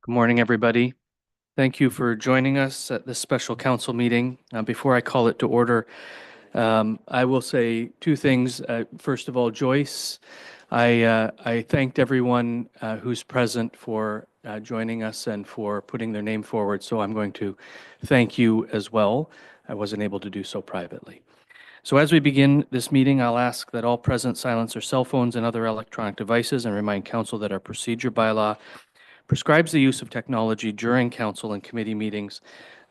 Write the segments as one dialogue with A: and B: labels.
A: Good morning, everybody. Thank you for joining us at this special council meeting. Before I call it to order, I will say two things. First of all, Joyce, I thanked everyone who's present for joining us and for putting their name forward, so I'm going to thank you as well. I wasn't able to do so privately. So as we begin this meeting, I'll ask that all present silence their cell phones and other electronic devices and remind council that our procedure bylaw prescribes the use of technology during council and committee meetings.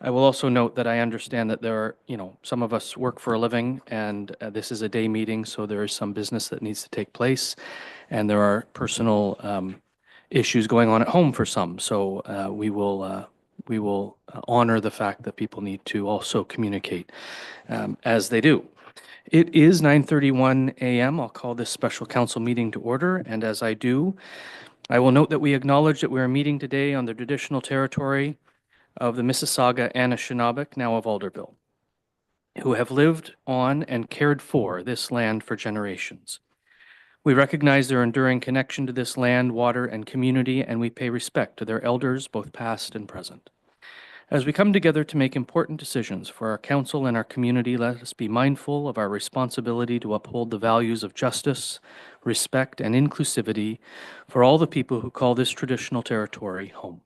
A: I will also note that I understand that there are, some of us work for a living and this is a day meeting, so there is some business that needs to take place and there are personal issues going on at home for some. So we will honor the fact that people need to also communicate as they do. It is 9:31 a.m. I'll call this special council meeting to order, and as I do, I will note that we acknowledge that we are meeting today on the traditional territory of the Mississauga Anishinaabe, now of Alderville, who have lived on and cared for this land for generations. We recognize their enduring connection to this land, water, and community, and we pay respect to their elders, both past and present. As we come together to make important decisions for our council and our community, let us be mindful of our responsibility to uphold the values of justice, respect, and inclusivity for all the people who call this traditional territory home.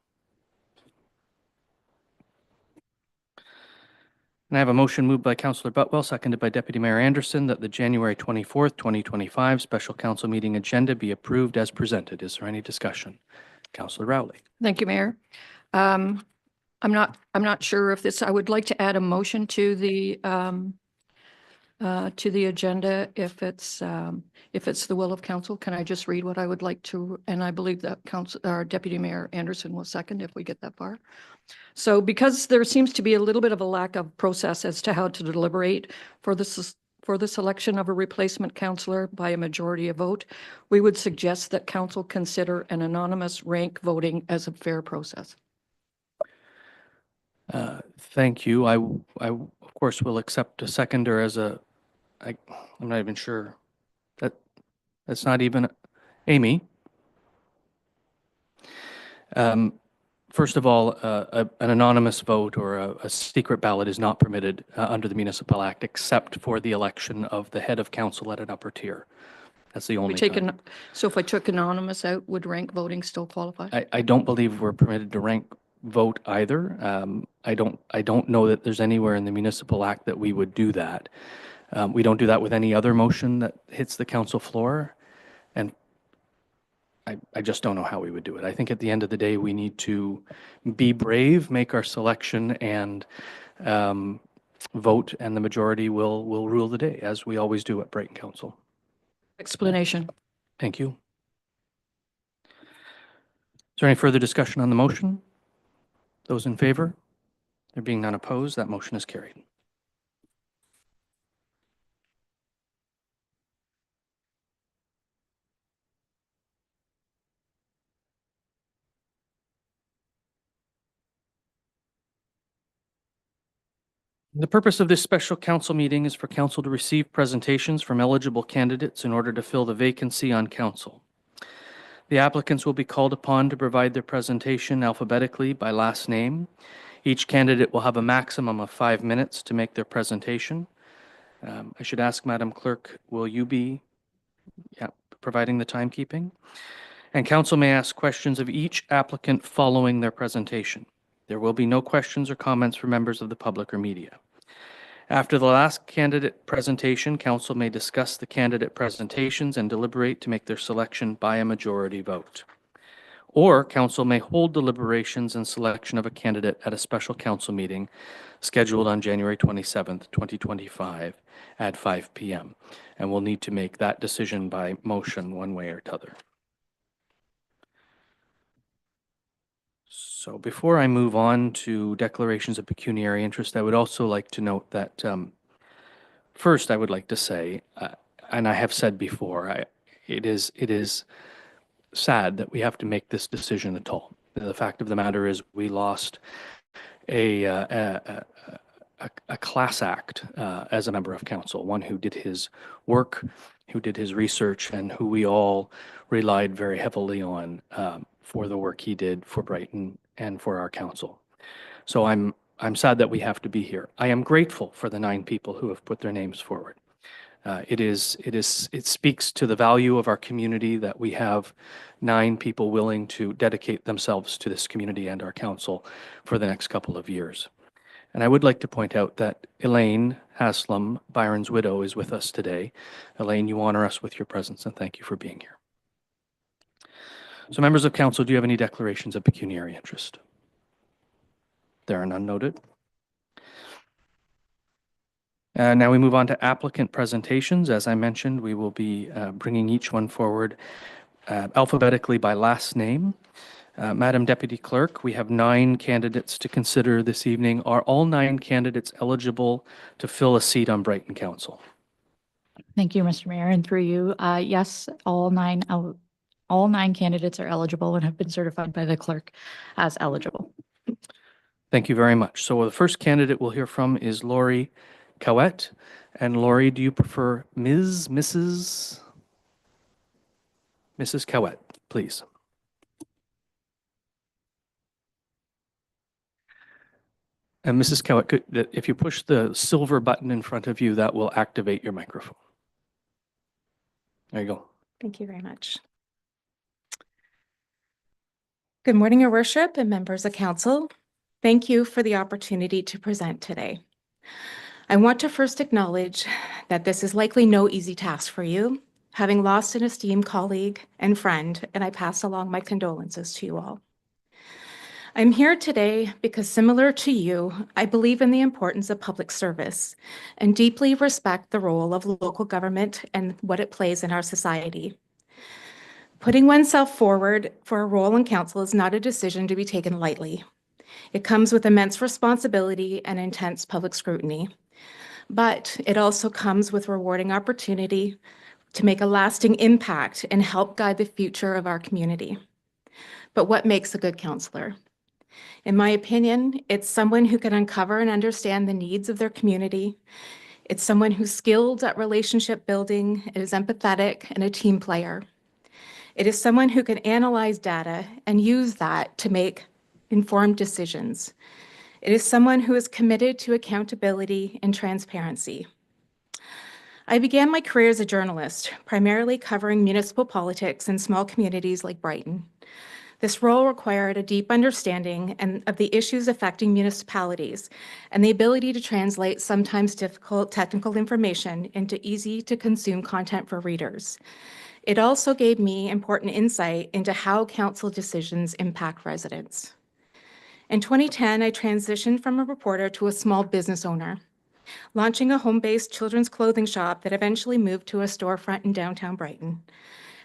A: And I have a motion moved by Councillor Butwell, seconded by Deputy Mayor Anderson, that the January 24th, 2025 special council meeting agenda be approved as presented. Is there any discussion? Councillor Rowley.
B: Thank you, Mayor. I'm not sure if this, I would like to add a motion to the agenda if it's the will of council. Can I just read what I would like to, and I believe that our Deputy Mayor Anderson will second if we get that far. So because there seems to be a little bit of a lack of process as to how to deliberate for the selection of a replacement councillor by a majority of vote, we would suggest that council consider an anonymous rank voting as a fair process.
A: Thank you. I of course will accept a seconder as I'm not even sure that's not even Amy. First of all, an anonymous vote or a secret ballot is not permitted under the Municipal Act except for the election of the head of council at an upper tier. That's the only time.
B: So if I took anonymous out, would rank voting still qualify?
A: I don't believe we're permitted to rank vote either. I don't know that there's anywhere in the Municipal Act that we would do that. We don't do that with any other motion that hits the council floor, and I just don't know how we would do it. I think at the end of the day, we need to be brave, make our selection, and vote, and the majority will rule the day, as we always do at Brighton Council.
B: Explanation.
A: Thank you. Is there any further discussion on the motion? Those in favor? There being none opposed, that motion is carried. The purpose of this special council meeting is for council to receive presentations from eligible candidates in order to fill the vacancy on council. The applicants will be called upon to provide their presentation alphabetically by last name. Each candidate will have a maximum of 5 minutes to make their presentation. I should ask Madam Clerk, will you be providing the timekeeping? And council may ask questions of each applicant following their presentation. There will be no questions or comments from members of the public or media. After the last candidate presentation, council may discuss the candidate presentations and deliberate to make their selection by a majority vote. Or council may hold deliberations and selection of a candidate at a special council meeting scheduled on January 27th, 2025 at 5 p.m. And we'll need to make that decision by motion one way or t'other. So before I move on to declarations of pecuniary interest, I would also like to note that first I would like to say, and I have said before, it is sad that we have to make this decision at all. The fact of the matter is we lost a class act as a member of council, one who did his work, who did his research, and who we all relied very heavily on for the work he did for Brighton and for our council. So I'm sad that we have to be here. I am grateful for the 9 people who have put their names forward. It speaks to the value of our community that we have 9 people willing to dedicate themselves to this community and our council for the next couple of years. And I would like to point out that Elaine Haslam, Byron's widow, is with us today. Elaine, you honor us with your presence, and thank you for being here. So members of council, do you have any declarations of pecuniary interest? There are none noted. Now we move on to applicant presentations. As I mentioned, we will be bringing each one forward alphabetically by last name. Madam Deputy Clerk, we have 9 candidates to consider this evening. Are all 9 candidates eligible to fill a seat on Brighton Council?
C: Thank you, Mr. Mayor. And through you, yes, all nine candidates are eligible and have been certified by the clerk as eligible.
A: Thank you very much. So the first candidate we'll hear from is Laurie Caouette. And Laurie, do you prefer Ms., Mrs.? Mrs. Coweit, please. And Mrs. Coweit, if you push the silver button in front of you, that will activate your microphone. There you go.
D: Thank you very much. Good morning, Your Worship and members of council. Thank you for the opportunity to present today. I want to first acknowledge that this is likely no easy task for you, having lost an esteemed colleague and friend, and I pass along my condolences to you all. I'm here today because, similar to you, I believe in the importance of public service and deeply respect the role of local government and what it plays in our society. Putting oneself forward for a role in council is not a decision to be taken lightly. It comes with immense responsibility and intense public scrutiny, but it also comes with rewarding opportunity to make a lasting impact and help guide the future of our community. But what makes a good counselor? In my opinion, it's someone who can uncover and understand the needs of their community. It's someone who's skilled at relationship building, is empathetic, and a team player. It is someone who can analyze data and use that to make informed decisions. It is someone who is committed to accountability and transparency. I began my career as a journalist, primarily covering municipal politics in small communities like Brighton. This role required a deep understanding of the issues affecting municipalities and the ability to translate sometimes difficult technical information into easy-to-consume content for readers. It also gave me important insight into how council decisions impact residents. In 2010, I transitioned from a reporter to a small business owner, launching a home-based children's clothing shop that eventually moved to a storefront in downtown Brighton.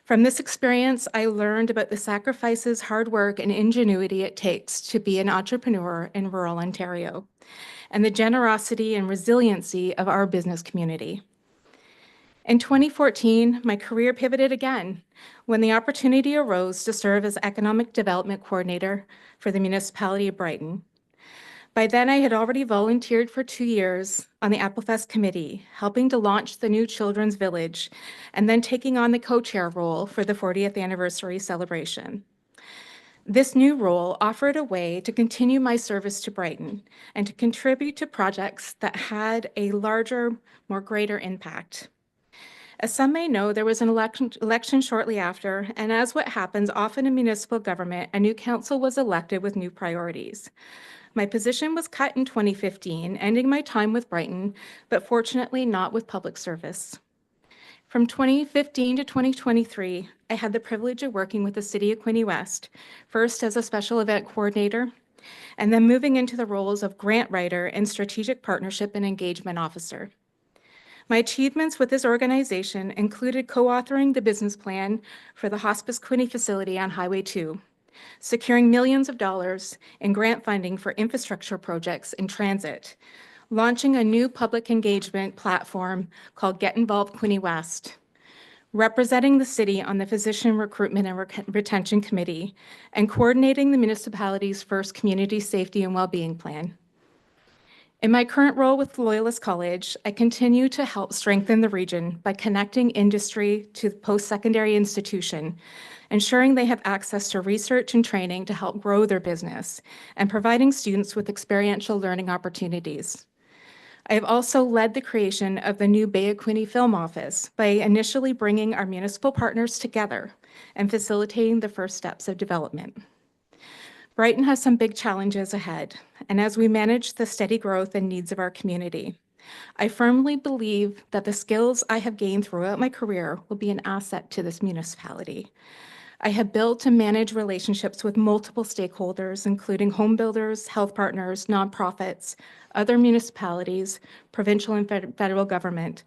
D: From this experience, I learned about the sacrifices, hard work, and ingenuity it takes to be an entrepreneur in rural Ontario, and the generosity and resiliency of our business community. In 2014, my career pivoted again when the opportunity arose to serve as Economic Development Coordinator for the municipality of Brighton. By then, I had already volunteered for 2 years on the Applefest committee, helping to launch the new Children's Village, and then taking on the co-chair role for the 40th anniversary celebration. This new role offered a way to continue my service to Brighton and to contribute to projects that had a larger, more greater impact. As some may know, there was an election shortly after, and as what happens often in municipal government, a new council was elected with new priorities. My position was cut in 2015, ending my time with Brighton, but fortunately not with public service. From 2015 to 2023, I had the privilege of working with the City of Quinte West, first as a special event coordinator, and then moving into the roles of grant writer and strategic partnership and engagement officer. My achievements with this organization included co-authoring the business plan for the Hospice Quinte facility on Highway 2, securing millions of dollars in grant funding for infrastructure projects in transit, launching a new public engagement platform called Get Involved Quinte West, representing the city on the Physician Recruitment and Retention Committee, and coordinating the municipality's first Community Safety and Wellbeing Plan. In my current role with Loyalist College, I continue to help strengthen the region by connecting industry to the post-secondary institution, ensuring they have access to research and training to help grow their business, and providing students with experiential learning opportunities. I have also led the creation of the new Bay of Quinte Film Office by initially bringing our municipal partners together and facilitating the first steps of development. Brighton has some big challenges ahead, and as we manage the steady growth and needs of our community, I firmly believe that the skills I have gained throughout my career will be an asset to this municipality. I have built and managed relationships with multiple stakeholders, including home builders, health partners, nonprofits, other municipalities, provincial and federal government,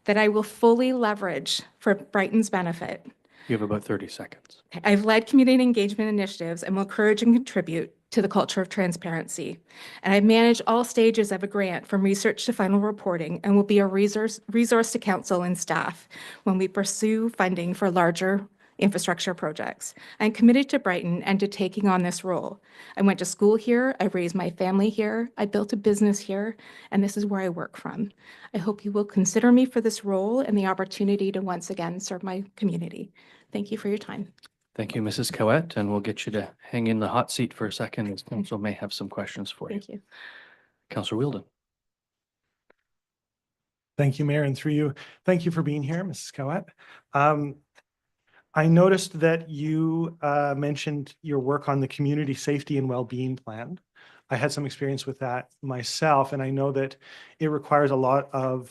D: that I will fully leverage for Brighton's benefit.
A: You have about 30 seconds.
D: I've led community engagement initiatives and will encourage and contribute to the culture of transparency. And I've managed all stages of a grant from research to final reporting and will be a resource to council and staff when we pursue funding for larger infrastructure projects. I'm committed to Brighton and to taking on this role. I went to school here, I raised my family here, I built a business here, and this is where I work from. I hope you will consider me for this role and the opportunity to once again serve my community. Thank you for your time.
A: Thank you, Mrs. Coweit, and we'll get you to hang in the hot seat for a second, as council may have some questions for you.
D: Thank you.
A: Councillor Wheeldon.
E: Thank you, Mayor, and through you, thank you for being here, Mrs. Coweit. I noticed that you mentioned your work on the community safety and well-being plan. I had some experience with that myself, and I know that it requires a lot of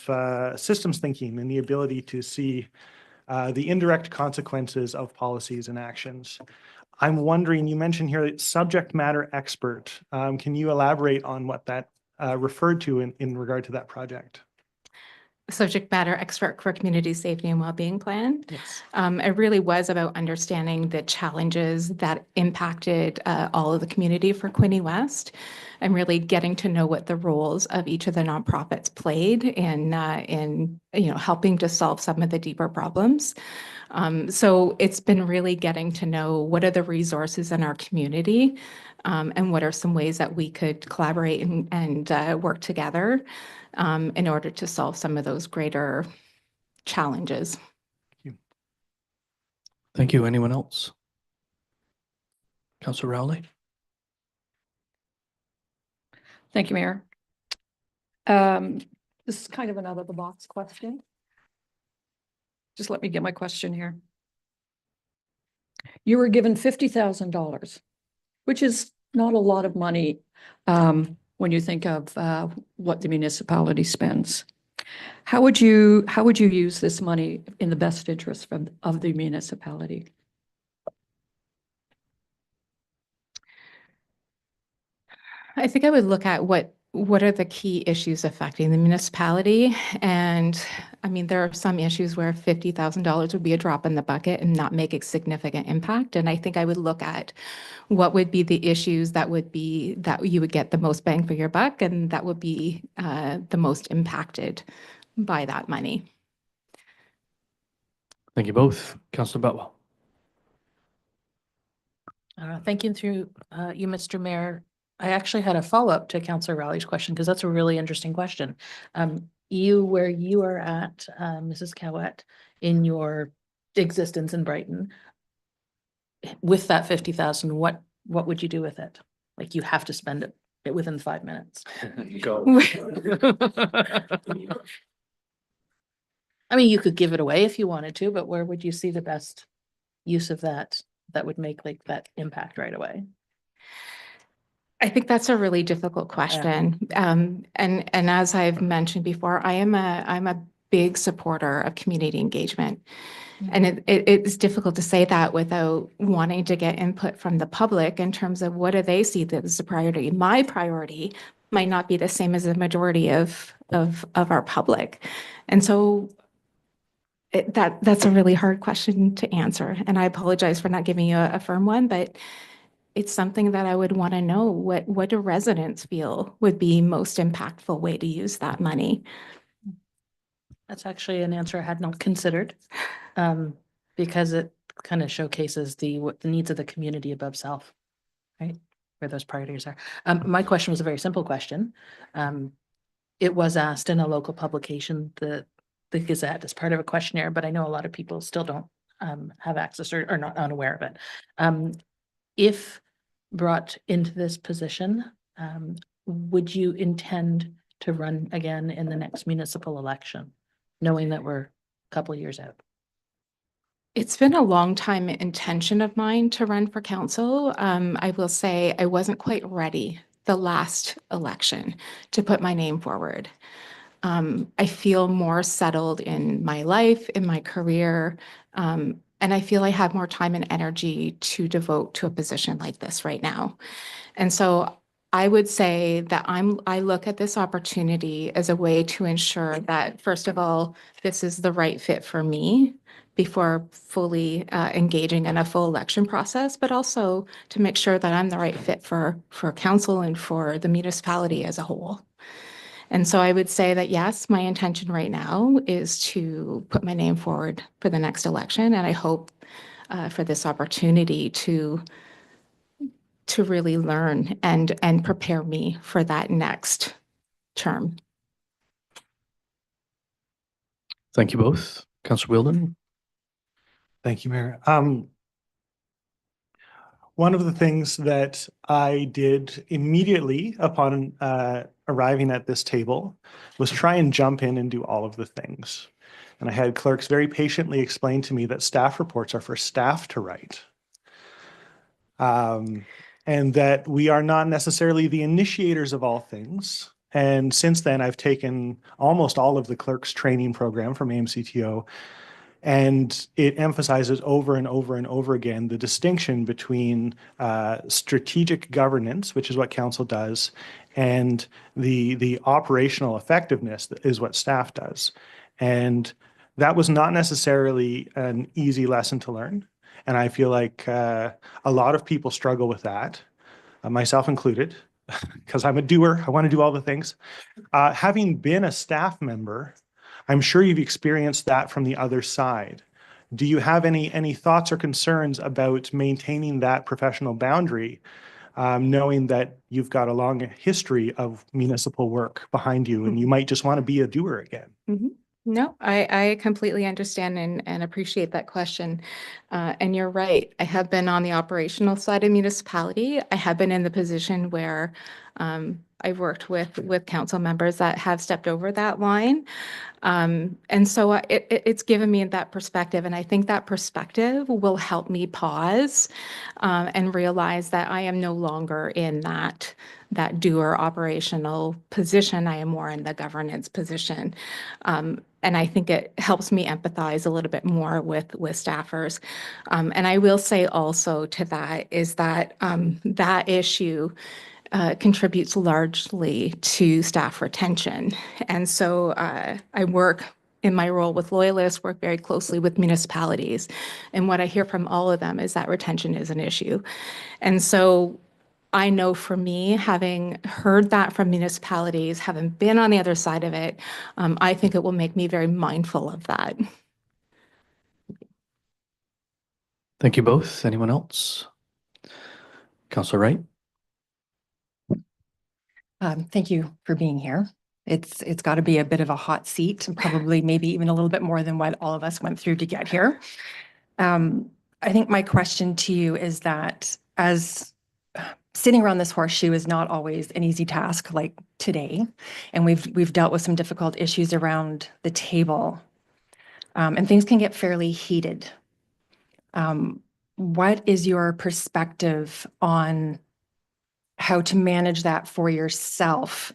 E: systems thinking and the ability to see the indirect consequences of policies and actions. I'm wondering, you mentioned here subject matter expert. Can you elaborate on what that referred to in regard to that project?
D: Subject matter expert for community safety and well-being plan.
E: Yes.
D: It really was about understanding the challenges that impacted all of the community for Quinte West, and really getting to know what the roles of each of the nonprofits played in helping to solve some of the deeper problems. So it's been really getting to know what are the resources in our community, and what are some ways that we could collaborate and work together in order to solve some of those greater challenges.
A: Thank you. Anyone else? Councillor Rowley.
B: Thank you, Mayor. This is kind of an out-of-the-box question. Just let me get my question here. You were given $50,000, which is not a lot of money when you think of what the municipality spends. How would you use this money in the best interest of the municipality?
D: I think I would look at what are the key issues affecting the municipality. And I mean, there are some issues where $50,000 would be a drop in the bucket and not make a significant impact. And I think I would look at what would be the issues that you would get the most bang for your buck, and that would be the most impacted by that money.
A: Thank you both. Councillor Butwell.
F: Thank you through you, Mr. Mayor. I actually had a follow-up to Councillor Rowley's question because that's a really interesting question. Where you are at, Mrs. Coweit, in your existence in Brighton, with that 50,000, what would you do with it? Like, you have to spend it within 5 minutes.
A: Go.
F: I mean, you could give it away if you wanted to, but where would you see the best use of that would make like that impact right away?
D: I think that's a really difficult question. And as I've mentioned before, I'm a big supporter of community engagement. And it's difficult to say that without wanting to get input from the public in terms of what do they see that is a priority. My priority might not be the same as the majority of our public. And so that's a really hard question to answer. And I apologize for not giving you a firm one, but it's something that I would want to know. What do residents feel would be most impactful way to use that money?
F: That's actually an answer I had not considered, because it kind of showcases what the needs of the community above self, right? Where those priorities are. My question was a very simple question. it was asked in a local publication, the Gazette, as part of a questionnaire, but I know a lot of people still don't have access or are not unaware of it. If brought into this position, would you intend to run again in the next municipal election, knowing that we're a couple of years out?
D: It's been a long time intention of mine to run for council. I will say I wasn't quite ready the last election to put my name forward. I feel more settled in my life, in my career, and I feel I have more time and energy to devote to a position like this right now. And so I would say that I look at this opportunity as a way to ensure that, first of all, this is the right fit for me before fully engaging in a full election process, but also to make sure that I'm the right fit for council and for the municipality as a whole. And so I would say that, yes, my intention right now is to put my name forward for the next election. And I hope for this opportunity to really learn and prepare me for that next term.
A: Thank you both. Councillor Wheeldon?
E: Thank you, Mayor. One of the things that I did immediately upon arriving at this table was try and jump in and do all of the things. And I had clerks very patiently explain to me that staff reports are for staff to write. And that we are not necessarily the initiators of all things. And since then, I've taken almost all of the clerks training program from AMCTO, and it emphasizes over and over and over again the distinction between strategic governance, which is what council does, and the operational effectiveness that is what staff does. And that was not necessarily an easy lesson to learn. And I feel like a lot of people struggle with that, myself included, because I'm a doer. I want to do all the things. Having been a staff member, I'm sure you've experienced that from the other side. Do you have any thoughts or concerns about maintaining that professional boundary, knowing that you've got a long history of municipal work behind you and you might just want to be a doer again?
D: Mm-hmm. No, I completely understand and appreciate that question. And you're right. I have been on the operational side of municipality. I have been in the position where I've worked with council members that have stepped over that line. And so it's given me that perspective. And I think that perspective will help me pause and realize that I am no longer in that doer operational position. I am more in the governance position. And I think it helps me empathize a little bit more with staffers. And I will say also to that is that that issue contributes largely to staff retention. And so I work in my role with Loyalists, work very closely with municipalities. And what I hear from all of them is that retention is an issue. And so I know for me, having heard that from municipalities, having been on the other side of it, I think it will make me very mindful of that.
A: Thank you both. Anyone else? Councillor Wright?
G: Thank you for being here. It's got to be a bit of a hot seat, and probably maybe even a little bit more than what all of us went through to get here. I think my question to you is that as sitting around this horseshoe is not always an easy task like today, and we've dealt with some difficult issues around the table, and things can get fairly heated. What is your perspective on how to manage that for yourself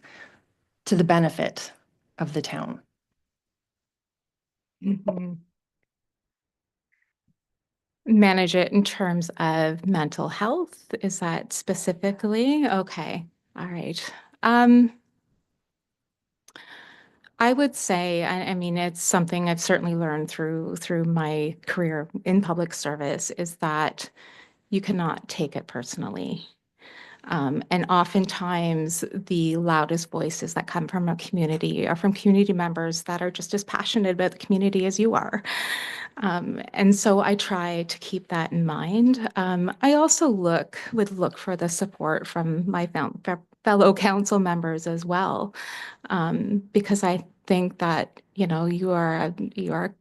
G: to the benefit of the town?
D: Mm-hmm. Manage it in terms of mental health? Is that specifically? Okay. All right. I would say, I mean, it's something I've certainly learned through my career in public service, is that you cannot take it personally. And oftentimes the loudest voices that come from a community are from community members that are just as passionate about the community as you are. And so I try to keep that in mind. I also would look for the support from my fellow council members as well, because I think that, you know, you are a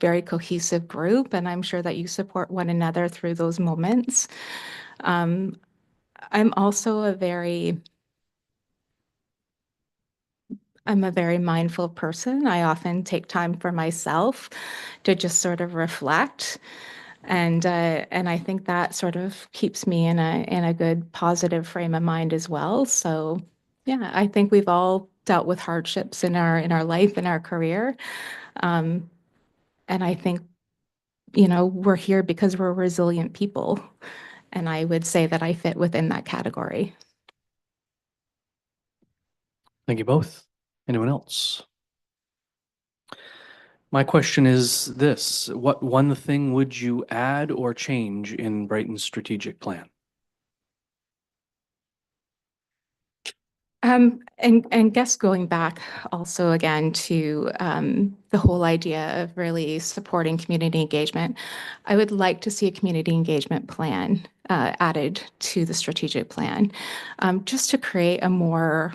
D: very cohesive group, and I'm sure that you support one another through those moments. I'm also I'm a very mindful person. I often take time for myself to just sort of reflect. And I think that sort of keeps me in a good positive frame of mind as well. So yeah, I think we've all dealt with hardships in our life, in our career. And I think, you know, we're here because we're resilient people. And I would say that I fit within that category.
A: Thank you both. Anyone else? My question is this: what one thing would you add or change in Brighton's strategic plan?
D: And guess going back also again to the whole idea of really supporting community engagement, I would like to see a community engagement plan added to the strategic plan, just to create a more,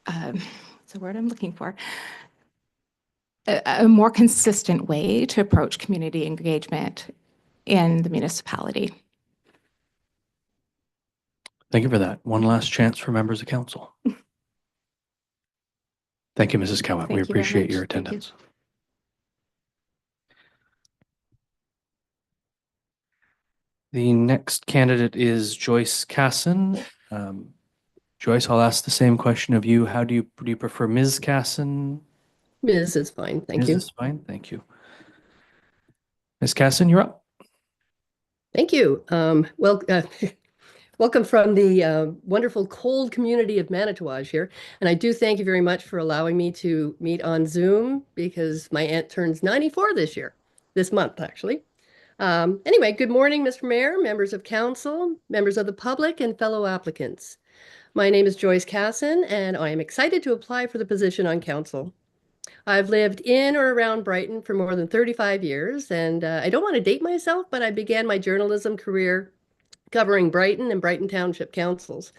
D: what's the word I'm looking for? A more consistent way to approach community engagement in the municipality.
A: Thank you for that. One last chance for members of council. Thank you, Mrs. Coweit. We
D: Thank you very
A: appreciate your
D: much. Thank you.
A: attendance. The next candidate is Joyce Cassin. Joyce, I'll ask the same question of you. How do you prefer Ms. Cassin?
H: Ms. is fine, thank
A: Ms.
H: you.
A: is fine. Thank you. Ms. Cassin, you're up.
H: Thank you. Welcome from the wonderful cold community of Manitouwadge here. And I do thank you very much for allowing me to meet on Zoom because my aunt turns 94 this month, actually. Anyway, good morning, Mr. Mayor, members of council, members of the public, and fellow applicants. My name is Joyce Cassin, and I am excited to apply for the position on council. I've lived in or around Brighton for more than 35 years, and I don't want to date myself, but I began my journalism career covering Brighton and Brighton Township councils.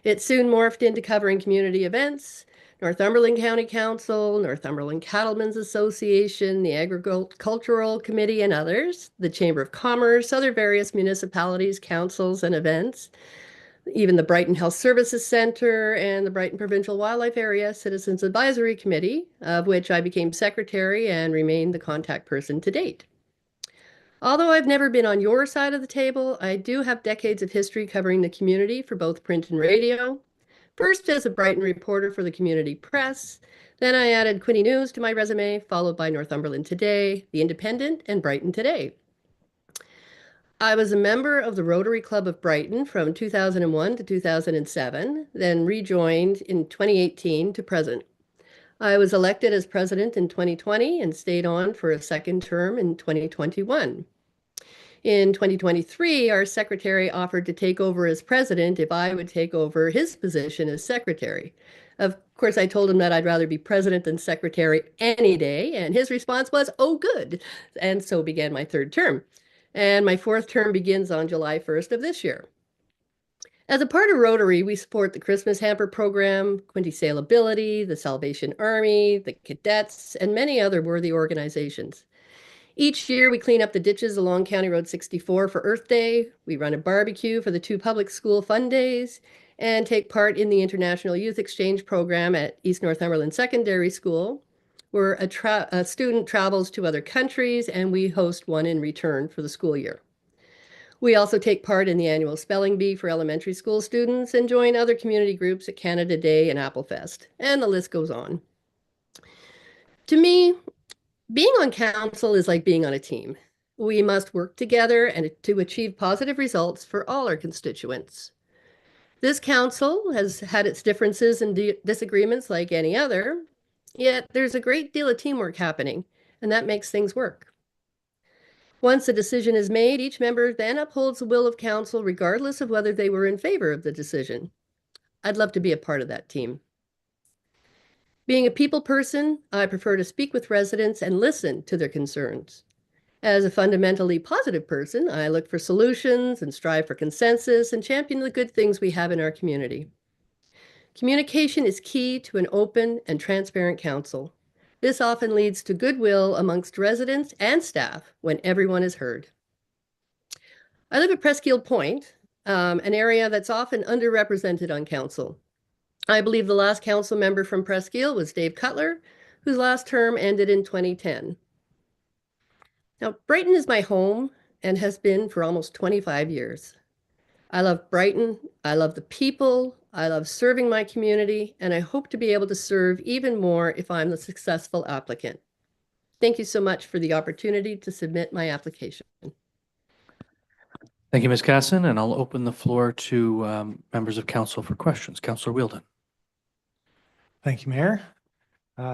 H: It soon morphed into covering community events, Northumberland County Council, Northumberland Cattlemen's Association, the Agricultural Committee, and others, the Chamber of Commerce, other various municipalities, councils, and events, even the Brighton Health Services Center and the Brighton Provincial Wildlife Area Citizens Advisory Committee, of which I became secretary and remained the contact person to date. Although I've never been on your side of the table, I do have decades of history covering the community for both print and radio. First as a Brighton reporter for the Community Press, then I added Quinte News to my resume, followed by Northumberland Today, The Independent, and Brighton Today. I was a member of the Rotary Club of Brighton from 2001 to 2007, then rejoined in 2018 to present. I was elected as president in 2020 and stayed on for a second term in 2021. In 2023, our secretary offered to take over as president if I would take over his position as secretary. Of course, I told him that I'd rather be president than secretary any day, and his response was, "Oh, good." And so began my third term. And my fourth term begins on July 1st of this year. As a part of Rotary, we support the Christmas Hamper Program, Quinte Sailability, the Salvation Army, the Cadets, and many other worthy organizations. Each year, we clean up the ditches along County Road 64 for Earth Day. We run a barbecue for the 2 public school fun days and take part in the International Youth Exchange Program at East Northumberland Secondary School, where a student travels to other countries and we host one in return for the school year. We also take part in the annual Spelling Bee for elementary school students and join other community groups at Canada Day and Applefest, and the list goes on. To me, being on council is like being on a team. We must work together and to achieve positive results for all our constituents. This council has had its differences and disagreements like any other, yet there's a great deal of teamwork happening, and that makes things work. Once a decision is made, each member then upholds the will of council regardless of whether they were in favor of the decision. I'd love to be a part of that team. Being a people person, I prefer to speak with residents and listen to their concerns. As a fundamentally positive person, I look for solutions and strive for consensus and champion the good things we have in our community. Communication is key to an open and transparent council. This often leads to goodwill amongst residents and staff when everyone is heard. I live at Presqu'île Point, an area that's often underrepresented on council. I believe the last council member from Presqu'île was Dave Cutler, whose last term ended in 2010. Now, Brighton is my home and has been for almost 25 years. I love Brighton, I love the people, I love serving my community, and I hope to be able to serve even more if I'm the successful applicant. Thank you so much for the opportunity to submit my application.
A: Thank you, Ms. Cassin, and I'll open the floor to members of council for questions. Councillor Wheeldon.
E: Thank you, Mayor.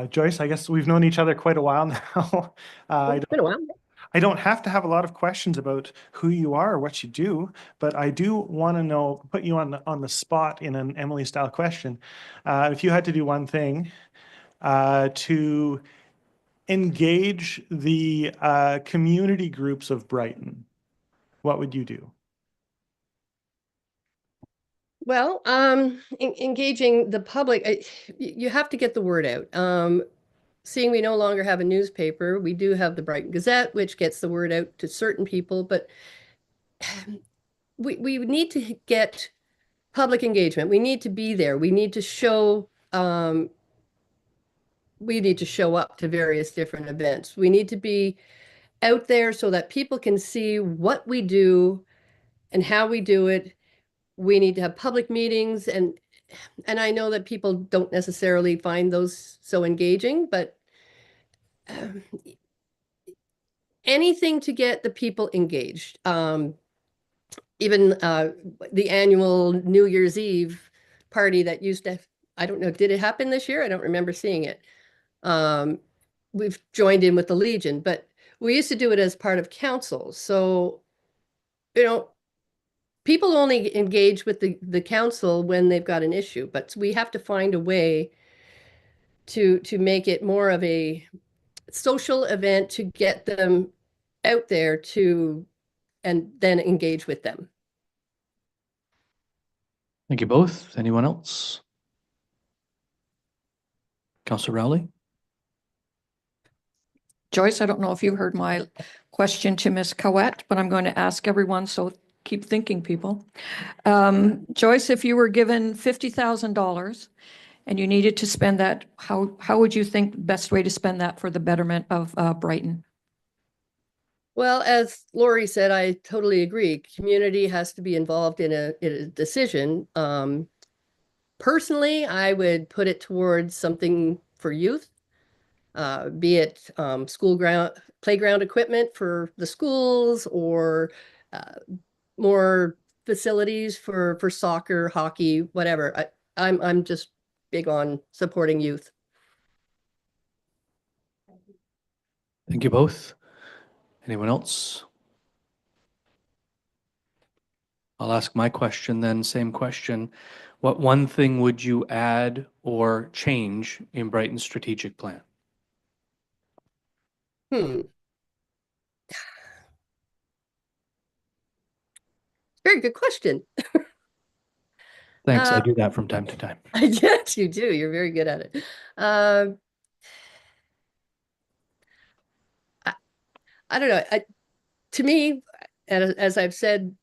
E: Joyce, I guess we've known each other quite a while now.
H: It's been a while.
E: I don't have to have a lot of questions about who you are or what you do, but I do want to know, put you on the spot in an Emily style question. If you had to do one thing to engage the community groups of Brighton, what would you do?
H: Well, engaging the public, you have to get the word out. Seeing we no longer have a newspaper, we do have the Brighton Gazette, which gets the word out to certain people, but we need to get public engagement. We need to be there. We need to show up to various different events. We need to be out there so that people can see what we do and how we do it. We need to have public meetings, and I know that people don't necessarily find those so engaging, but anything to get the people engaged. Even the annual New Year's Eve party that used to, I don't know, did it happen this year? I don't remember seeing it. We've joined in with the Legion, but we used to do it as part of council. So, you know, people only engage with the council when they've got an issue, but we have to find a way to make it more of a social event to get them out there and then engage with them.
A: Thank you both. Anyone else? Councillor Rowley?
B: Joyce, I don't know if you heard my question to Ms. Coweit, but I'm going to ask everyone, so keep thinking, people. Joyce, if you were given $50,000 and you needed to spend that, how would you think the best way to spend that for the betterment of Brighton?
H: Well, as Laurie said, I totally agree. Community has to be involved in a decision. Personally, I would put it towards something for youth, be it playground equipment for the schools, or more facilities for soccer, hockey, whatever. I'm just big on supporting youth.
A: Thank you both. Anyone else? I'll ask my question then, same question. What one thing would you add or change in Brighton's strategic plan?
H: Very good question.
A: Thanks, I do that from time to time.
H: Yes, you do. You're very good at it. I don't know. To me, as I've said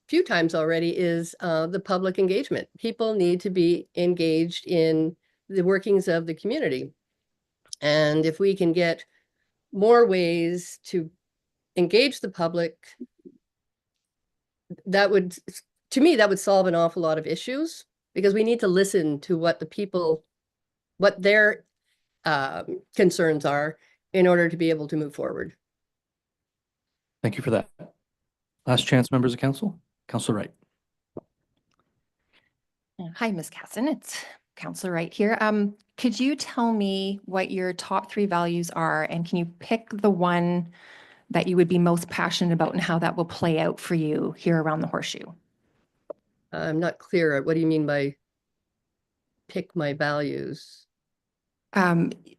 H: a few times already, is the public engagement. People need to be engaged in the workings of the community. And if we can get more ways to engage the public, that would, to me, that would solve an awful lot of issues, because we need to listen to what the people, what their concerns are in order to be able to move forward.
A: Thank you for that. Last chance, members of council. Councillor Wright.
G: Hi, Ms. Cassin. It's Councillor Wright here. Could you tell me what your top 3 values are, and can you pick the one that you would be most passionate about and how that will play out for you here around the Horseshoe?
H: I'm not clear. What do you mean by pick my values?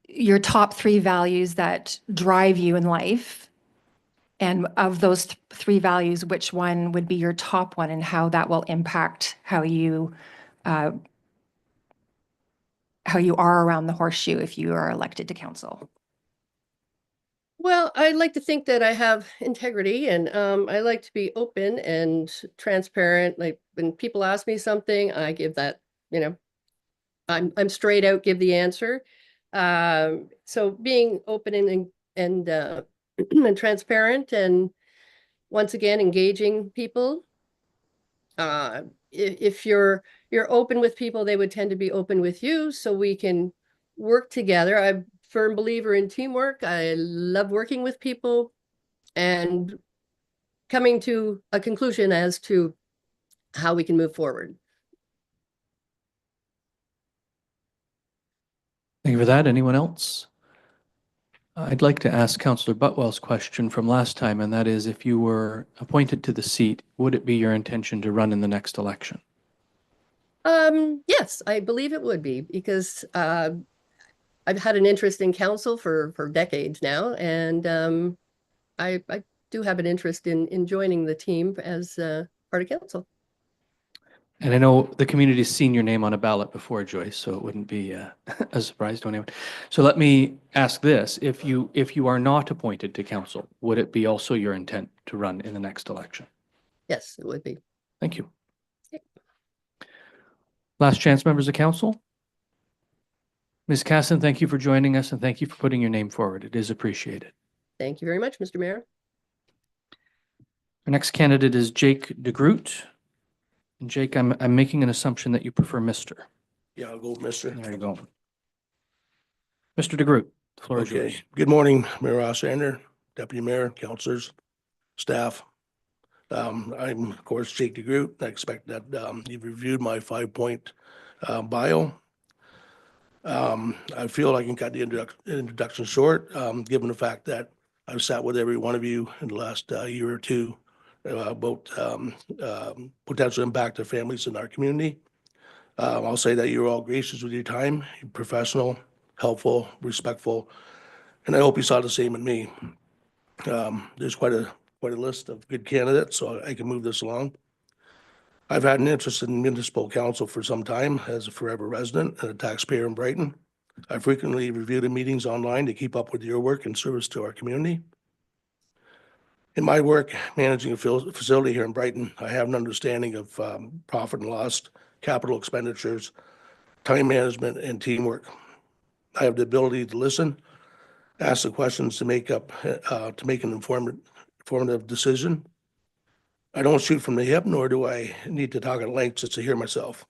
G: Your top 3 values that drive you in life And of those three values, which one would be your top one and how that will impact how you are around the horseshoe if you are elected to council?
H: Well, I like to think that I have integrity, and I like to be open and transparent. Like when people ask me something, I give that, I'm straight out, give the answer. So being open and and transparent, and once again engaging people. If you're open with people, they would tend to be open with you, so we can work together. I'm a firm believer in teamwork. I love working with people and coming to a conclusion as to how we can move forward.
A: Thank you for that. Anyone else? I'd like to ask Councillor Butwell's question from last time, and that is, if you were appointed to the seat, would it be your intention to run in the next election?
H: Yes, I believe it would be, because I've had an interest in council for decades now, and I do have an interest in joining the team as part of council.
A: And I know the community's seen your name on a ballot before, Joyce, so it wouldn't be a surprise to anyone. So let me ask this. If you are not appointed to council, would it be also your intent to run in the next election?
H: Yes, it would be.
A: Thank you. Last chance, members of council. Ms. Cassin, thank you for joining us, and thank you for putting your name forward. It is appreciated.
H: Thank you very much, Mr. Mayor.
A: Our next candidate is Jake DeGroot. And Jake, I'm making an assumption that you prefer Mr.
I: Yeah, I'll go with Mr.
A: There you go. Mr. DeGroot, the floor is yours.
I: Okay. Good morning, Mayor Auslander, Deputy Mayor, councilors, staff. I'm, of course, Jake DeGroot. I expect that you've reviewed my 5-point bio. I feel I can cut the introduction short, given the fact that I've sat with every one of you in the last year or two about potential impact of families in our community. I'll say that you're all gracious with your time, you're professional, helpful, respectful, and I hope you saw the same in me. There's quite a list of good candidates, so I can move this along. I've had an interest in municipal council for some time as a forever resident and a taxpayer in Brighton. I frequently review the meetings online to keep up with your work and service to our community. In my work managing a facility here in Brighton, I have an understanding of profit and loss, capital expenditures, time management, and teamwork. I have the ability to listen, ask the questions to make an informative decision. I don't shoot from the hip, nor do I need to talk at length just to hear myself.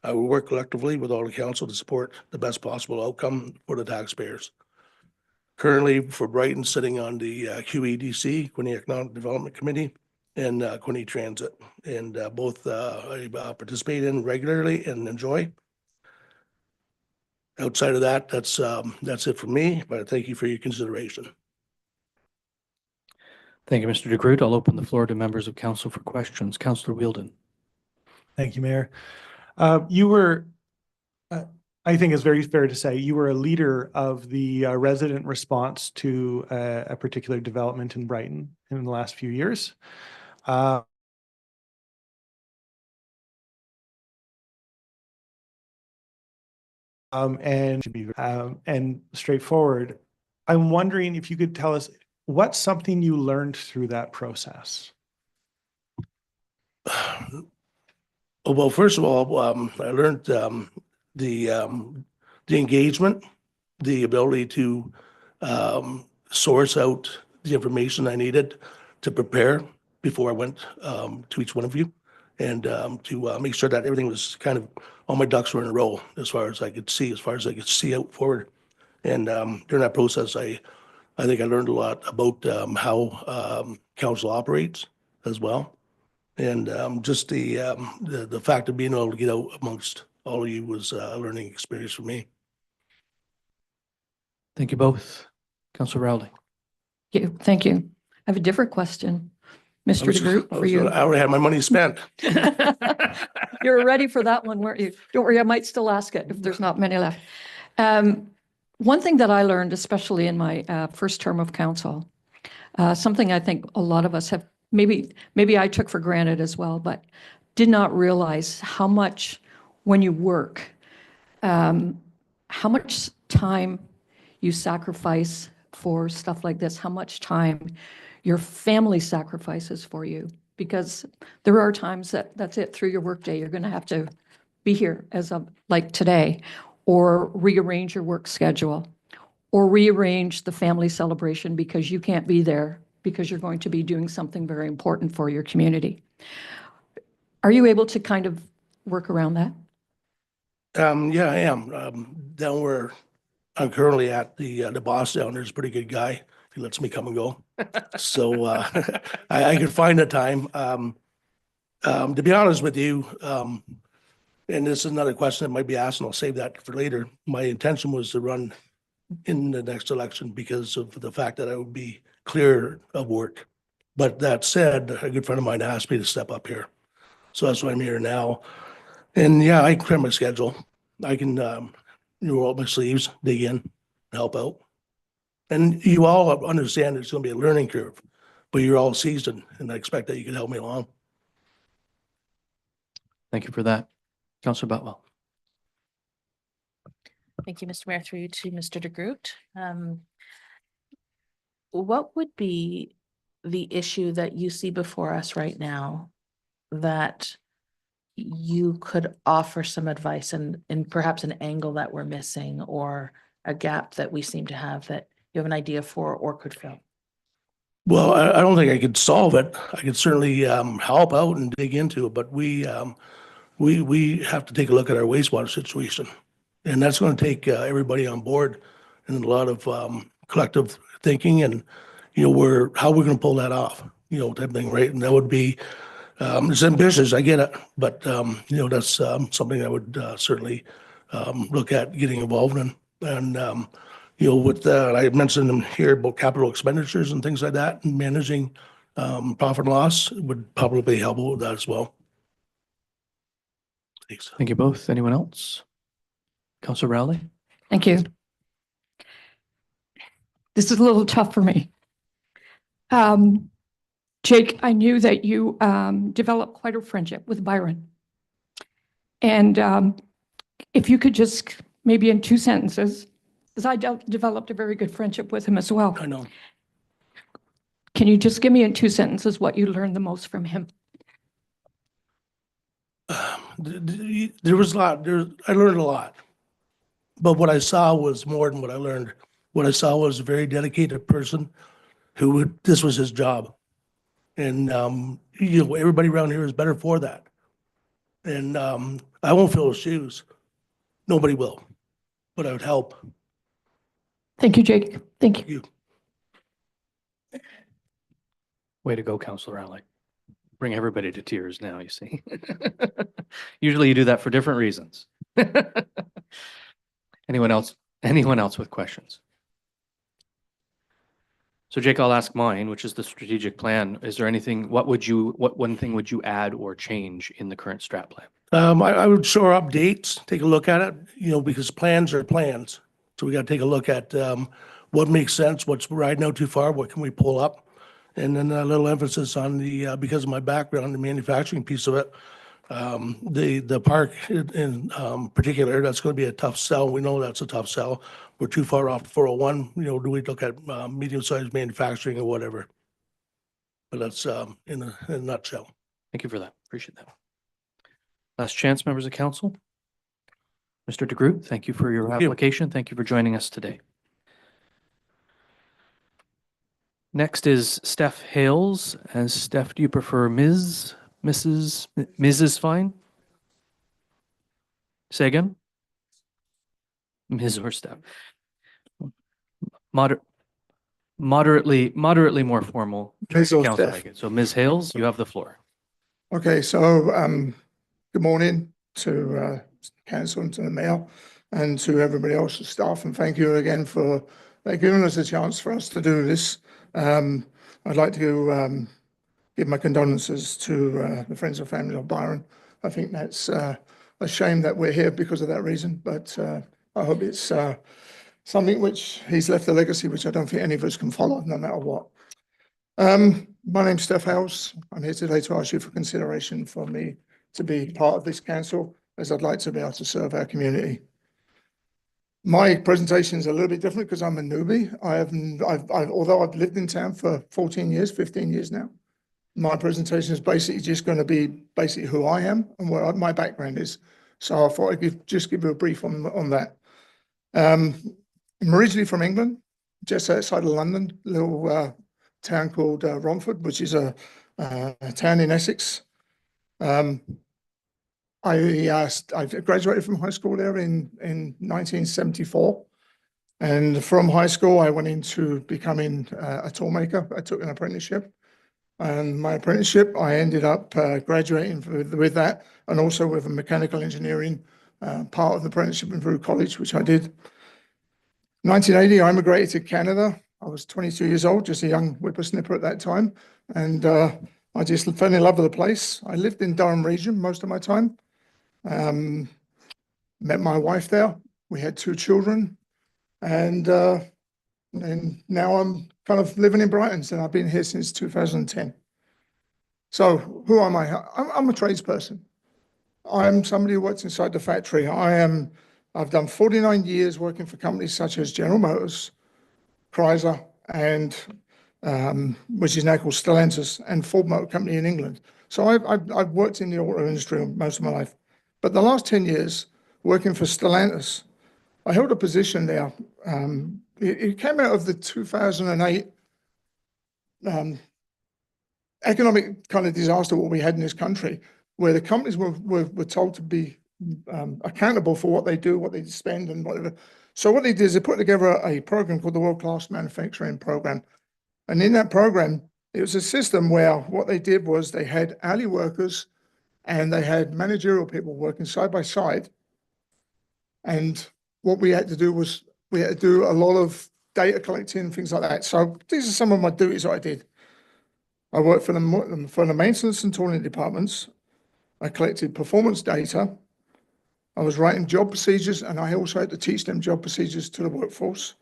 I: I will work collectively with all the council to support the best possible outcome for the taxpayers. Currently for Brighton, sitting on the QEDC, Quinte Economic Development Committee, and Quinte Transit, and both I participate in regularly and enjoy. Outside of that, that's it for me, but thank you for your consideration.
A: Thank you, Mr. DeGroot. I'll open the floor to members of council for questions. Councillor Wheeldon.
E: Thank you, Mayor. You were, I think it's very fair to say, you were a leader of the resident response to a particular development in Brighton in the last few years. And straightforward. I'm wondering if you could tell us what's something you learned through that process?
I: Well, first of all, I learned the engagement, the ability to source out the information I needed to prepare before I went to each one of you, and to make sure that everything was kind of, all my ducks were in a row as far as I could see, out forward. And during that process, I think I learned a lot about how council operates as well. And just the fact of being able to get out amongst all of you was a learning experience for me.
A: Thank you both. Councillor Rowley.
B: Thank you. I have a different question, Mr. DeGroot, for you.
I: I already had my money spent.
B: You were ready for that one, weren't you? Don't worry, I might still ask it if there's not many left. One thing that I learned, especially in my first term of council, something I think a lot of us have, maybe I took for granted as well, but did not realize how much when you work, how much time you sacrifice for stuff like this, how much time your family sacrifices for you. Because there are times that that's it through your workday. You're going to have to be here as of like today, or rearrange your work schedule, or rearrange the family celebration because you can't be there because you're going to be doing something very important for your community. Are you able to kind of work around that?
I: Yeah, I am. Down where I'm currently at, the boss down there is a pretty good guy. He lets me come and go. So I could find the time. To be honest with you, and this is another question that might be asked, and I'll save that for later. My intention was to run in the next election because of the fact that I would be clear of work. But that said, a good friend of mine asked me to step up here. So that's why I'm here now. And yeah, I can clear my schedule. I can roll up my sleeves, dig in, help out. And you all understand it's going to be a learning curve, but you're all seasoned, and I expect that you can help me along.
A: Thank you for that. Councillor Boutwell.
F: Thank you, Mr. Mayor, through you to Mr. DeGroot. What would be the issue that you see before us right now that you could offer some advice and perhaps an angle that we're missing, or a gap that we seem to have that you have an idea for or could fill?
I: Well, I don't think I could solve it. I could certainly help out and dig into it, but we have to take a look at our wastewater situation. And that's going to take everybody on board and a lot of collective thinking, and, you know, how we're going to pull that off, you know, type thing, right? And that would be, it's ambitious, I get it, but, you know, that's something I would certainly look at getting involved in. And, you know, with I mentioned here about capital expenditures and things like that, and managing profit and loss would probably help with that as well. Thanks.
A: Thank you both. Anyone else? Councillor Rowley?
B: Thank you. This is a little tough for me. Jake, I knew that you developed quite a friendship with Byron. And if you could just, maybe in 2 sentences, because I developed a very good friendship with him as well.
I: I know.
B: Can you just give me in 2 sentences what you learned the most from him?
I: There was a lot. I learned a lot. But what I saw was more than what I learned. What I saw was a very dedicated person who this was his job. And, you know, everybody around here is better for that. And I won't fill his shoes. Nobody will. But I would help.
B: Thank you, Jake. Thank you.
A: Way to go, Councillor Rowley. Bring everybody to tears now, you see. Usually you do that for different reasons. Anyone else? Anyone else with questions? So Jake, I'll ask mine, which is the strategic plan. Is there anything, what one thing would you add or change in the current strat plan?
I: I would shore up dates, take a look at it, you know, because plans are plans. So we got to take a look at what makes sense, what's riding out too far, what can we pull up? And then a little emphasis on the, because of my background, the manufacturing piece of it, the park in particular, that's going to be a tough sell. We know that's a tough sell. We're too far off 401. You know, do we look at medium-sized manufacturing or whatever? But that's in a nutshell.
A: Thank you for that. Appreciate that. Last chance, members of council. Mr. DeGroot, thank you for your application. Thank you for joining us today. Next is Steph Hails. As Steph, do you prefer Ms., Mrs., Mrs. fine? Say again? Ms. or Steph? Moderately more formal.
J: Ms. or
A: Council,
J: Steph.
A: like it. So Ms. Hails, you have the floor.
J: Okay, so good morning to council and to the mayor and to everybody else's staff, and thank you again for giving us a chance for us to do this. I'd like to give my condolences to the friends and family of Byron. I think that's a shame that we're here because of that reason, but I hope it's something which he's left a legacy which I don't think any of us can follow, no matter what. My name's Steph Hails. I'm here today to ask you for consideration for me to be part of this council, as I'd like to be able to serve our community. My presentation is a little bit different because I'm a newbie. Although I've lived in town for 14 years, 15 years now, my presentation is basically just going to be basically who I am and what my background is. So I thought I'd just give you a brief on that. I'm originally from England, just outside of London, a little town called Romford, which is a town in Essex. I graduated from high school there in 1974. And from high school, I went into becoming a toolmaker. I took an apprenticeship. And my apprenticeship, I ended up graduating with that, and also with a mechanical engineering part of the apprenticeship in Groot College, which I did. 1980, I immigrated to Canada. I was 22 years old, just a young whippersnipper at that time. And I just fell in love with the place. I lived in Durham region most of my time. Met my wife there. We had 2 children. And now I'm kind of living in Brighton, and I've been here since 2010. So who am I? I'm a tradesperson. I'm somebody who works inside the factory. I've done 49 years working for companies such as General Motors, Chrysler, and which is now called Stellantis, and Ford Motor Company in England. So I've worked in the auto industry most of my life. But the last 10 years, working for Stellantis, I held a position there. It came out of the 2008 economic kind of disaster what we had in this country, where the companies were told to be accountable for what they do, what they spend, and whatever. So what they did is they put together a program called the World Class Manufacturing Program. And in that program, it was a system where what they did was they had alley workers and they had managerial people working side by side. And what we had to do was we had to do a lot of data collecting, things like that. So these are some of my duties that I did. I worked for the maintenance and tooling departments. I collected performance data. I was writing job procedures, and I also had to teach them job procedures to the workforce.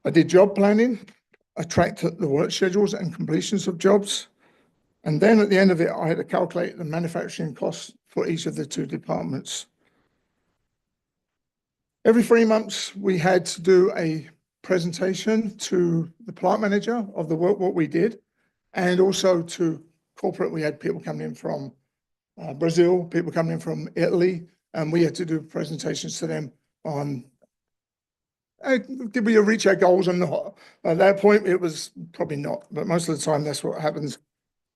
J: I did job planning. I tracked the work schedules and completions of jobs. And then at the end of it, I had to calculate the manufacturing costs for each of the 2 departments. Every 3 months, we had to do a presentation to the plant manager of the work, what we did, and also to corporate. We had people coming in from Brazil, people coming in from Italy, and we had to do presentations to them on did we reach our goals or not. At that point, it was probably not, but most of the time, that's what happens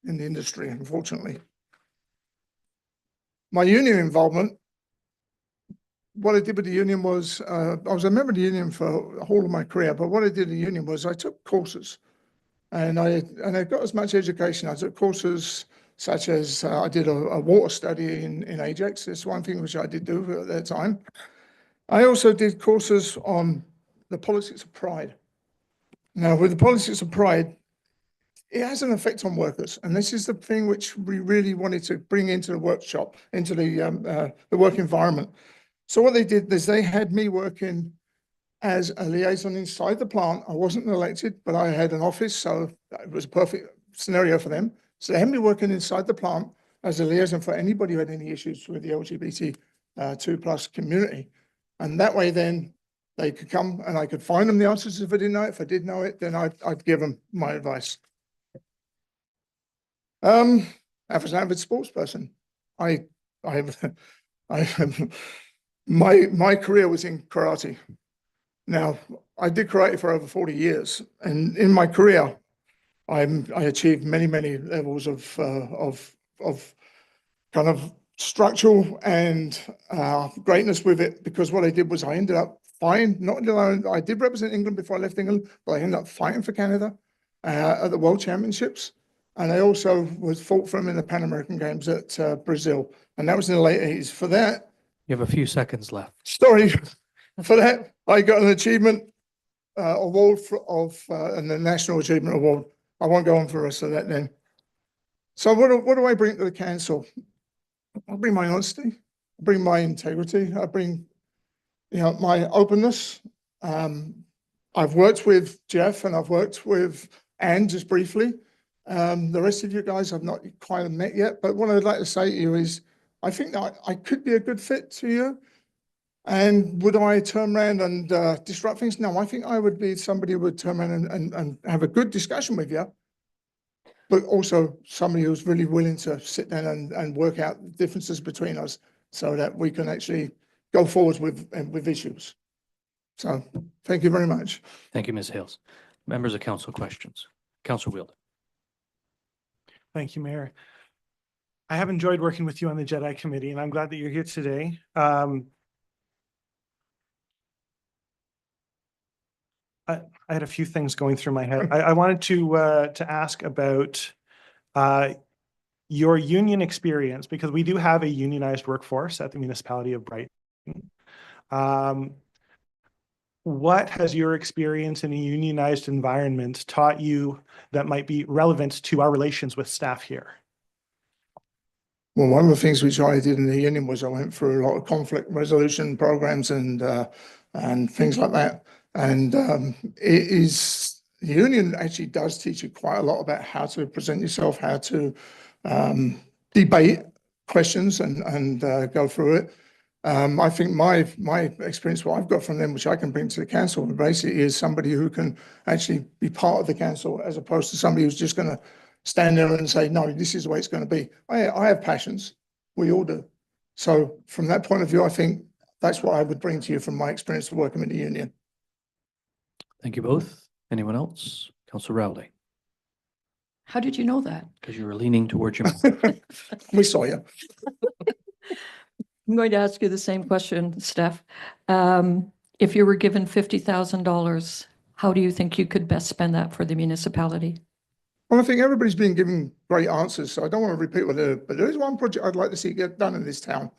J: in the industry, unfortunately. My union involvement, what I did with the union was, I was a member of the union for the whole of my career, but what I did in the union was I took courses, and I got as much education. I took courses such as I did a water study in Ajax. That's one thing which I did do at that time. I also did courses on the politics of pride. Now, with the politics of pride, it has an effect on workers, and this is the thing which we really wanted to bring into the workshop, into the work environment. So what they did is they had me working as a liaison inside the plant. I wasn't elected, but I had an office, so it was a perfect scenario for them. So they had me working inside the plant as a liaison for anybody who had any issues with the LGBT2+ community. And that way then they could come and I could find them the answers if I didn't know it. If I did know it, then I'd give them my advice. I was an avid sports person. My career was in karate. Now, I did karate for over 40 years, and in my career, I achieved many levels of kind of structural and greatness with it, because what I did was I ended up fighting. I did represent England before I left England, but I ended up fighting for Canada at the World Championships. And I also fought for them in the Pan American Games at Brazil. And that was in the late 80s. For that,
A: You have a few seconds left.
J: sorry, for that, I got an achievement award and the National Achievement Award. I won't go on for the rest of that then. So what do I bring to the council? I bring my honesty, I bring my integrity, I bring, my openness. I've worked with Jeff and I've worked with And just briefly, the rest of you guys I've not quite met yet, but what I'd like to say to you is, I think that I could be a good fit to you. And would I turn around and disrupt things? No, I think I would be somebody who would turn around and have a good discussion with you, but also somebody who's really willing to sit down and work out the differences between us so that we can actually go forward with issues. So thank you very much.
A: Thank you, Ms. Hales. Members of council questions. Councillor Wield.
E: Thank you, Mayor. I have enjoyed working with you on the Jedi Committee, and I'm glad that you're here today. I had a few things going through my head. I wanted to ask about your union experience, because we do have a unionized workforce at the municipality of Brighton. What has your experience in a unionized environment taught you that might be relevant to our relations with staff here?
J: Well, one of the things which I did in the union was I went through a lot of conflict resolution programs and things like that. And the union actually does teach you quite a lot about how to present yourself, how to debate questions and go through it. I think my experience, what I've got from them, which I can bring to the council, basically is somebody who can actually be part of the council, as opposed to somebody who's just going to stand there and say, no, this is the way it's going to be. I have passions. We all do. So from that point of view, I think that's what I would bring to you from my experience of working with the union.
A: Thank you both. Anyone else? Councillor Rowley,
B: How did you know that?
A: because you were leaning towards your.
J: We saw you.
B: I'm going to ask you the same question, Steph. If you were given $50,000, how do you think you could best spend that for the municipality?
J: Well, I think everybody's been giving great answers, so I don't want to repeat what they're, but there is one project I'd like to see get done in this town,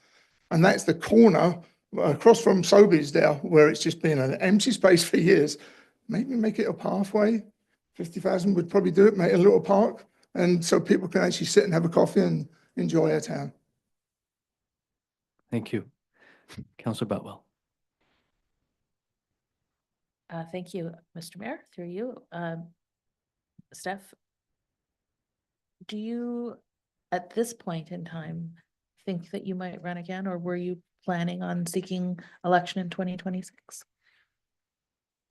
J: and that's the corner across from Sobeys there, where it's just been an empty space for years. Maybe make it a pathway. 50,000 would probably do it, make it a little park, and so people can actually sit and have a coffee and enjoy our town.
A: Thank you. Councillor Boutwell.
F: Thank you, Mr. Mayor, through you. Steph, do you, at this point in time, think that you might run again, or were you planning on seeking election in 2026?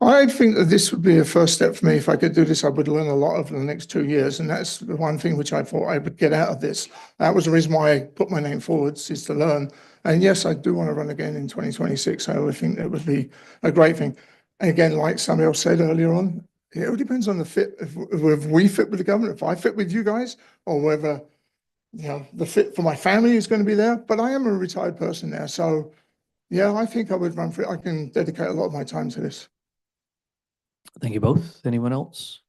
J: I think that this would be a first step for me. If I could do this, I would learn a lot over the next 2 years. And that's the one thing which I thought I would get out of this. That was the reason why I put my name forwards, is to learn. And yes, I do want to run again in 2026. So I think that would be a great thing. And again, like somebody else said earlier on, it all depends on the fit. If we fit with the government, if I fit with you guys, or whether, you know, the fit for my family is going to be there. But I am a retired person now. So yeah, I think I would run for it. I can dedicate a lot of my time to this.
A: Thank you both. Anyone else?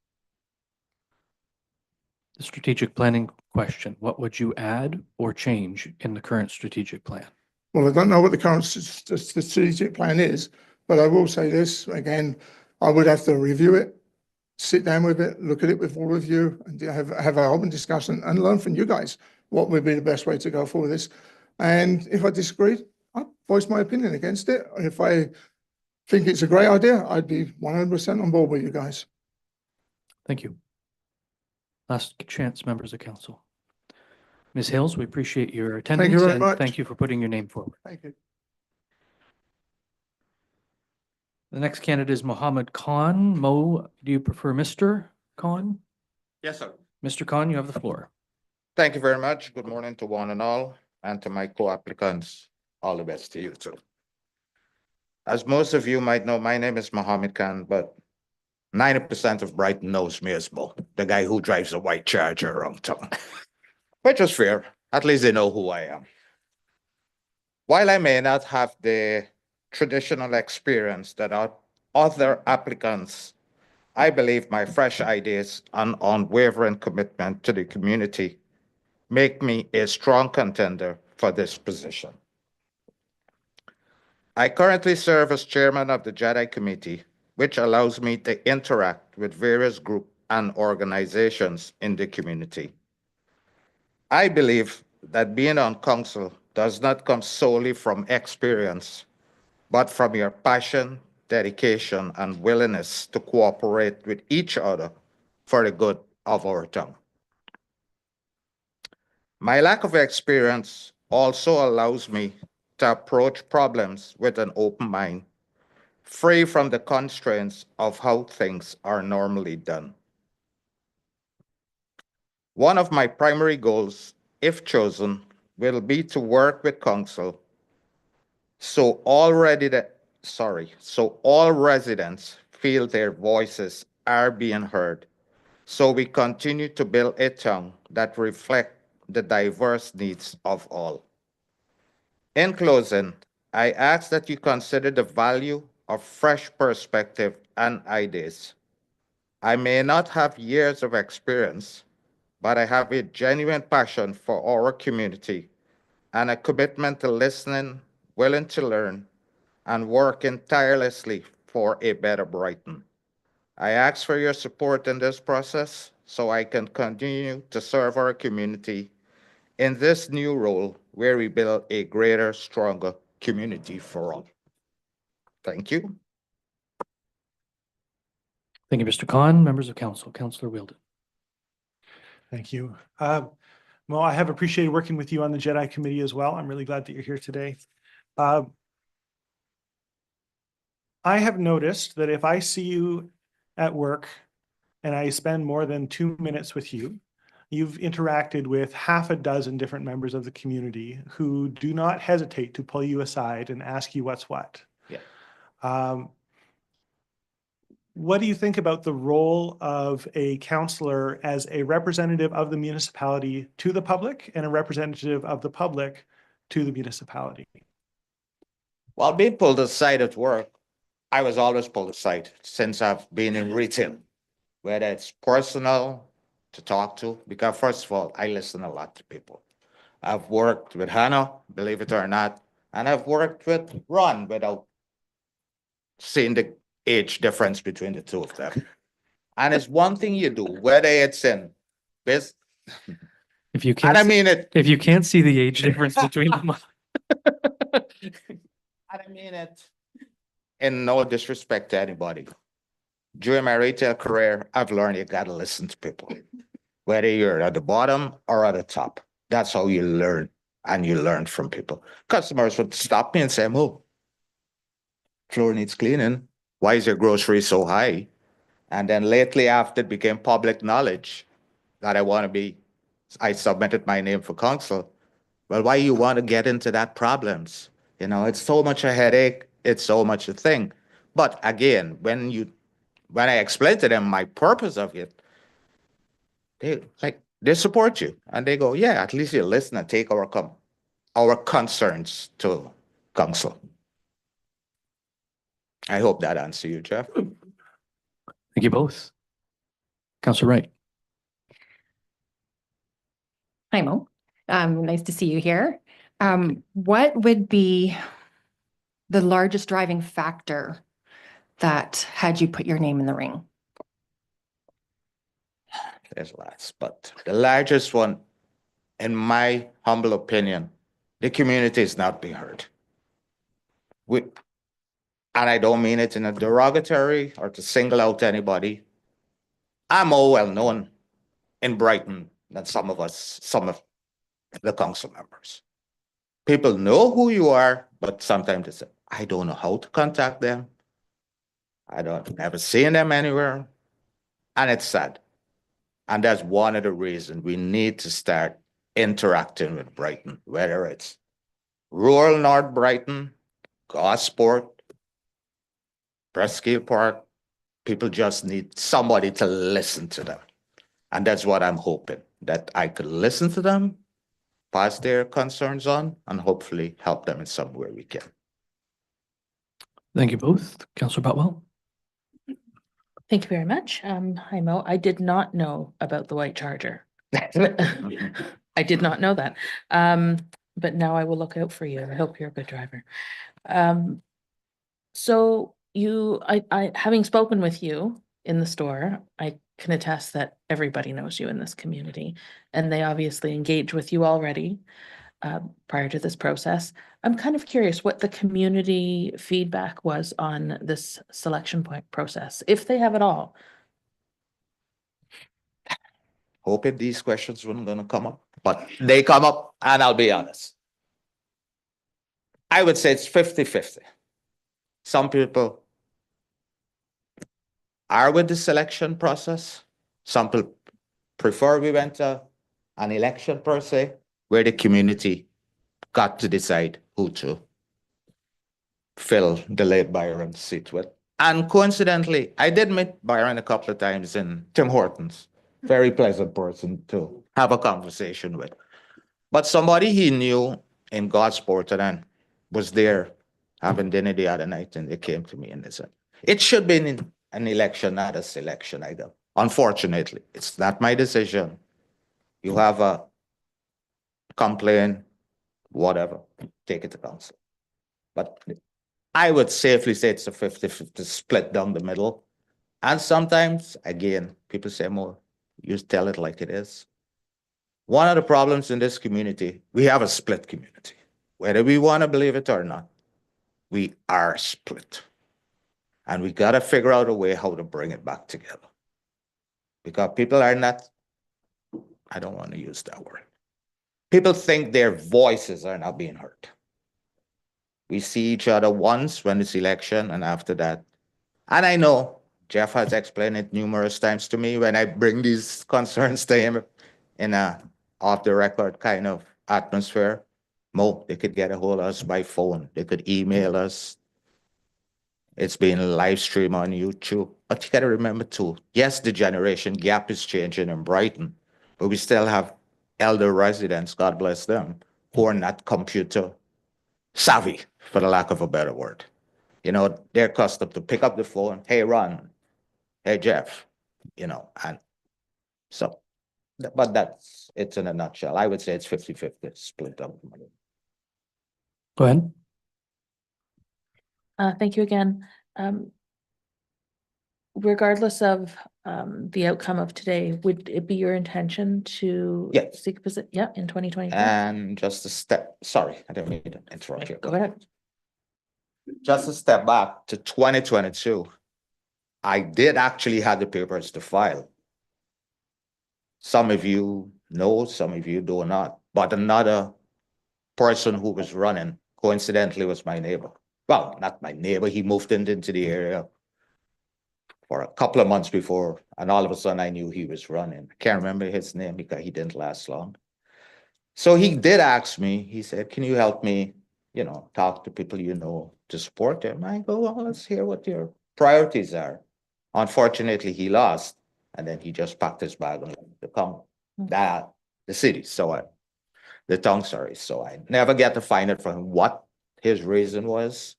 A: The strategic planning question. What would you add or change in the current strategic plan?
J: Well, I don't know what the current strategic plan is, but I will say this again, I would have to review it, sit down with it, look at it with all of you, and have an open discussion and learn from you guys what would be the best way to go forward with this. And if I disagreed, I'd voice my opinion against it. If I think it's a great idea, I'd be 100% on board with you guys.
A: Thank you. Last chance, members of council. Ms. Hales, we appreciate your attendance.
J: you very
A: and
J: much.
A: Thank you for putting your name forward.
J: Thank you.
A: The next candidate is Mohamad Khan. Mo, do you prefer Mr. Khan?
K: Yes, sir.
A: Mr. Khan, you have the floor.
K: Thank you very much. Good morning to one and all, and to my co-applicants. All the best to you too. As most of you might know, my name is Mohamad Khan, but 90% of Brighton knows me as Mo, the guy who drives a white Charger around town. Which is fair. At least they know who I am. While I may not have the traditional experience that our other applicants, I believe my fresh ideas and unwavering commitment to the community make me a strong contender for this position. I currently serve as chairman of the Jedi Committee, which allows me to interact with various groups and organizations in the community. I believe that being on council does not come solely from experience, but from your passion, dedication, and willingness to cooperate with each other for the good of our town. My lack of experience also allows me to approach problems with an open mind, free from the constraints of how things are normally done. One of my primary goals, if chosen, will be to work with council so all residents feel their voices are being heard, so we continue to build a town that reflects the diverse needs of all. In closing, I ask that you consider the value of fresh perspective and ideas. I may not have years of experience, but I have a genuine passion for our community and a commitment to listening, willing to learn, and working tirelessly for a better Brighton. I ask for your support in this process so I can continue to serve our community in this new role where we build a greater, stronger community for all. Thank you.
A: Thank you, Mr. Khan. Members of council, Councillor Wheeldon.
E: Thank you. Well, I have appreciated working with you on the JEDI committee as well. I'm really glad that you're here today. I have noticed that if I see you at work and I spend more than 2 minutes with you, you've interacted with half a dozen different members of the community who do not hesitate to pull you aside and ask you what's what.
K: Yeah.
E: What do you think about the role of a councillor as a representative of the municipality to the public and a representative of the public to the municipality?
K: While being pulled aside at work, I was always pulled aside since I've been in retail, whether it's personal to talk to, because first of all, I listen a lot to people. I've worked with Hannah, believe it or not, and I've worked with Ron without seeing the age difference between the two of them. And it's one thing you do, whether it's in business,
A: If you
K: and
A: can't,
K: I mean it,
A: if you can't see the age difference between them,
K: and I mean it in no disrespect to anybody. During my retail career, I've learned you gotta listen to people, whether you're at the bottom or at the top. That's how you learn, and you learn from people. Customers would stop me and say, "Oh, floor needs cleaning. Why is your grocery so high?" And then lately, after it became public knowledge that I submitted my name for council. Well, why you want to get into that problems? You know, it's so much a headache. It's so much a thing. But again, when I explain to them my purpose of it, they support you and they go, yeah, at least you listen and take our concerns to council. I hope that answers you, Jeff.
A: thank you both. Councillor Wright.
G: Hi, Mo. Nice to see you here. What would be the largest driving factor that had you put your name in the ring?
K: There's lots, but the largest one, in my humble opinion, the community is not being heard. And I don't mean it in a derogatory or to single out anybody. I'm more well known in Brighton than some of the council members. People know who you are, but sometimes they say, I don't know how to contact them. Never seen them anywhere. And it's sad. And that's one of the reasons we need to start interacting with Brighton, whether it's rural North Brighton, Gosport, Presqu'île Park. People just need somebody to listen to them. And that's what I'm hoping, that I could listen to them, pass their concerns on, and hopefully help them in some way we can.
A: Thank you both. Councillor Botwell.
F: Thank you very much. Hi, Mo. I did not know about the white charger. I did not know that. But now I will look out for you. I hope you're a good driver. So I having spoken with you in the store, I can attest that everybody knows you in this community, and they obviously engage with you already prior to this process. I'm kind of curious what the community feedback was on this selection point process, if they have it all.
K: hoping these questions weren't gonna come up, but they come up, and I'll be honest. I would say it's 50-50. Some people are with the selection process. Some people prefer we went to an election per se, where the community got to decide who to fill the late Byron seat with. And coincidentally, I did meet Byron a couple of times in Tim Hortons. Very pleasant person to have a conversation with. But somebody he knew in Godsport and then was there having dinner the other night, and they came to me and they said, it should be an election, not a selection. I go, unfortunately, it's not my decision. You have a complaint, whatever, take it to council. But I would safely say it's a 50-50 split down the middle. And sometimes, again, people say more, you tell it like it is. One of the problems in this community, we have a split community. Whether we want to believe it or not, we are split. And we got to figure out a way how to bring it back together. Because people are not, I don't want to use that word. People think their voices are not being heard. We see each other once when it's election, and after that. And I know Jeff has explained it numerous times to me when I bring these concerns to him in a off-the-record kind of atmosphere. Mo, they could get a hold of us by phone. They could email us. It's being live streamed on YouTube. But you got to remember too, yes, the generation gap is changing in Brighton, but we still have elder residents, God bless them, who are not computer savvy, for the lack of a better word. You know, they're accustomed to pick up the phone, hey, Ron, hey, Jeff, you know, and so, but that's, it's in a nutshell. I would say it's 50-50 split up.
A: Go ahead.
F: Thank you again. Regardless of the outcome of today, would it be your intention to
K: Yeah.
F: seek a position? Yeah, in 2024?
K: And just a step, sorry, I didn't mean to interrupt you.
F: Go ahead.
K: Just a step back to 2022, I did actually have the papers to file. Some of you know, some of you do not, but another person who was running coincidentally was my neighbor. Well, not my neighbor, he moved into the area for a couple of months before, and all of a sudden I knew he was running. I can't remember his name because he didn't last long. So he did ask me, he said, can you help me, you know, talk to people you know to support him? I go, well, let's hear what your priorities are. Unfortunately, he lost, and then he just packed his bag and left the city. So the town, sorry. So I never get to find it from him what his reason was.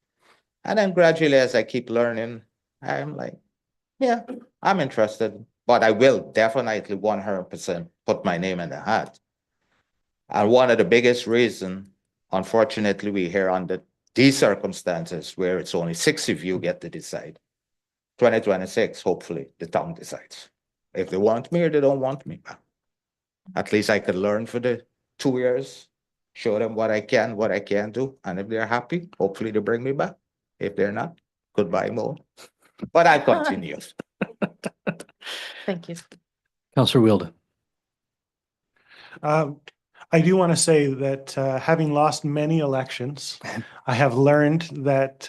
K: And then gradually, as I keep learning, I'm like, yeah, I'm interested, but I will definitely 100% put my name in the hat. And one of the biggest reasons, unfortunately, we hear under these circumstances where it's only 6 of you get to decide. 2026, hopefully, the town decides. If they want me or they don't want me, at least I could learn for the 2 years, show them what I can do. And if they're happy, hopefully they bring me back. If they're not, goodbye, Mo. But I continue.
F: Thank you.
A: Councillor Wielden.
E: I do want to say that having lost many elections, I have learned that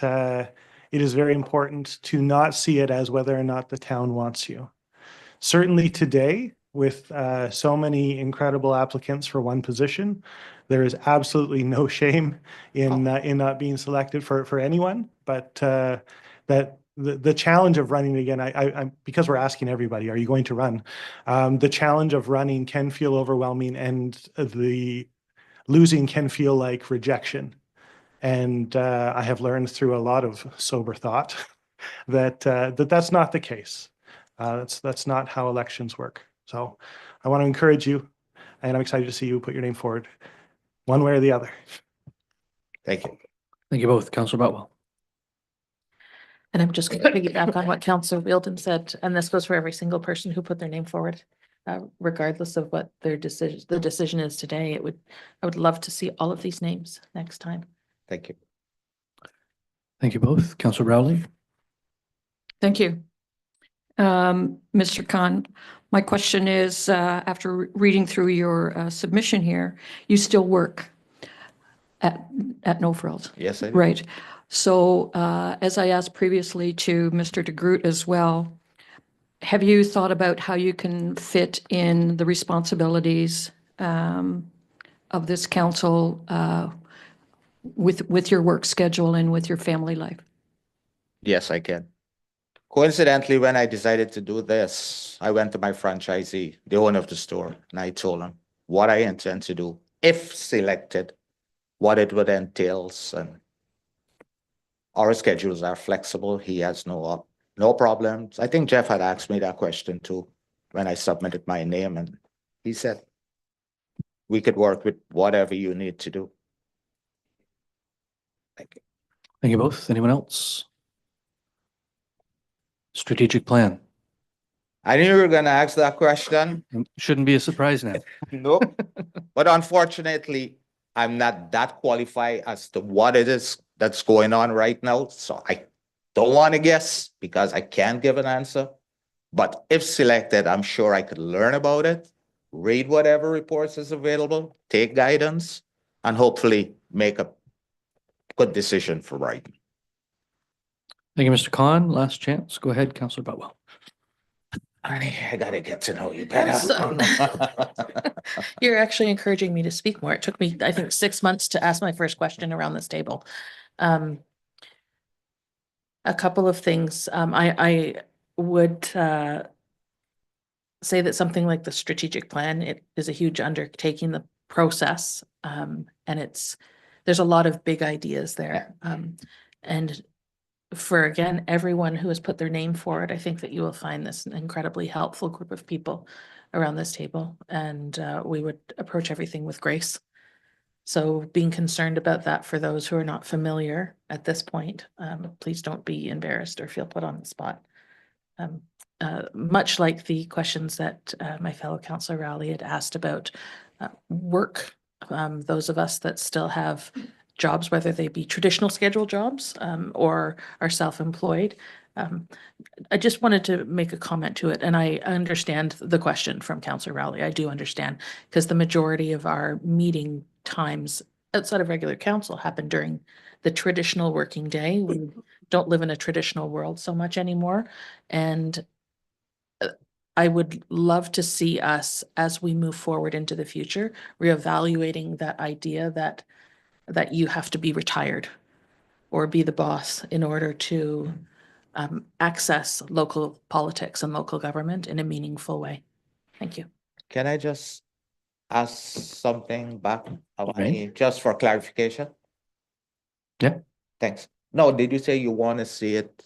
E: it is very important to not see it as whether or not the town wants you. Certainly today, with so many incredible applicants for one position, there is absolutely no shame in not being selected for anyone. But that the challenge of running again, I because we're asking everybody, are you going to run? The challenge of running can feel overwhelming, and the losing can feel like rejection. And I have learned through a lot of sober thought that that's not the case. That's not how elections work. So I want to encourage you, and I'm excited to see you put your name forward, one way or the other.
K: Thank you.
A: Thank you both. Councillor Boutwell.
F: And I'm just going to piggyback on what Councillor Wielden said, and this goes for every single person who put their name forward, regardless of what the decision is today. I would love to see all of these names next time.
K: Thank you.
A: Thank you both. Councillor Rowley.
B: Thank you. Mr. Khan, my question is, after reading through your submission here, you still work at No Frills?
K: Yes, I do.
B: Right. So as I asked previously to Mr. DeGroot as well, have you thought about how you can fit in the responsibilities of this council with your work schedule and with your family life?
K: Yes, I can. Coincidentally, when I decided to do this, I went to my franchisee, the owner of the store, and I told him what I intend to do, if selected, what it would entail. And our schedules are flexible. He has no problems. I think Jeff had asked me that question too when I submitted my name, and he said, we could work with whatever you need to do. Thank you.
A: Thank you both. Anyone else? Strategic plan.
K: I knew you were going to ask that question.
A: Shouldn't be a surprise now.
K: Nope. But unfortunately, I'm not that qualified as to what it is that's going on right now. So I don't want to guess because I can't give an answer. But if selected, I'm sure I could learn about it, read whatever reports is available, take guidance, and hopefully make a good decision for right.
A: Thank you, Mr. Khan. Last chance. Go ahead, Councillor Butwell.
K: I gotta get to know you better.
F: You're actually encouraging me to speak more. It took me, I think, 6 months to ask my first question around this table. A couple of things. I would say that something like the strategic plan, it is a huge undertaking, the process, and there's a lot of big ideas there. And for, again, everyone who has put their name forward, I think that you will find this an incredibly helpful group of people around this table, and we would approach everything with grace. So being concerned about that for those who are not familiar at this point, please don't be embarrassed or feel put on the spot. Much like the questions that my fellow Councillor Rowley had asked about work, those of us that still have jobs, whether they be traditional scheduled jobs or are self-employed. I just wanted to make a comment to it, and I understand the question from Councillor Rowley. I do understand, because the majority of our meeting times outside of regular council happen during the traditional working day. We don't live in a traditional world so much anymore, and I would love to see us, as we move forward into the future, reevaluating that idea that you have to be retired or be the boss in order to access local politics and local government in a meaningful way. Thank you.
K: Can I just ask something back?
A: Okay.
K: Just for clarification?
A: Yeah.
K: Thanks. No, did you say you want to see it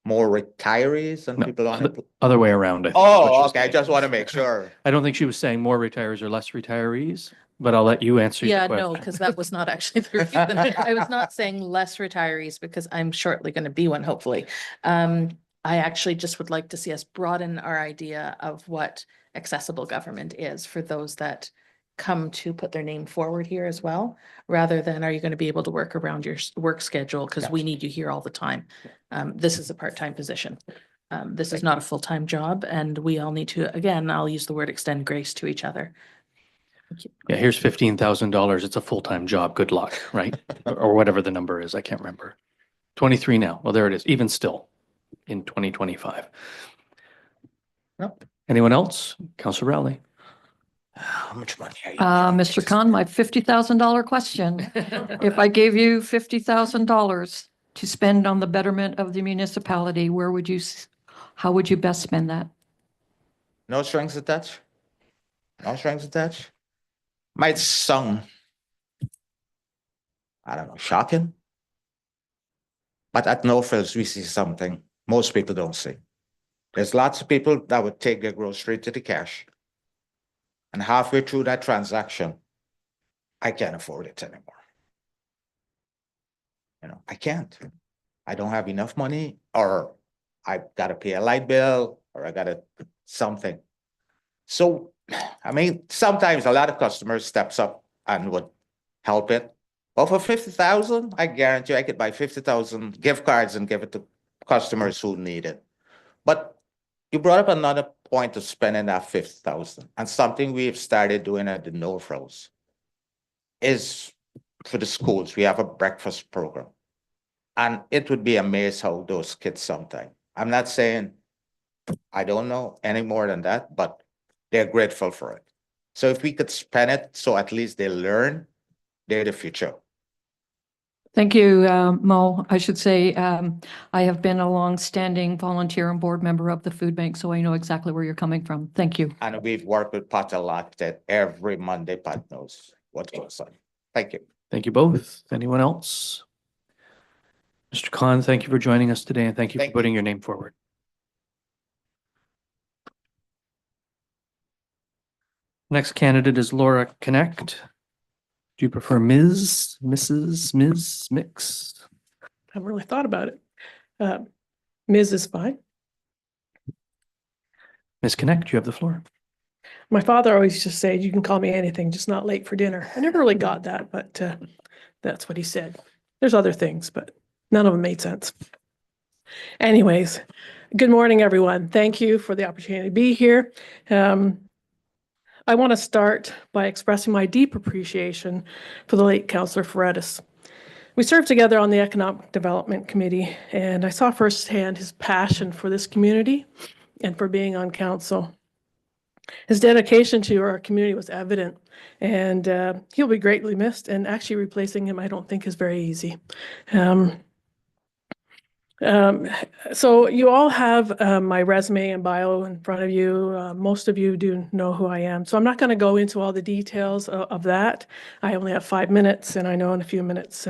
K: more retirees and
A: No,
K: people on it?
A: Other way around, I think. is what
K: Oh,
A: you're
K: okay. I
A: saying.
K: just want to make sure.
A: I don't think she was saying more retirees or less retirees, but I'll let you answer your
F: Yeah,
A: question.
F: no, because that was not actually the reason. I was not saying less retirees, because I'm shortly going to be one, hopefully. I actually just would like to see us broaden our idea of what accessible government is for those that come to put their name forward here as well, rather than are you going to be able to work around your work schedule because we need you here all the time. This is a part-time position. This is not a full-time job, and we all need to, again, I'll use the word extend grace to each other.
A: Yeah, here's $15,000. It's a full-time job. Good luck, right? Or whatever the number is. I can't remember. 23 now. Well, there it is. Even still in 2025.
K: Nope.
A: Anyone else? Councillor Rowley.
K: How much money are you?
B: Mr. Khan, my $50,000 question. If I gave you $50,000 to spend on the betterment of the municipality, how would you best spend that?
K: No strings attached? No strings attached? Might sound, I don't know, shocking. But at No Frills, we see something most people don't see. There's lots of people that would take their grocery to the cash, and halfway through that transaction, I can't afford it anymore. You know, I can't. I don't have enough money, or I've got to pay a light bill, or I got to something. So, I mean, sometimes a lot of customers steps up and would help it. But for 50,000, I guarantee I could buy 50,000 gift cards and give it to customers who need it. But You brought up another point of spending that 50,000, and something we've started doing at the North Rose is for the schools. We have a breakfast program, and it would be amazed how those kids sometimes. I'm not saying I don't know any more than that, but they're grateful for it. So if we could spend it, so at least they learn, they're the future.
B: Thank you, Mo. I should say, I have been a long-standing volunteer and board member of the food bank, so I know exactly where you're coming from. Thank you.
K: And we've worked with Pat a lot, that every Monday Pat knows what goes on. Thank you.
A: Thank you both. Anyone else? Mr. Khan, thank you for joining us today, and thank you for
K: Thank you.
A: putting your name forward. Next candidate is Laura Knegt. Do you prefer Ms., Mrs., Ms., Mix?
L: I haven't really thought about it. Ms. is fine.
A: Ms. Knegt, you have the floor.
L: My father always just said, you can call me anything, just not late for dinner. I never really got that, but that's what he said. There's other things, but none of them made sense. Anyways, good morning, everyone. Thank you for the opportunity to be here. I want to start by expressing my deep appreciation for the late Councillor Ferretis. We served together on the Economic Development Committee, and I saw firsthand his passion for this community and for being on council. His dedication to our community was evident, and he'll be greatly missed, and actually replacing him I don't think is very easy. So you all have my resume and bio in front of you. Most of you do know who I am. So I'm not going to go into all the details of that. I only have 5 minutes, and I know in a few minutes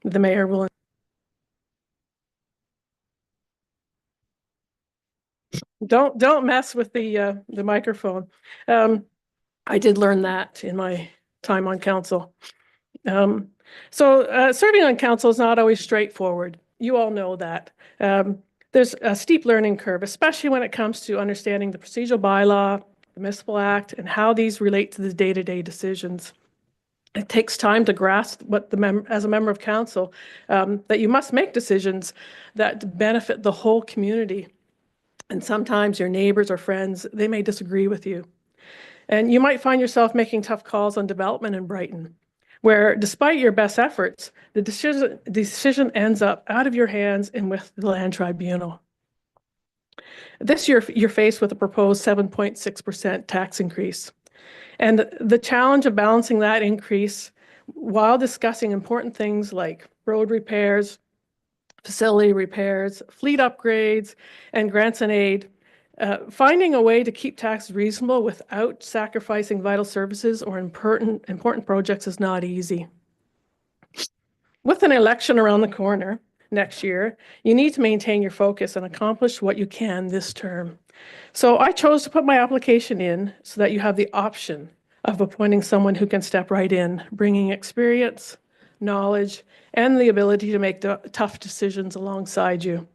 L: the mayor will. Don't mess with the microphone. I did learn that in my time on council. Serving on council is not always straightforward. You all know that. There's a steep learning curve, especially when it comes to understanding the procedural bylaw, the municipal act, and how these relate to the day-to-day decisions. It takes time to grasp what as a member of council, that you must make decisions that benefit the whole community. And sometimes your neighbors or friends, they may disagree with you. And you might find yourself making tough calls on development in Brighton, where despite your best efforts, the decision ends up out of your hands and with the land tribunal. This year, you're faced with a proposed 7.6% tax increase. And the challenge of balancing that increase while discussing important things like road repairs, facility repairs, fleet upgrades, and grants and aid, finding a way to keep taxes reasonable without sacrificing vital services or important projects is not easy. With an election around the corner next year, you need to maintain your focus and accomplish what you can this term. So I chose to put my application in so that you have the option of appointing someone who can step right in, bringing experience, knowledge, and the ability to make the tough decisions alongside you.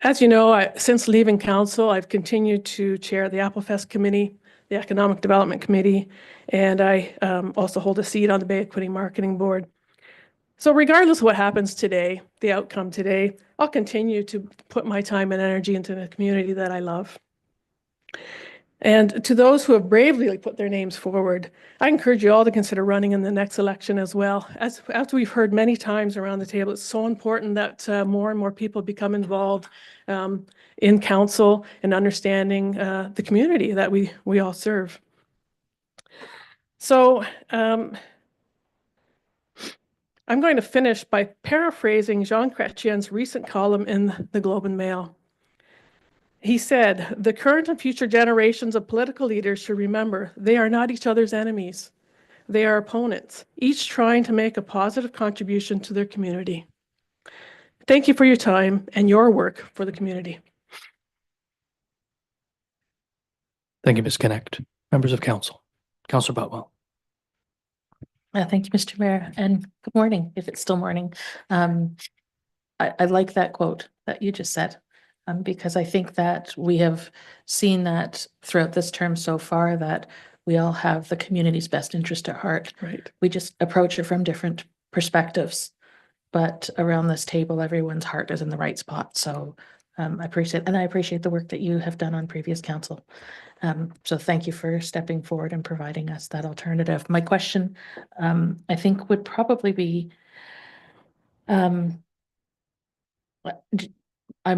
L: As you know, since leaving council, I've continued to chair the Applefest Committee, the Economic Development Committee, and I also hold a seat on the Bay Equity Marketing Board. So regardless of what happens today, the outcome today, I'll continue to put my time and energy into the community that I love. And to those who have bravely put their names forward, I encourage you all to consider running in the next election as well. As we've heard many times around the table, it's so important that more and more people become involved in council and understanding the community that we all serve. So I'm going to finish by paraphrasing Jean Chrétien's recent column in the Globe and Mail. He said, "The current and future generations of political leaders should remember they are not each other's enemies. They are opponents, each trying to make a positive contribution to their community." Thank you for your time and your work for the community.
A: Thank you, Ms. Knegt. Members of council. Councillor Boutwell.
F: Thank you, Mr. Mayor, and good morning, if it's still morning. I like that quote that you just said, because I think that we have seen that throughout this term so far, that we all have the community's best interest at heart.
L: Right.
F: We just approach it from different perspectives, but around this table, everyone's heart is in the right spot. So I appreciate the work that you have done on previous council. So thank you for stepping forward and providing us that alternative. My question, I think would probably be, I'm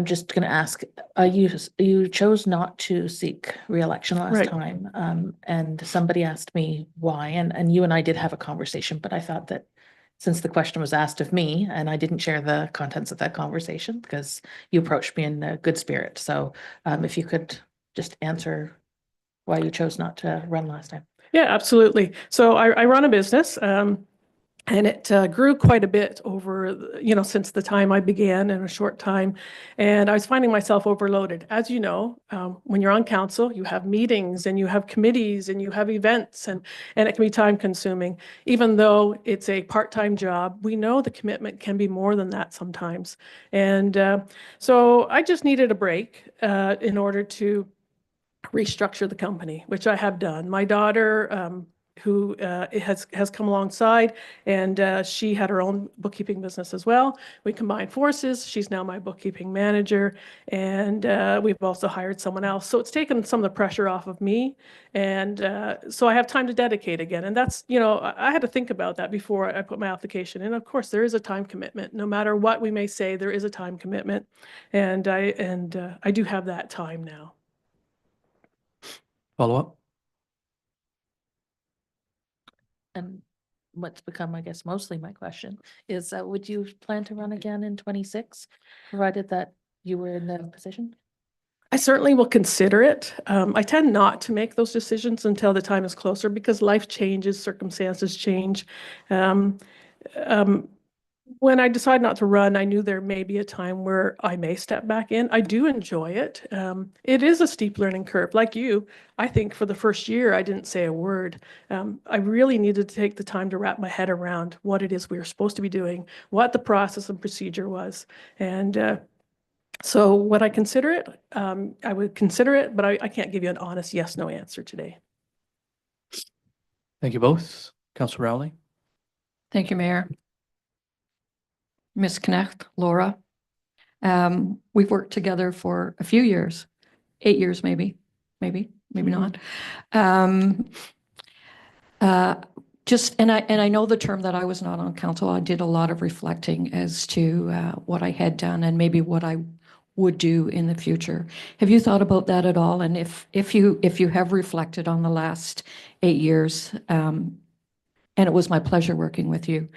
F: just going to ask, you chose not to seek re-election last
L: Right.
F: time. And somebody asked me why, and you and I did have a conversation, but I thought that since the question was asked of me and I didn't share the contents of that conversation because you approached me in a good spirit. So if you could just answer why you chose not to run last time.
L: Yeah, absolutely. So I run a business, and it grew quite a bit over, since the time I began in a short time. And I was finding myself overloaded. As you know, when you're on council, you have meetings and you have committees and you have events, and it can be time consuming. Even though it's a part-time job, we know the commitment can be more than that sometimes. And so I just needed a break in order to restructure the company, which I have done. My daughter, who has come alongside, and she had her own bookkeeping business as well. We combined forces. She's now my bookkeeping manager, and we've also hired someone else. So it's taken some of the pressure off of me, and so I have time to dedicate again. And that's, I had to think about that before I put my application in. Of course, there is a time commitment. No matter what we may say, there is a time commitment, and I do have that time now.
A: Follow up?
F: And what's become, I guess, mostly my question is, would you plan to run again in 26, provided that you were in the position?
L: I certainly will consider it. I tend not to make those decisions until the time is closer because life changes, circumstances change. When I decide not to run, I knew there may be a time where I may step back in. I do enjoy it. It is a steep learning curve. Like you, I think for the first year, I didn't say a word. I really needed to take the time to wrap my head around what it is we were supposed to be doing, what the process and procedure was. And so would I consider it? I would consider it, but I can't give you an honest yes, no answer today.
A: Thank you both. Councillor Rowley?
B: Thank you, Mayor. Ms. Knegt, Laura. We've worked together for a few years, 8 years, maybe not. And I know the term that I was not on council. I did a lot of reflecting as to what I had done and maybe what I would do in the future. Have you thought about that at all? And if you have reflected on the last 8 years, and it was my pleasure working with you,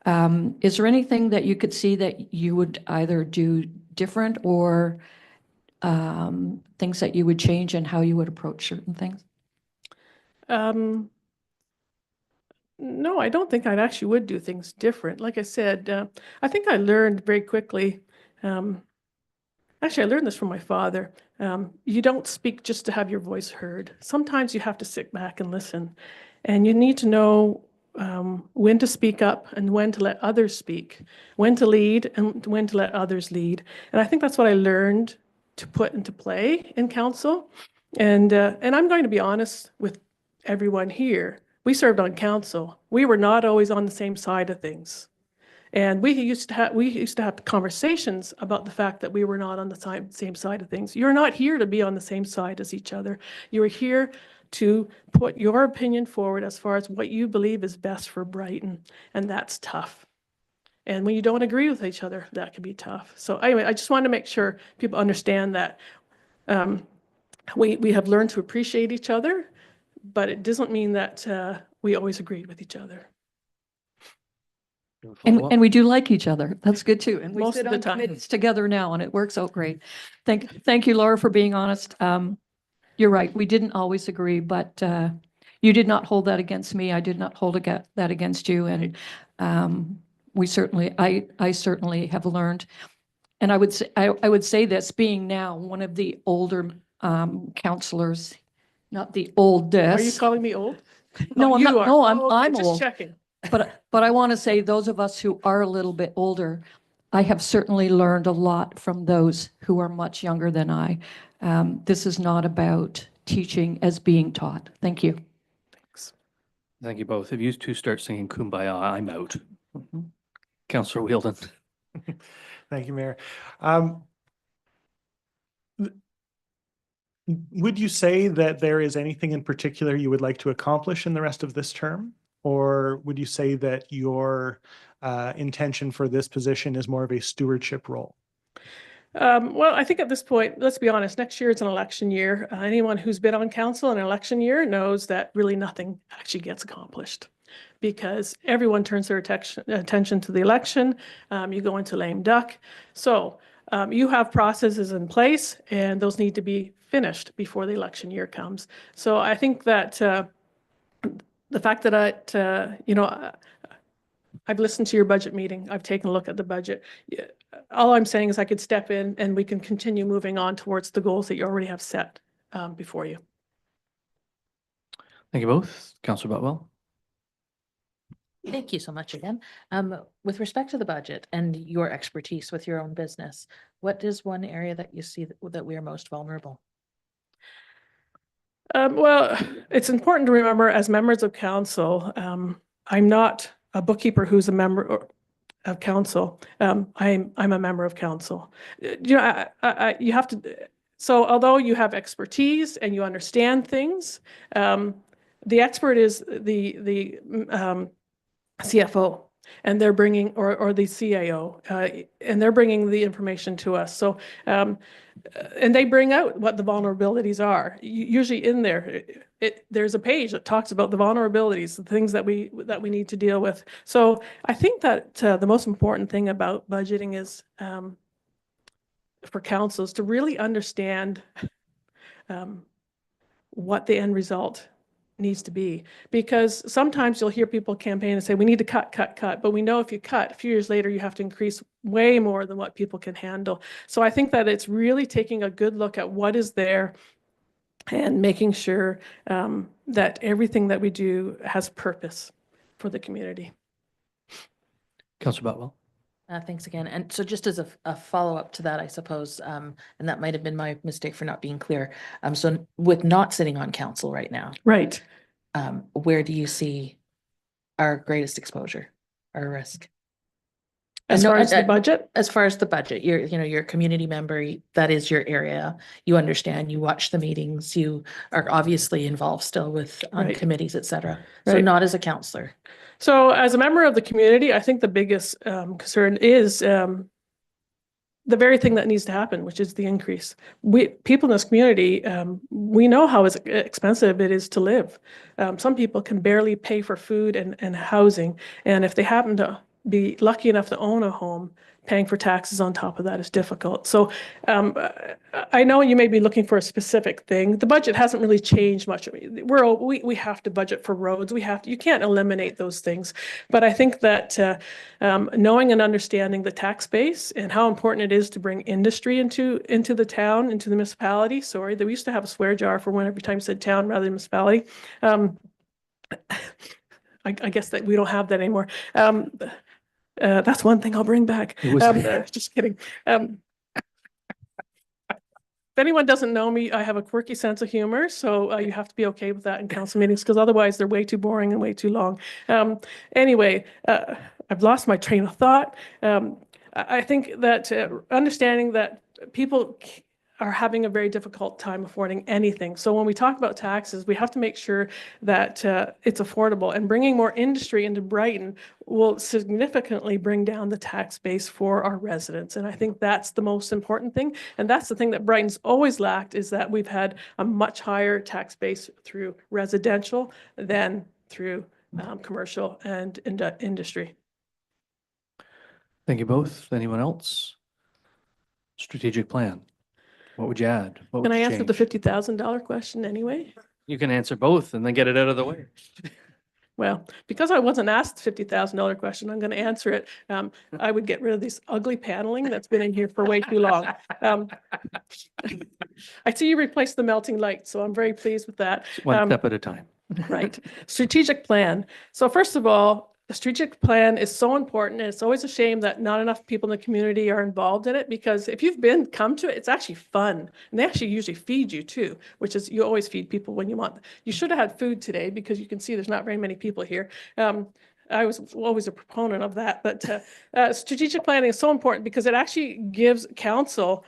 B: is there anything that you could see that you would either do different or things that you would change and how you would approach certain things?
L: No, I don't think I actually would do things different. Like I said, I think I learned very quickly. Actually, I learned this from my father. You don't speak just to have your voice heard. Sometimes you have to sit back and listen. And you need to know when to speak up and when to let others speak, when to lead and when to let others lead. And I think that's what I learned to put into play in council. And I'm going to be honest with everyone here. We served on council. We were not always on the same side of things. And we used to have conversations about the fact that we were not on the same side of things. You're not here to be on the same side as each other. You are here to put your opinion forward as far as what you believe is best for Brighton, and that's tough. And when you don't agree with each other, that can be tough. So anyway, I just want to make sure people understand that we have learned to appreciate each other, but it doesn't mean that we always agreed with each other.
B: And we do like each other. That's good too. And we
L: Most
B: sit
L: of the
B: on
L: time.
B: committees together now, and it works out great. Thank you, Laura, for being honest. You're right. We didn't always agree, but you did not hold that against me. I did not hold that against you. And I certainly have learned. And I would say this, being now one of the older counselors, not the oldest.
L: Are you calling me old?
B: No,
L: Oh,
B: I'm
L: you
B: not.
L: are.
B: No,
L: Oh, okay,
B: I'm
L: just
B: old.
L: checking.
B: But I want to say those of us who are a little bit older, I have certainly learned a lot from those who are much younger than I. This is not about teaching as being taught. Thank you.
L: Thanks.
A: Thank you both. If you two start singing Kumbaya, I'm out. Councillor Wheeldon.
E: Thank you, Mayor. Would you say that there is anything in particular you would like to accomplish in the rest of this term? Or would you say that your intention for this position is more of a stewardship role?
L: Well, I think at this point, let's be honest, next year is an election year. Anyone who's been on council in an election year knows that really nothing actually gets accomplished because everyone turns their attention to the election. You go into lame duck. So you have processes in place and those need to be finished before the election year comes. So I think that the fact that I've listened to your budget meeting. I've taken a look at the budget. All I'm saying is I could step in and we can continue moving on towards the goals that you already have set before you.
A: Thank you both. Councillor Botwell.
F: Thank you so much again. With respect to the budget and your expertise with your own business, what is one area that you see that we are most vulnerable?
L: Well, it's important to remember as members of council, I'm not a bookkeeper who's a member of council. I'm a member of council. You know, you have to. So although you have expertise and you understand things, the expert is the CFO, and they're bringing or the CAO, and they're bringing the information to us. So, and they bring out what the vulnerabilities are. Usually in there, there's a page that talks about the vulnerabilities, the things that we need to deal with. So I think that the most important thing about budgeting is for councils to really understand what the end result needs to be, because sometimes you'll hear people campaign and say we need to cut, but we know if you cut, a few years later you have to increase way more than what people can handle. So I think that it's really taking a good look at what is there and making sure that everything that we do has purpose for the community.
A: Councillor Botwell.
F: Thanks again. And so just as a follow-up to that, I suppose, and that might have been my mistake for not being clear. So with not sitting on council right now,
L: Right.
F: Where do you see our greatest exposure or risk?
L: As far as the budget?
F: As far as the budget, you're a community member, that is your area. You understand, you watch the meetings, you are obviously involved still with on committees, et cetera. So not as a councillor.
L: So as a member of the community, I think the biggest concern is the very thing that needs to happen, which is the increase. People in this community, we know how expensive it is to live. Some people can barely pay for food and housing. And if they happen to be lucky enough to own a home, paying for taxes on top of that is difficult. So I know you may be looking for a specific thing. The budget hasn't really changed much. We have to budget for roads. You can't eliminate those things. But I think that knowing and understanding the tax base and how important it is to bring industry into the town, into the municipality. Sorry, we used to have a swear jar for when every time you said town rather than municipality. I guess that we don't have that anymore. That's one thing I'll bring back. Just kidding. If anyone doesn't know me, I have a quirky sense of humor, so you have to be okay with that in council meetings, because otherwise they're way too boring and way too long. Anyway, I've lost my train of thought. I think that understanding that people are having a very difficult time affording anything. So when we talk about taxes, we have to make sure that it's affordable, and bringing more industry into Brighton will significantly bring down the tax base for our residents. And I think that's the most important thing. And that's the thing that Brighton's always lacked, is that we've had a much higher tax base through residential than through commercial and industry.
A: Thank you both. Anyone else? Strategic plan. What would you add? What
L: Can
A: would
L: I
A: you
L: answer the
A: change?
L: $50,000 question anyway?
A: You can answer both and then get it out of the way.
L: Well, because I wasn't asked the $50,000 question, I'm going to answer it. I would get rid of this ugly paneling that's been in here for way too long. I see you replaced the melting light, so I'm very pleased with that.
A: One step at a time.
L: Right. Strategic plan. So first of all, the strategic plan is so important, and it's always a shame that not enough people in the community are involved in it, because if you've come to it, it's actually fun. And they actually usually feed you too, which is, you always feed people when you want. You should have had food today, because you can see there's not very many people here. I was always a proponent of that, but strategic planning is so important because it actually gives council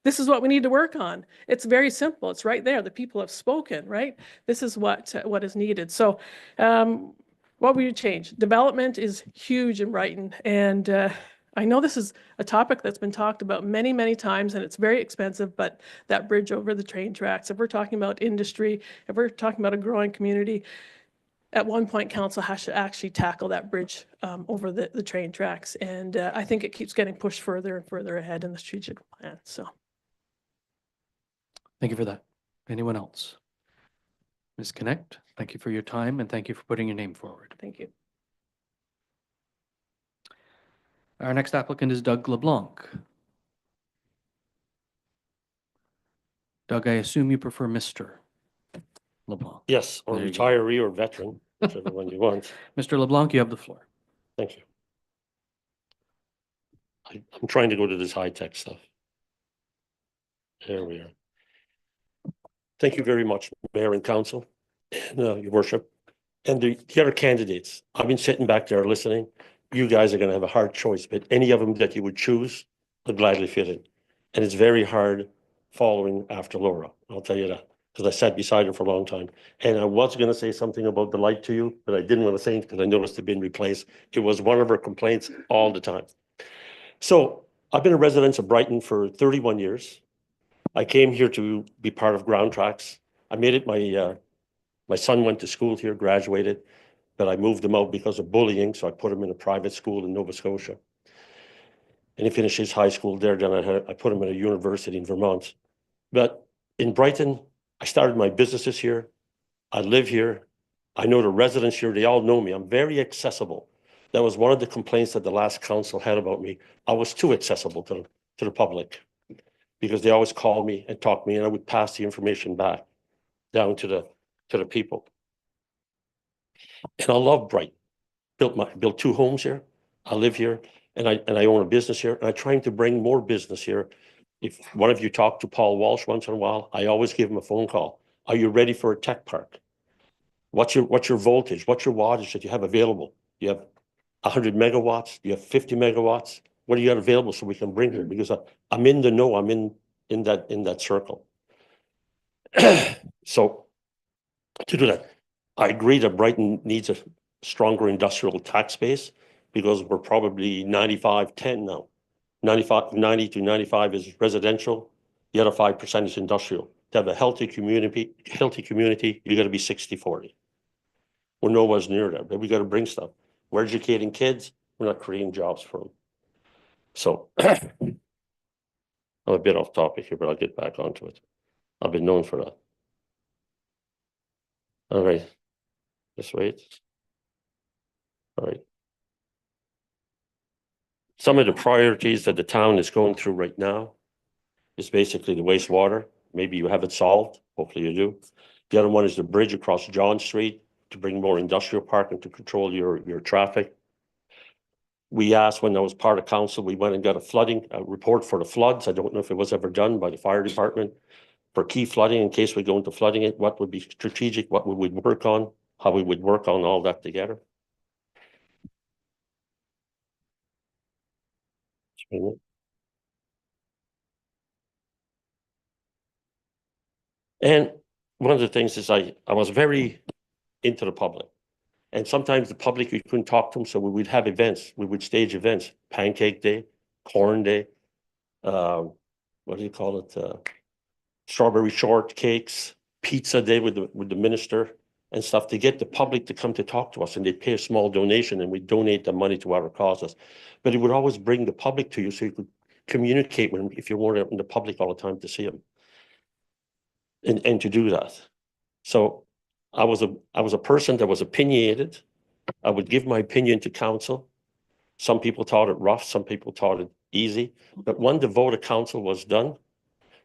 L: this is what we need to work on. It's very simple. It's right there. The people have spoken, right? This is what is needed. So what would you change? Development is huge in Brighton. And I know this is a topic that's been talked about many, many times, and it's very expensive, but that bridge over the train tracks, if we're talking about industry, if we're talking about a growing community, at one point, council has to actually tackle that bridge over the train tracks. And I think it keeps getting pushed further and further ahead in the strategic plan. So.
A: Thank you for that. Anyone else? Ms. Knegt, thank you for your time and thank you for putting your name forward.
L: Thank you.
A: Our next applicant is Doug Leblanc. Doug, I assume you prefer Mr. LeBlanc.
M: Yes, or
A: There you go.
M: retiree or veteran, whichever one you want.
A: Mr. LeBlanc, you have the floor.
M: Thank you. I'm trying to go to this high-tech stuff. There we are. Thank you very much, Mayor and Council, and Your Worship, and the other candidates. I've been sitting back there listening. You guys are going to have a hard choice, but any of them that you would choose, I'd gladly fit in. And it's very hard following after Laura, I'll tell you that, because I sat beside her for a long time. And I was going to say something about the light to you, but I didn't want to say it because I noticed it had been replaced. It was one of her complaints all the time. So I've been a resident of Brighton for 31 years. I came here to be part of Ground Tracks. I made it, my son went to school here, graduated, but I moved him out because of bullying, so I put him in a private school in Nova Scotia. And he finished his high school there, then I put him at a university in Vermont. But in Brighton, I started my businesses here. I live here. I know the residents here, they all know me. I'm very accessible. That was one of the complaints that the last council had about me. I was too accessible to the public because they always called me and talked to me, and I would pass the information back down to the people. And I love Brighton. Built 2 homes here. I live here, and I own a business here, and I'm trying to bring more business here. If one of you talk to Paul Walsh once in a while, I always give him a phone call. Are you ready for a tech park? What's your voltage? What's your wattage that you have available? You have 100 megawatts? You have 50 megawatts? What do you got available so we can bring here? Because I'm in the know. I'm in that circle. So to do that, I agree that Brighton needs a stronger industrial tax base because we're probably 95-10 now. 90 to 95 is residential. The other 5% is industrial. To have a healthy community, you got to be 60-40. We're nowhere near that, but we got to bring stuff. We're educating kids. We're not creating jobs for them. So I'm a bit off topic here, but I'll get back onto it. I've been known for that. All right. Just wait. All right. Some of the priorities that the town is going through right now is basically the wastewater. Maybe you have it solved. Hopefully you do. The other one is the bridge across John Street to bring more industrial parking to control your traffic. We asked when I was part of council, we went and got a report for the floods. I don't know if it was ever done by the fire department for key flooding in case we go into flooding it, what would be strategic, what we would work on, how we would work on all that together. And one of the things is I was very into the public. And sometimes the public, you couldn't talk to them, so we would have events. We would stage events, Pancake Day, Corn Day, what do you call it? Strawberry shortcakes, Pizza Day with the minister and stuff to get the public to come to talk to us. And they'd pay a small donation and we donate the money to our causes. But it would always bring the public to you so you could communicate with them if you weren't out in the public all the time to see them. And to do that. So I was a person that was opinionated. I would give my opinion to council. Some people thought it rough, some people thought it easy. But when the vote of council was done,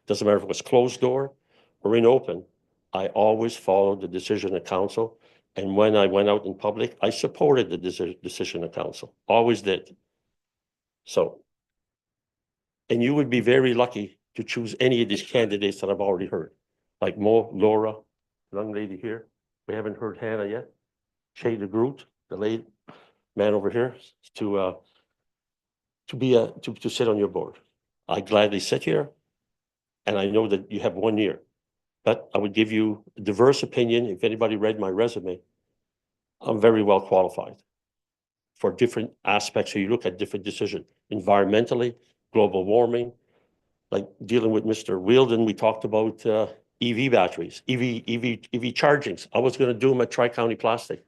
M: doesn't matter if it was closed door or in open, I always followed the decision of council. And when I went out in public, I supported the decision of council, always did. So, and you would be very lucky to choose any of these candidates that I've already heard. Like Laura, young lady here. We haven't heard Hannah yet. DeGroot, the lady, man over here, to sit on your board. I gladly sit here. And I know that you have 1 year, but I would give you a diverse opinion. If anybody read my resume, I'm very well qualified for different aspects. So you look at different decisions, environmentally, global warming, like dealing with Mr. Wielden, we talked about EV batteries, EV chargings. I was going to do them at Tri-County Plastic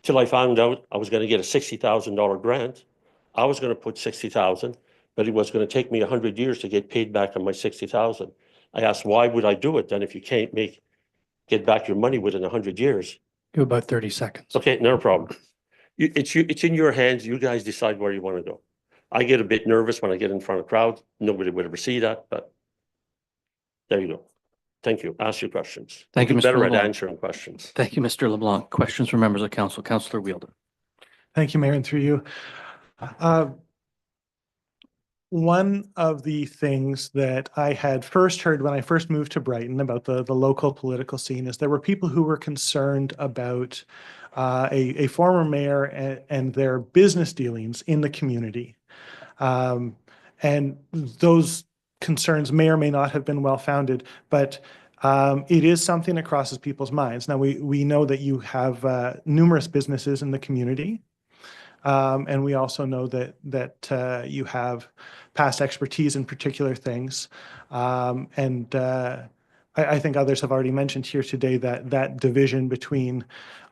M: till I found out I was going to get a $60,000 grant. I was going to put 60,000, but it was going to take me 100 years to get paid back on my 60,000. I asked, why would I do it then if you can't get back your money within 100 years?
A: You have about 30 seconds.
M: Okay, no problem. It's in your hands. You guys decide where you want to go. I get a bit nervous when I get in front of crowds. Nobody would ever see that, but there you go. Thank you. Ask your questions.
A: Thank you,
M: Do
A: Mr.
M: better at
A: LeBlanc.
M: answering questions.
A: Thank you, Mr. LeBlanc. Questions from members of council. Councillor Wielden.
E: Thank you, Mayor, and through you. One of the things that I had first heard when I first moved to Brighton about the local political scene is there were people who were concerned about a former mayor and their business dealings in the community. And those concerns may or may not have been well-founded, but it is something that crosses people's minds. Now, we know that you have numerous businesses in the community. And we also know that you have past expertise in particular things. I think others have already mentioned here today that division between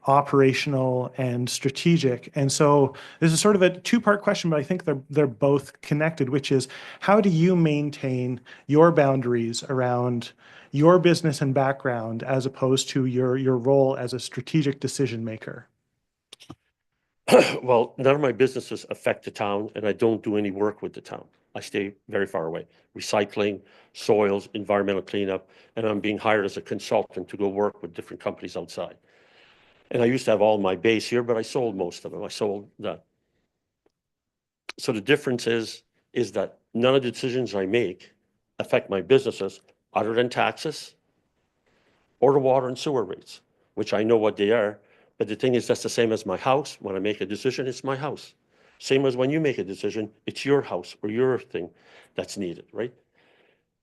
E: operational and strategic. And so this is sort of a two-part question, but I think they're both connected, which is how do you maintain your boundaries around your business and background as opposed to your role as a strategic decision maker?
M: Well, none of my businesses affect the town, and I don't do any work with the town. I stay very far away. Recycling, soils, environmental cleanup, and I'm being hired as a consultant to go work with different companies outside. And I used to have all my base here, but I sold most of them. I sold that. So the difference is that none of the decisions I make affect my businesses other than taxes or the water and sewer rates, which I know what they are. But the thing is, that's the same as my house. When I make a decision, it's my house. Same as when you make a decision, it's your house or your thing that's needed, right?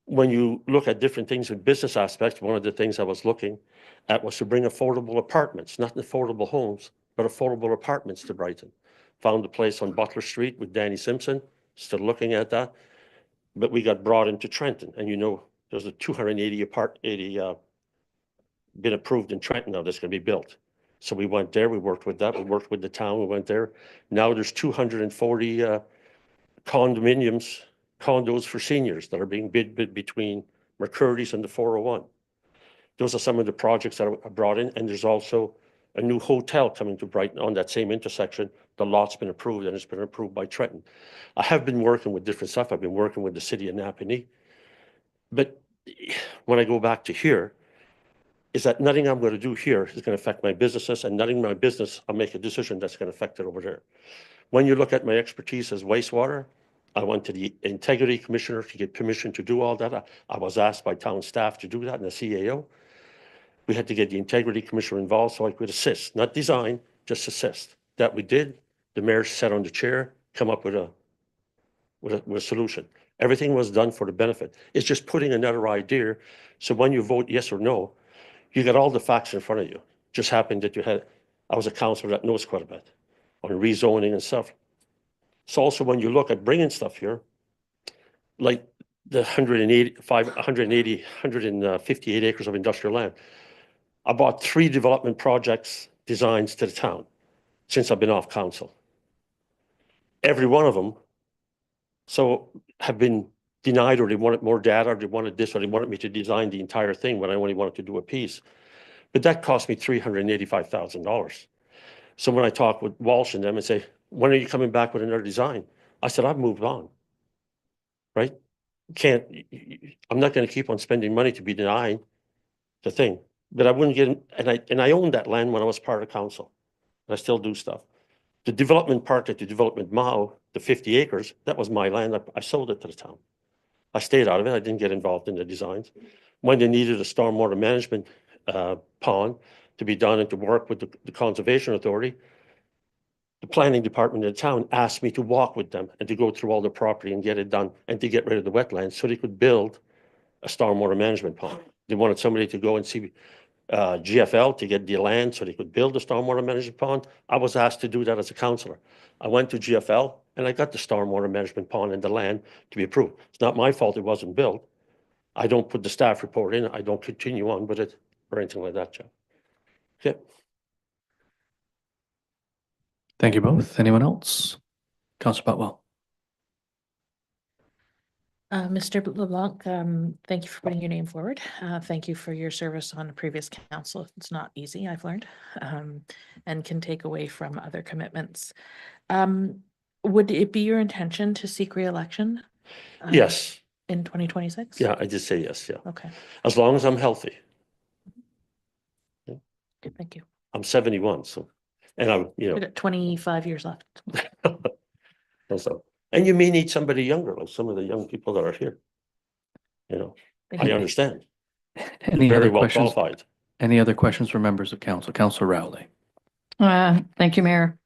M: When you look at different things in business aspects, one of the things I was looking at was to bring affordable apartments, not affordable homes, but affordable apartments to Brighton. Found a place on Butler Street with Danny Simpson, still looking at that. But we got brought into Trenton, and you know, there's a 280 been approved in Trenton now that's going to be built. So we went there, we worked with that, we worked with the town, we went there. Now there's 240 condos for seniors that are being bid between McCurdy's and the 401. Those are some of the projects that are brought in, and there's also a new hotel coming to Brighton on that same intersection. The lot's been approved, and it's been approved by Trenton. I have been working with different stuff. I've been working with the city of Napanee. But when I go back to here, is that nothing I'm going to do here is going to affect my businesses, and nothing in my business, I'll make a decision that's going to affect it over there. When you look at my expertise as wastewater, I went to the integrity commissioner to get permission to do all that. I was asked by town staff to do that and the CAO. We had to get the integrity commissioner involved so I could assist, not design, just assist. That we did. The mayor sat on the chair, come up with a solution. Everything was done for the benefit. It's just putting another idea. So when you vote yes or no, you got all the facts in front of you. Just happened that I was a councillor that knows quite a bit on rezoning and stuff. So also when you look at bringing stuff here, like the 158 acres of industrial land, I bought 3 development projects designs to the town since I've been off council. Every one of them have been denied, or they wanted more data, or they wanted this, or they wanted me to design the entire thing when I only wanted to do a piece. But that cost me $385,000. So when I talk with Walsh and them and say, when are you coming back with another design? I said, I've moved on, right? I'm not going to keep on spending money to be denying the thing. But I wouldn't get, and I owned that land when I was part of council. And I still do stuff. The development part at the development Mao, the 50 acres, that was my land. I sold it to the town. I stayed out of it. I didn't get involved in the designs. When they needed a stormwater management pond to be done and to work with the Conservation Authority, the planning department of the town asked me to walk with them and to go through all the property and get it done and to get rid of the wetlands so they could build a stormwater management pond. They wanted somebody to go and see GFL to get the land so they could build a stormwater management pond. I was asked to do that as a councillor. I went to GFL and I got the stormwater management pond and the land to be approved. It's not my fault it wasn't built. I don't put the staff report in. I don't continue on with it or anything like that, Joe. Okay.
A: Thank you both. Anyone else? Councillor Botwell.
F: Mr. LeBlanc, thank you for putting your name forward. Thank you for your service on the previous council. It's not easy, I've learned, and can take away from other commitments. Would it be your intention to seek re-election?
M: Yes.
F: In 2026?
M: Yeah, I did say yes, yeah.
F: Okay,
M: As long as I'm healthy.
F: good, thank you.
M: I'm 71, so, and I'm,
F: We got 25 years left.
M: so, and you may need somebody younger, like some of the young people that are here.
F: Thank
M: I
F: you.
M: understand.
A: Any
M: Very
A: other
M: well
A: questions?
M: qualified.
A: Any other questions from members of council? Councillor Rowley.
B: Thank you, Mayor.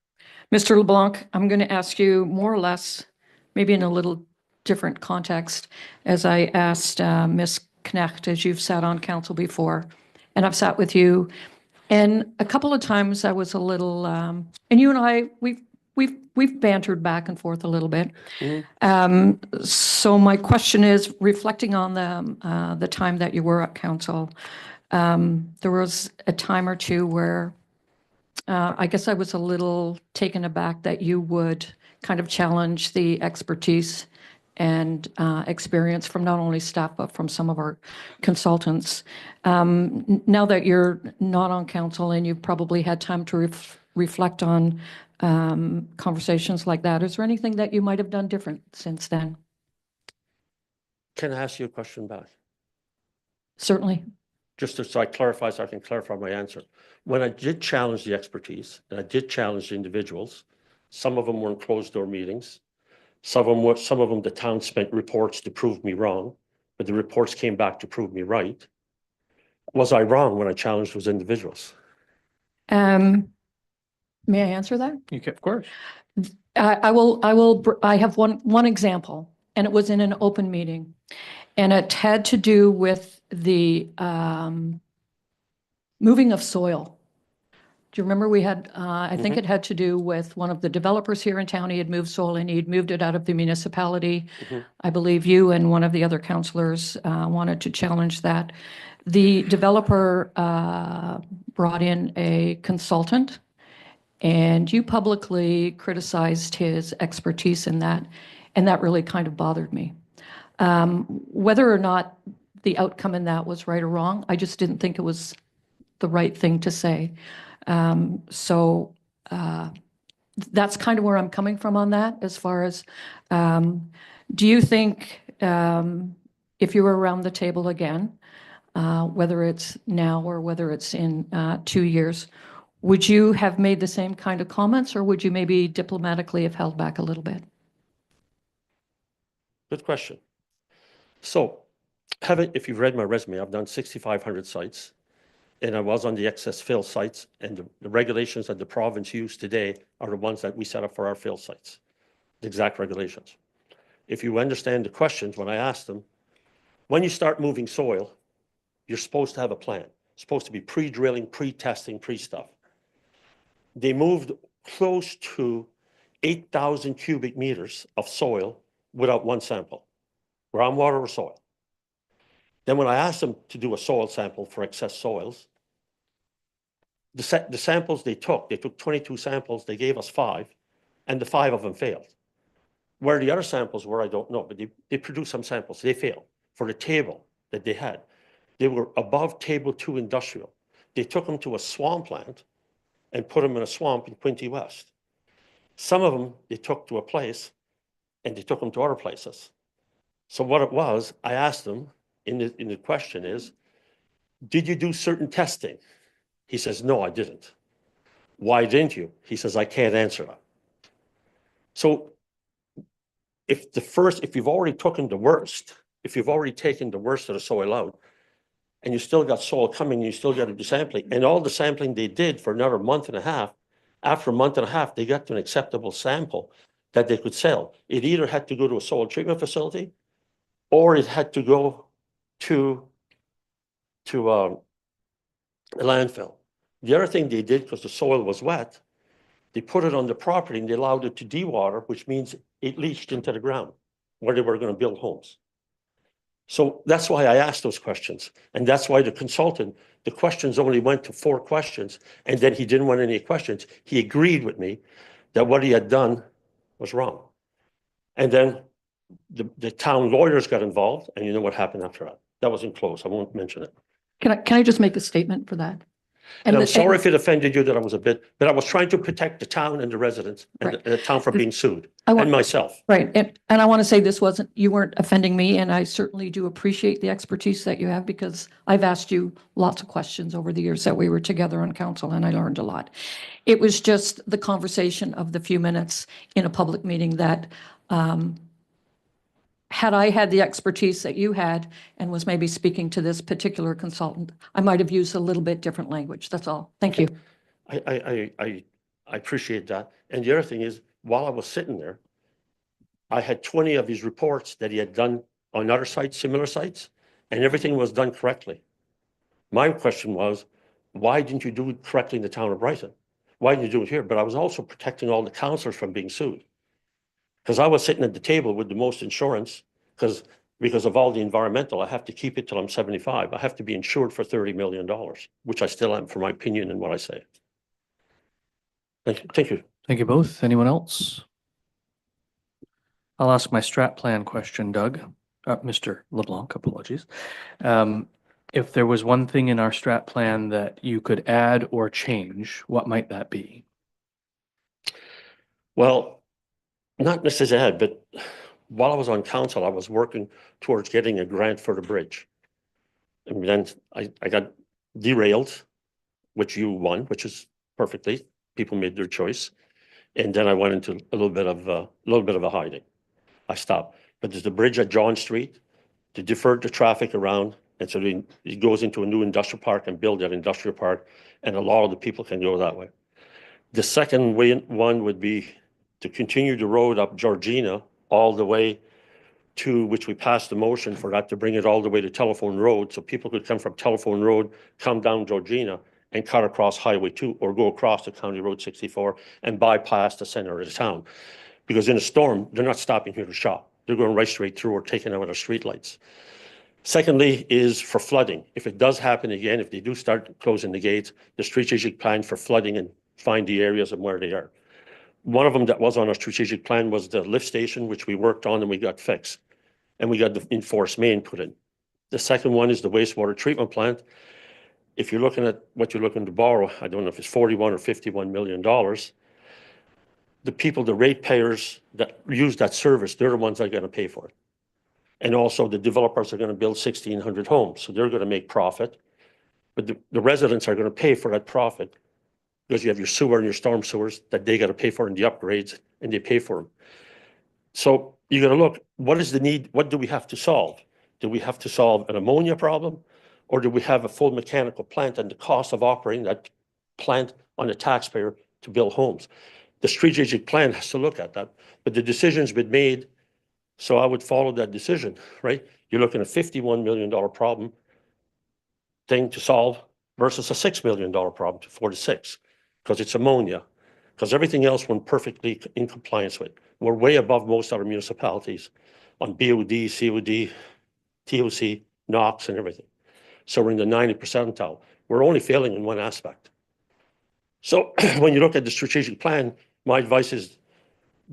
B: Mr. LeBlanc, I'm going to ask you more or less, maybe in a little different context, as I asked Ms. Knegt, as you've sat on council before, and I've sat with you, and a couple of times I was a little, and you and I, we've bantered back and forth a little bit. So my question is, reflecting on the time that you were at council, there was a time or two where I guess I was a little taken aback that you would kind of challenge the expertise and experience from not only staff, but from some of our consultants. Now that you're not on council and you've probably had time to reflect on conversations like that, is there anything that you might have done different since then?
M: Can I ask you a question back?
B: Certainly.
M: Just so I clarify, so I can clarify my answer. When I did challenge the expertise, and I did challenge the individuals, some of them were in closed door meetings. Some of them the town spent reports to prove me wrong, but the reports came back to prove me right. Was I wrong when I challenged those individuals?
B: May I answer that?
A: You can, of course.
B: I have one example, and it was in an open meeting, and it had to do with the moving of soil. Do you remember we had, I think it had to do with one of the developers here in town. He had moved soil and he'd moved it out of the municipality. I believe you and one of the other councillors wanted to challenge that. The developer brought in a consultant, and you publicly criticized his expertise in that, and that really kind of bothered me. Whether or not the outcome in that was right or wrong, I just didn't think it was the right thing to say. So that's kind of where I'm coming from on that, as far as, do you think if you were around the table again, whether it's now or whether it's in 2 years, would you have made the same kind of comments, or would you maybe diplomatically have held back a little bit?
M: Good question. So, if you've read my resume, I've done 6,500 sites, and I was on the excess fill sites, and the regulations that the province use today are the ones that we set up for our fill sites, the exact regulations. If you understand the questions, when I asked them, when you start moving soil, you're supposed to have a plan. It's supposed to be pre-drilling, pre-testing, pre-stuff. They moved close to 8,000 cubic meters of soil without one sample, groundwater or soil. Then when I asked them to do a soil sample for excess soils, the samples they took 22 samples, they gave us 5, and the 5 of them failed. Where the other samples were, I don't know, but they produced some samples. They failed for the table that they had. They were above table 2 industrial. They took them to a swamp plant and put them in a swamp in Quinte West. Some of them they took to a place and they took them to other places. So what it was, I asked them in the question is, did you do certain testing? He says, no, I didn't. Why didn't you? He says, I can't answer that. So if you've already taken the worst of the soil out, and you still got soil coming, you still got to do sampling, and all the sampling they did for another month and a half, after a month and a half, they got to an acceptable sample that they could sell. It either had to go to a soil treatment facility, or it had to go to a landfill. The other thing they did, because the soil was wet, they put it on the property and they allowed it to dewater, which means it leached into the ground where they were going to build homes. So that's why I asked those questions. And that's why the consultant, the questions only went to 4 questions. And then he didn't want any questions. He agreed with me that what he had done was wrong. And then the town lawyers got involved, and you know what happened after that. That wasn't closed. I won't mention it.
B: Can I just make a statement for that?
M: And I'm
B: the-
M: sorry if it offended you that I was a bit, but I was trying to protect the town and the residents and
B: Right.
M: the town from being sued
B: I want-
M: and myself.
B: Right, and I want to say you weren't offending me, and I certainly do appreciate the expertise that you have, because I've asked you lots of questions over the years that we were together on council, and I learned a lot. It was just the conversation of the few minutes in a public meeting that, had I had the expertise that you had and was maybe speaking to this particular consultant, I might have used a little bit different language. That's all. Thank you.
M: I appreciate that. And the other thing is, while I was sitting there, I had 20 of his reports that he had done on other sites, similar sites, and everything was done correctly. My question was, why didn't you do it correctly in the town of Brighton? Why didn't you do it here? But I was also protecting all the councillors from being sued. Because I was sitting at the table with the most insurance, because of all the environmental, I have to keep it till I'm 75. I have to be insured for $30 million, which I still am for my opinion and what I say. Thank you. Thank you.
A: Thank you both. Anyone else? I'll ask my strat plan question, Doug. Mr. LeBlanc, apologies. If there was one thing in our strat plan that you could add or change, what might that be?
M: Well, not necessarily add, but while I was on council, I was working towards getting a grant for the bridge. And then I got derailed, which you won, which is perfectly. People made their choice. And then I went into a little bit of a hiding. I stopped. But there's the bridge at John Street to divert the traffic around. And so it goes into a new industrial park and build that industrial park. And a lot of the people can go that way. The second one would be to continue the road up Georgina all the way to, which we passed the motion for that, to bring it all the way to Telephone Road. So people could come from Telephone Road, come down Georgina and cut across Highway 2 or go across to County Road 64 and bypass the center of the town. Because in a storm, they're not stopping here to shop. They're going right straight through or taking out our streetlights. Secondly is for flooding. If it does happen again, if they do start closing the gates, the strategic plan for flooding and find the areas and where they are. One of them that was on our strategic plan was the lift station, which we worked on and we got fixed. And we got the enforced main put in. The second one is the wastewater treatment plant. If you're looking at what you're looking to borrow, I don't know if it's $41 or $51 million. The people, the ratepayers that use that service, they're the ones that are going to pay for it. And also the developers are going to build 1,600 homes, so they're going to make profit. But the residents are going to pay for that profit because you have your sewer and your storm sewers that they got to pay for in the upgrades, and they pay for them. So you got to look, what is the need? What do we have to solve? Do we have to solve an ammonia problem? Or do we have a full mechanical plant and the cost of operating that plant on the taxpayer to build homes? The strategic plan has to look at that, but the decision's been made, so I would follow that decision, right? You're looking at a $51 million problem thing to solve versus a $6 million problem to 46, because it's ammonia, because everything else went perfectly in compliance with. We're way above most other municipalities on BOD, COD, TOC, NOx, and everything. So we're in the 90th percentile. We're only failing in one aspect. So when you look at the strategic plan, my advice is,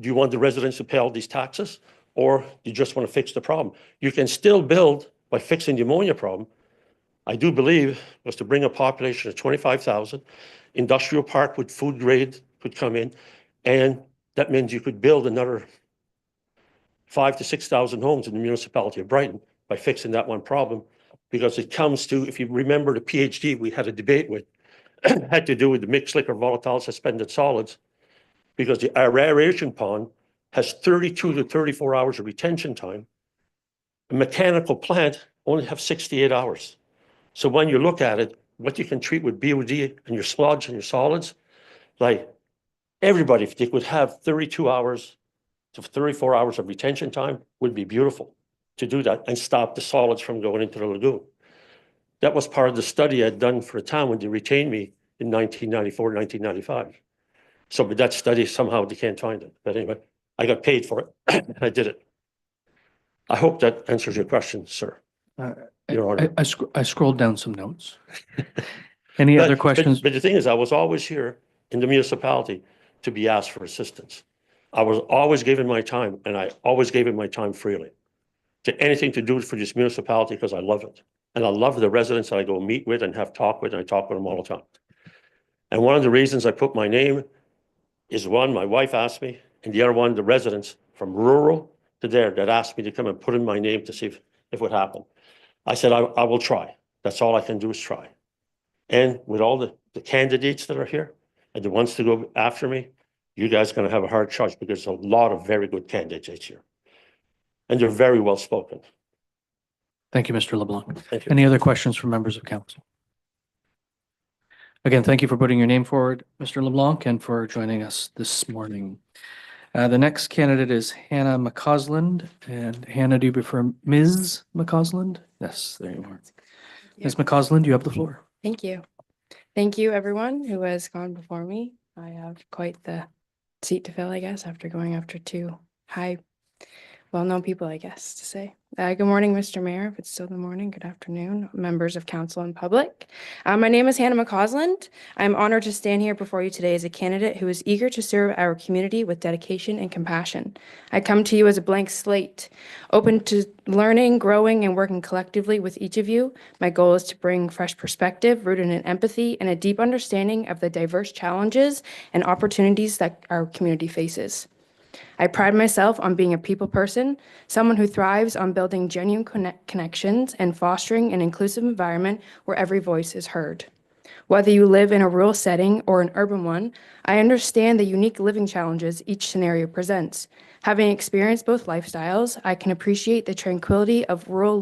M: do you want the residents to pay all these taxes, or do you just want to fix the problem? You can still build by fixing the ammonia problem. I do believe was to bring a population of 25,000, industrial park with food grade could come in, and that means you could build another 5,000 to 6,000 homes in the municipality of Brighton by fixing that one problem. Because it comes to, if you remember the PhD we had a debate with, had to do with the mixed liquor volatile suspended solids, because the aeration pond has 32 to 34 hours of retention time. A mechanical plant only have 68 hours. So when you look at it, what you can treat with BOD and your sludge and your solids, like everybody, if they could have 32 hours to 34 hours of retention time, would be beautiful. to do that and stop the solids from going into the lagoon. That was part of the study I'd done for a town when they retained me in 1994, 1995. So, but that study, somehow they can't find it. But anyway, I got paid for it and I did it. I hope that answers your question, sir. Your Honor.
A: I scrolled down some notes. Any other questions?
M: But the thing is, I was always here in the municipality to be asked for assistance. I was always given my time, and I always gave it my time freely to anything to do for this municipality because I love it. And I love the residents that I go meet with and have talk with, and I talk with them all the time. And one of the reasons I put my name is one, my wife asked me, and the other one, the residents from rural to there that asked me to come and put in my name to see if it would happen. I said, I will try. That's all I can do is try. And with all the candidates that are here and the ones to go after me, you guys are going to have a hard choice because there's a lot of very good candidates here. And they're very well spoken.
A: Thank you, Mr. LeBlanc.
M: Thank you.
A: Any other questions from members of council? Again, thank you for putting your name forward, Mr. LeBlanc, and for joining us this morning. The next candidate is Hannah MacAusland. And Hannah, do you prefer Ms. MacAusland? Yes, there you are. Ms. MacAusland, you have the floor.
N: Thank you. Thank you, everyone who has gone before me. I have quite the seat to fill, I guess, after going after two high, well-known people, I guess, to say. Good morning, Mr. Mayor, if it's still the morning. Good afternoon, members of council and public. My name is Hannah MacAusland. I'm honored to stand here before you today as a candidate who is eager to serve our community with dedication and compassion. I come to you as a blank slate, open to learning, growing, and working collectively with each of you. My goal is to bring fresh perspective, rooted in empathy, and a deep understanding of the diverse challenges and opportunities that our community faces. I pride myself on being a people person, someone who thrives on building genuine connections and fostering an inclusive environment where every voice is heard. Whether you live in a rural setting or an urban one, I understand the unique living challenges each scenario presents. Having experienced both lifestyles, I can appreciate the tranquility of rural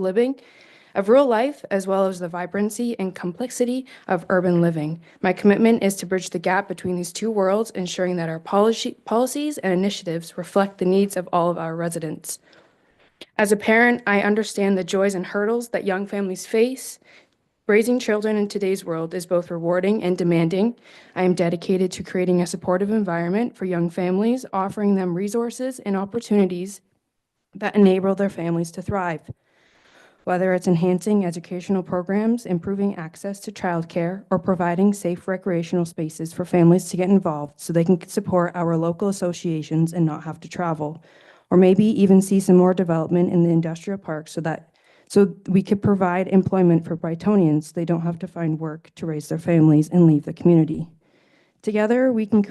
N: life, as well as the vibrancy and complexity of urban living. My commitment is to bridge the gap between these two worlds, ensuring that our policies and initiatives reflect the needs of all of our residents. As a parent, I understand the joys and hurdles that young families face. Raising children in today's world is both rewarding and demanding. I am dedicated to creating a supportive environment for young families, offering them resources and opportunities that enable their families to thrive. Whether it's enhancing educational programs, improving access to childcare, or providing safe recreational spaces for families to get involved so they can support our local associations and not have to travel, or maybe even see some more development in the industrial park so we could provide employment for Brightonians. They don't have to find work to raise their families and leave the community. Together, we can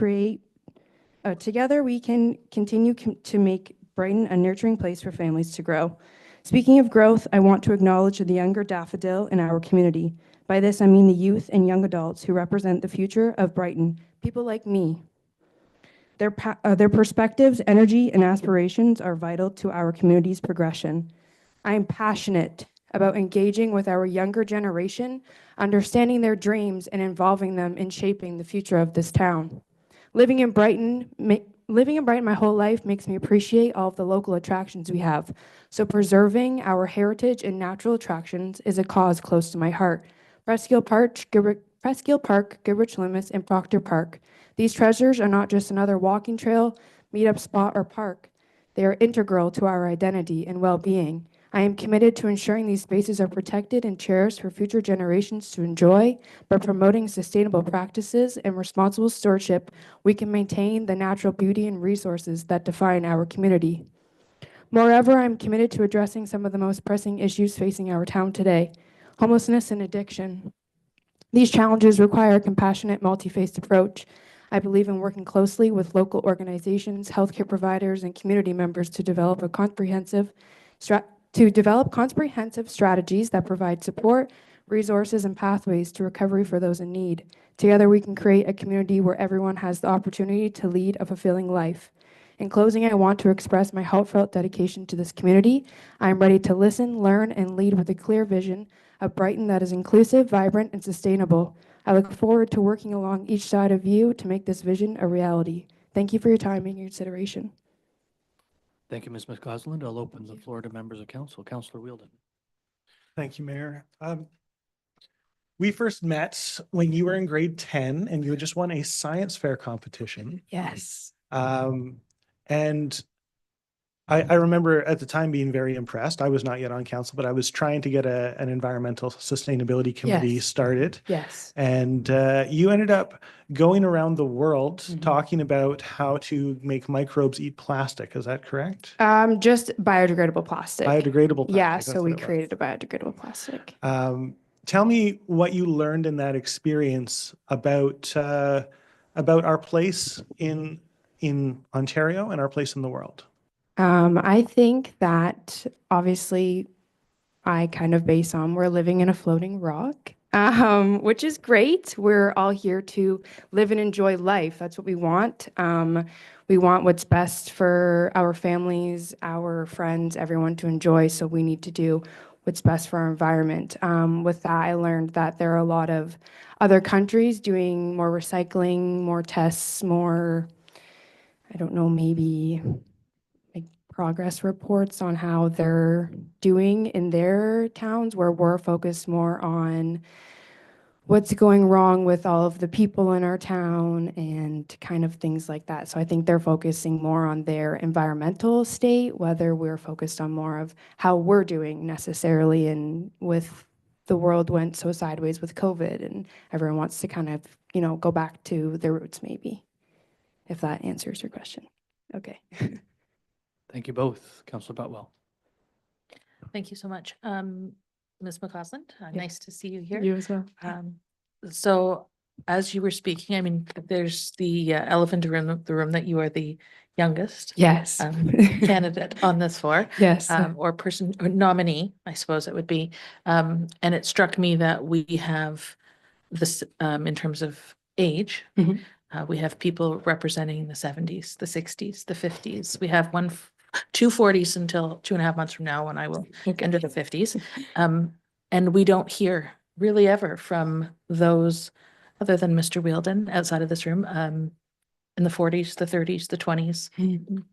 N: continue to make Brighton a nurturing place for families to grow. Speaking of growth, I want to acknowledge the younger daffodil in our community. By this, I mean the youth and young adults who represent the future of Brighton, people like me. Their perspectives, energy, and aspirations are vital to our community's progression. I am passionate about engaging with our younger generation, understanding their dreams, and involving them in shaping the future of this town. Living in Brighton my whole life makes me appreciate all of the local attractions we have. So preserving our heritage and natural attractions is a cause close to my heart. Presskill Park, Goodrich Limis, and Proctor Park. These treasures are not just another walking trail, meetup spot, or park. They are integral to our identity and well-being. I am committed to ensuring these spaces are protected and cherished for future generations to enjoy. By promoting sustainable practices and responsible stewardship, we can maintain the natural beauty and resources that define our community. Moreover, I'm committed to addressing some of the most pressing issues facing our town today: homelessness and addiction. These challenges require a compassionate, multi-faced approach. I believe in working closely with local organizations, healthcare providers, and community members to develop comprehensive strategies that provide support, resources, and pathways to recovery for those in need. Together, we can create a community where everyone has the opportunity to lead a fulfilling life. In closing, I want to express my heartfelt dedication to this community. I am ready to listen, learn, and lead with a clear vision of Brighton that is inclusive, vibrant, and sustainable. I look forward to working along each side of you to make this vision a reality. Thank you for your time and your consideration.
A: Thank you, Ms. MacAusland. I'll open the floor to members of council. Councillor Wheeldon.
E: Thank you, Mayor. We first met when you were in grade 10 and you had just won a science fair competition.
N: Yes.
E: And I remember at the time being very impressed. I was not yet on council, but I was trying to get an environmental sustainability committee
N: Yes.
E: started.
N: Yes.
E: And you ended up going around the world
N: Mhm.
E: talking about how to make microbes eat plastic. Is that correct?
N: Just biodegradable plastic.
E: Biodegradable plastic.
N: Yeah,
E: that's
N: so
E: what
N: we
E: it was.
N: created a biodegradable plastic.
E: Tell me what you learned in that experience about our place in Ontario and our place in the world.
N: I think that obviously I kind of base on we're living in a floating rock, which is great. We're all here to live and enjoy life. That's what we want. We want what's best for our families, our friends, everyone to enjoy. So we need to do what's best for our environment. With that, I learned that there are a lot of other countries doing more recycling, more tests, more, I don't know, maybe like progress reports on how they're doing in their towns, where we're focused more on what's going wrong with all of the people in our town and kind of things like that. So I think they're focusing more on their environmental state, whether we're focused on more of how we're doing necessarily. And with the world went so sideways with COVID, and everyone wants to kind of, go back to their roots maybe, if that answers your question. Okay.
A: Thank you both. Councillor Botwell.
F: Thank you so much. Ms. MacAusland,
N: Yeah.
F: nice to see you here.
N: You as well.
F: So as you were speaking, I mean, there's the elephant in the room that you are the youngest
N: Yes.
F: candidate on this floor.
N: Yes.
F: Or person or nominee, I suppose it would be. And it struck me that we have this in terms of age.
N: Mhm.
F: We have people representing the 70s, the 60s, the 50s. We have two 40s until 2.5 months from now when I will
N: Okay.
F: enter the 50s. And we don't hear really ever from those other than Mr. Wheeldon outside of this room, in the 40s, the 30s, the 20s
N: Mhm.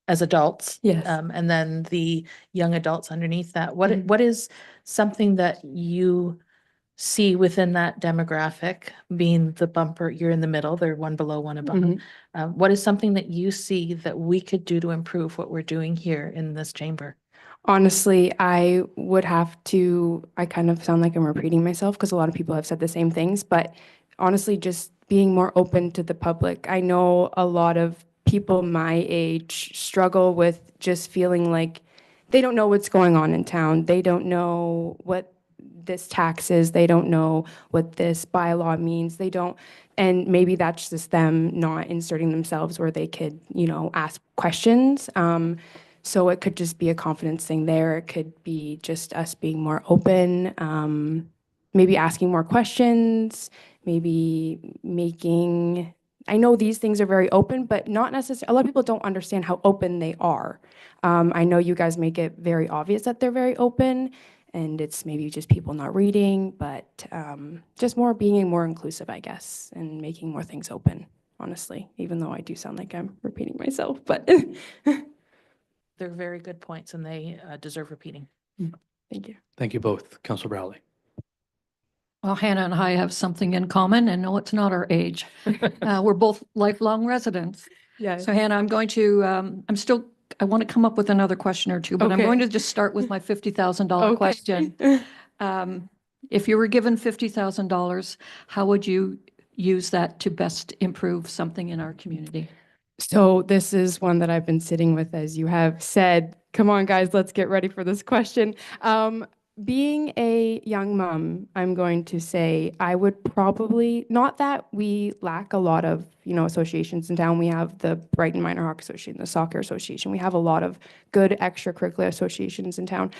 F: as adults.
N: Yes.
F: And then the young adults underneath that.
N: Mhm.
F: What is something that you see within that demographic, being the bumper, you're in the middle, they're one below, one above.
N: Mhm.
F: What is something that you see that we could do to improve what we're doing here in this chamber?
N: Honestly, I kind of sound like I'm repeating myself because a lot of people have said the same things, but honestly, just being more open to the public. I know a lot of people my age struggle with just feeling like they don't know what's going on in town. They don't know what this tax is. They don't know what this bylaw means. They don't, and maybe that's just them not inserting themselves where they could, ask questions. So it could just be a confidence thing there. It could be just us being more open, maybe asking more questions, maybe I know these things are very open, but not necessarily, a lot of people don't understand how open they are. I know you guys make it very obvious that they're very open, and it's maybe just people not reading, but just being more inclusive, I guess, and making more things open, honestly, even though I do sound like I'm repeating myself, but
F: They're very good points and they deserve repeating.
N: thank you.
A: Thank you both. Councillor Browley.
B: Well, Hannah and I have something in common, and no, it's not our age. We're both lifelong residents.
N: Yeah.
B: So Hannah, I want to come up with another question or two, but I'm
N: Okay.
B: going to just start with my $50,000
N: Okay.
B: question. If you were given $50,000, how would you use that to best improve something in our community?
N: So this is one that I've been sitting with, as you have said. Come on, guys, let's get ready for this question. Being a young mom, I'm going to say I would probably, not that we lack a lot of, associations in town. We have the Brighton Minor Hockey Association, the Soccer Association. We have a lot of good extracurricular associations in town.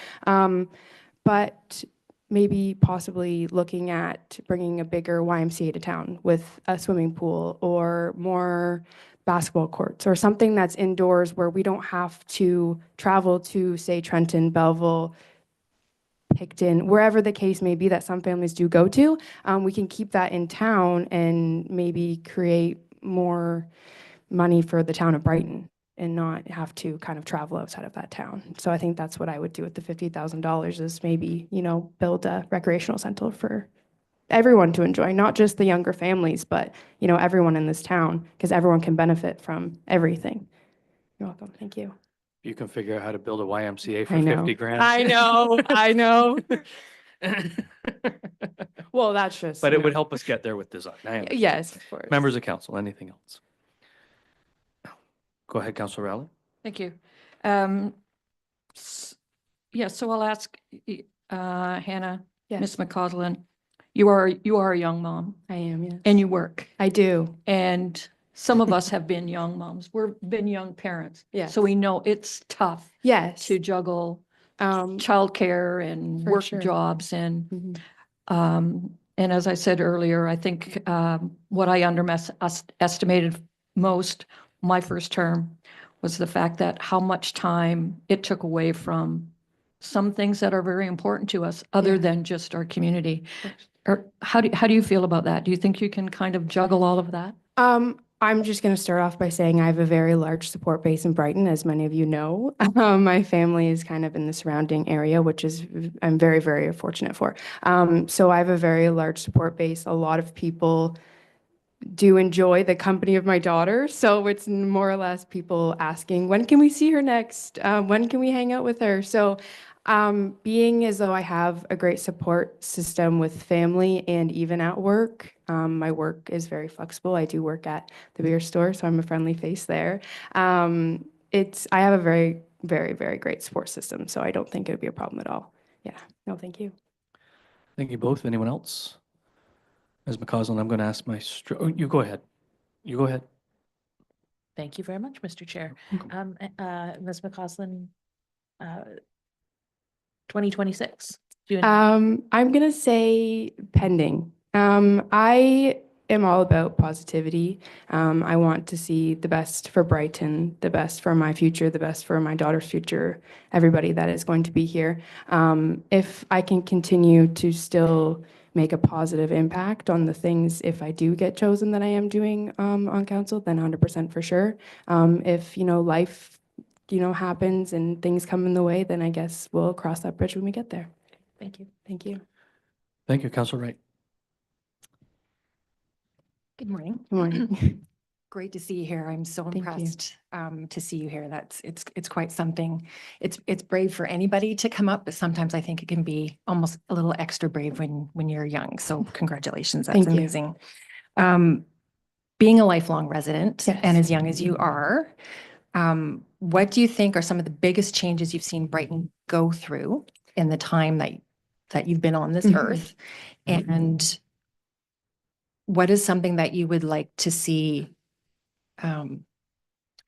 N: But maybe possibly looking at bringing a bigger YMCA to town with a swimming pool or more basketball courts or something that's indoors where we don't have to travel to, say, Trenton, Belleville, Picton, wherever the case may be that some families do go to. We can keep that in town and maybe create more money for the town of Brighton and not have to kind of travel outside of that town. So I think that's what I would do with the $50,000 is maybe, build a recreational center for everyone to enjoy, not just the younger families, but, everyone in this town, because everyone can benefit from everything. You're welcome. Thank you.
A: You can figure out how to build a YMCA for
N: I know.
A: 50 grand.
N: I know. I know. Well, that's just.
A: But it would help us get there with design. I understand.
N: Yes, of course.
A: Members of council, anything else? Go ahead, Councilor Rowley.
B: Thank you. Yeah, so I'll ask Hannah,
N: Yes.
B: Ms. MacAusland, you are a young mom
N: I am, yes.
B: and you work.
N: I do.
B: And some of us have been young moms. We've been young parents.
N: Yes.
B: So we know it's tough
N: Yes.
B: to juggle
N: Um,
B: childcare and
N: For
B: work
N: sure.
B: jobs and
N: mhm.
B: and as I said earlier, I think what I underestimated most my first term was the fact that how much time it took away from some things that are very important to us other
N: Yeah.
B: than just our community. Or how do you feel about that? Do you think you can kind of juggle all of that?
N: I'm just going to start off by saying I have a very large support base in Brighton, as many of you know. My family is kind of in the surrounding area, which is I'm very, very fortunate for. So I have a very large support base. A lot of people do enjoy the company of my daughter. So it's more or less people asking, when can we see her next? When can we hang out with her? So being as though I have a great support system with family and even at work, my work is very flexible. I do work at the beer store, so I'm a friendly face there. I have a very, very, very great support system, so I don't think it would be a problem at all. Yeah, no, thank you.
A: Thank you both. Anyone else? Ms. MacAusland, I'm going to ask you go ahead. You go ahead.
F: Thank you very much, Mr. Chair. Ms. MacAusland, 2026.
N: I'm going to say pending. I am all about positivity. I want to see the best for Brighton, the best for my future, the best for my daughter's future, everybody that is going to be here. If I can continue to still make a positive impact on the things, if I do get chosen that I am doing on council, then 100% for sure. If, life, happens and things come in the way, then I guess we'll cross that bridge when we get there.
F: Thank you.
N: Thank you.
A: Thank you, Councilor Wright.
G: Good morning.
N: Good morning.
G: Great to see you here. I'm so
N: Thank you.
G: impressed to see you here. It's quite something. It's brave for anybody to come up, but sometimes I think it can be almost a little extra brave when you're young. So congratulations. That's
N: Thank you.
G: amazing. Being a lifelong resident
N: Yes.
G: and as young as you are, what do you think are some of the biggest changes you've seen Brighton go through in the time that you've been on this
N: Mhm.
G: earth? And what is something that you would like to see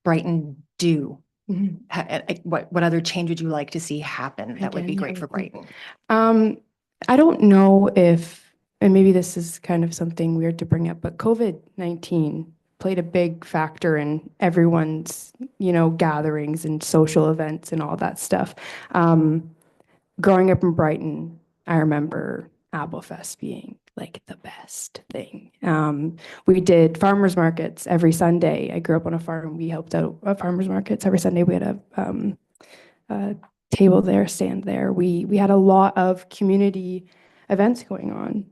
G: Brighton do?
N: Mhm.
G: What other change would you like to see happen that would be
N: Again,
G: great
N: yeah,
G: for
N: okay.
G: Brighton?
N: I don't know if, and maybe this is kind of something weird to bring up, but COVID-19 played a big factor in everyone's, gatherings and social events and all that stuff. Growing up in Brighton, I remember Applefest being like the best thing. We did farmers markets every Sunday. I grew up on a farm. We helped out at farmers markets every Sunday. We had a table there, stand there. We had a lot of community events going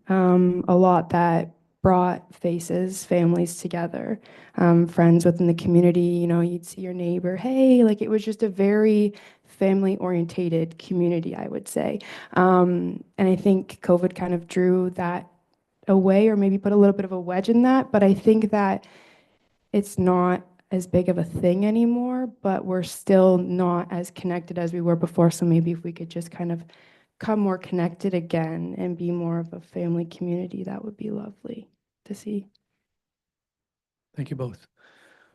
N: on, a lot that brought faces, families together, friends within the community. You'd see your neighbor, hey, like it was just a very family orientated community, I would say. And I think COVID kind of drew that away or maybe put a little bit of a wedge in that. But I think that it's not as big of a thing anymore, but we're still not as connected as we were before. So maybe if we could just kind of come more connected again and be more of a family community, that would be lovely to see.
A: Thank you both.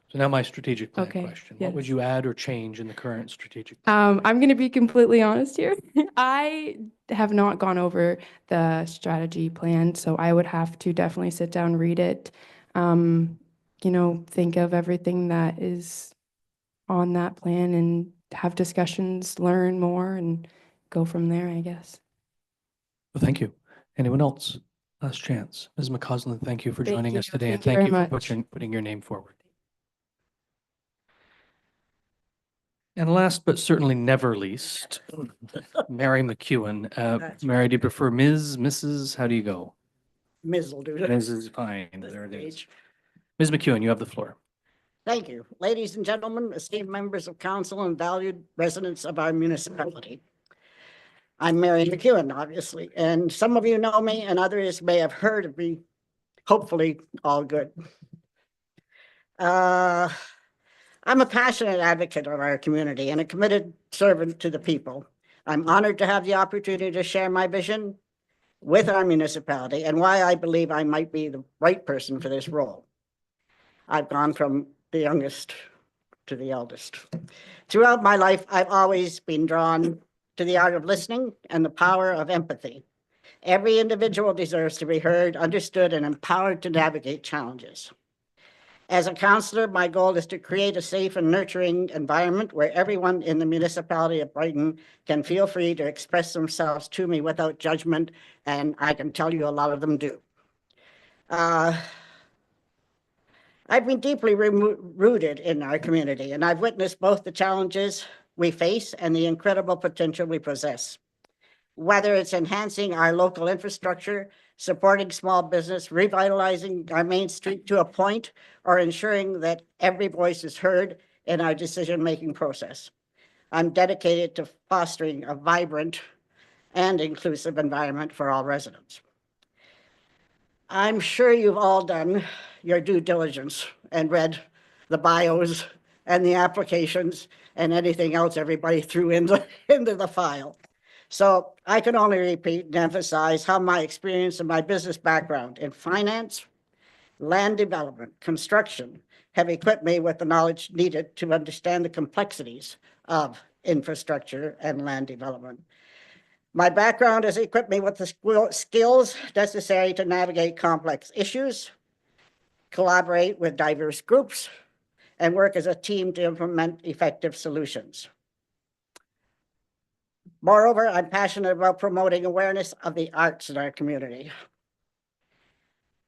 A: So now my strategic plan
N: Okay,
A: question. What would
N: yes.
A: you add or change in the current strategic plan?
N: I'm going to be completely honest here. I have not gone over the strategy plan, so I would have to definitely sit down, read it, think of everything that is on that plan and have discussions, learn more, and go from there, I guess.
A: Well, thank you. Anyone else? Last chance. Ms. MacAusland, thank you for
N: Thank
A: joining us
N: you.
A: today, and
N: Thank you
A: thank
N: very
A: you for
N: much.
A: putting your name forward. And last but certainly never least, Mary McEwan. Mary, do you prefer Ms., Mrs.? How do you go?
O: Ms. will do.
A: Ms. is fine. There it is. Ms. McEwan, you have the floor.
O: Thank you. Ladies and gentlemen, esteemed members of council and valued residents of our municipality. I'm Mary McEwan, obviously, and some of you know me and others may have heard of me. Hopefully, all good. I'm a passionate advocate of our community and a committed servant to the people. I'm honored to have the opportunity to share my vision with our municipality and why I believe I might be the right person for this role. I've gone from the youngest to the eldest. Throughout my life, I've always been drawn to the art of listening and the power of empathy. Every individual deserves to be heard, understood, and empowered to navigate challenges. As a councillor, my goal is to create a safe and nurturing environment where everyone in the municipality of Brighton can feel free to express themselves to me without judgment, and I can tell you a lot of them do. I've been deeply rooted in our community, and I've witnessed both the challenges we face and the incredible potential we possess. Whether it's enhancing our local infrastructure, supporting small business, revitalizing our main street to a point, or ensuring that every voice is heard in our decision-making process. I'm dedicated to fostering a vibrant and inclusive environment for all residents. I'm sure you've all done your due diligence and read the bios and the applications and anything else everybody threw into the file. So I can only repeat and emphasize how my experience and my business background in finance, land development, construction have equipped me with the knowledge needed to understand the complexities of infrastructure and land development. My background has equipped me with the skills necessary to navigate complex issues, collaborate with diverse groups, and work as a team to implement effective solutions. Moreover, I'm passionate about promoting awareness of the arts in our community.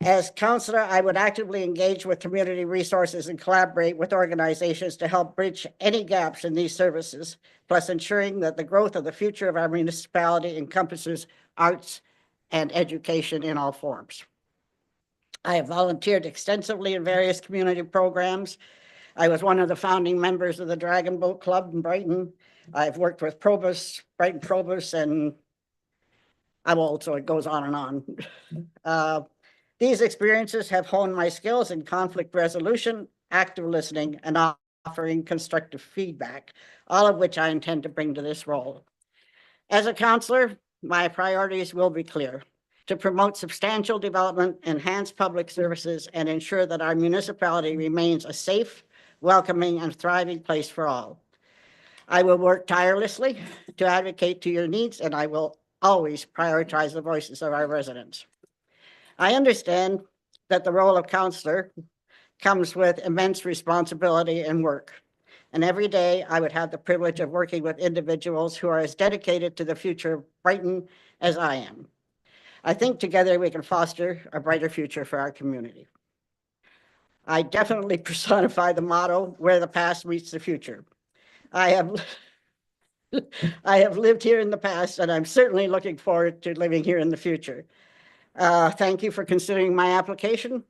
O: As councillor, I would actively engage with community resources and collaborate with organizations to help bridge any gaps in these services, plus ensuring that the growth of the future of our municipality encompasses arts and education in all forms. I have volunteered extensively in various community programs. I was one of the founding members of the Dragon Boat Club in Brighton. I've worked with Brighton Provost, and I'm old, so it goes on and on. These experiences have honed my skills in conflict resolution, active listening, and offering constructive feedback, all of which I intend to bring to this role. As a councillor, my priorities will be clear: to promote substantial development, enhance public services, and ensure that our municipality remains a safe, welcoming, and thriving place for all. I will work tirelessly to advocate to your needs, and I will always prioritize the voices of our residents. I understand that the role of councillor comes with immense responsibility and work. And every day I would have the privilege of working with individuals who are as dedicated to the future of Brighton as I am. I think together we can foster a brighter future for our community. I definitely personify the motto, where the past meets the future. I have lived here in the past, and I'm certainly looking forward to living here in the future. Thank you for considering my application.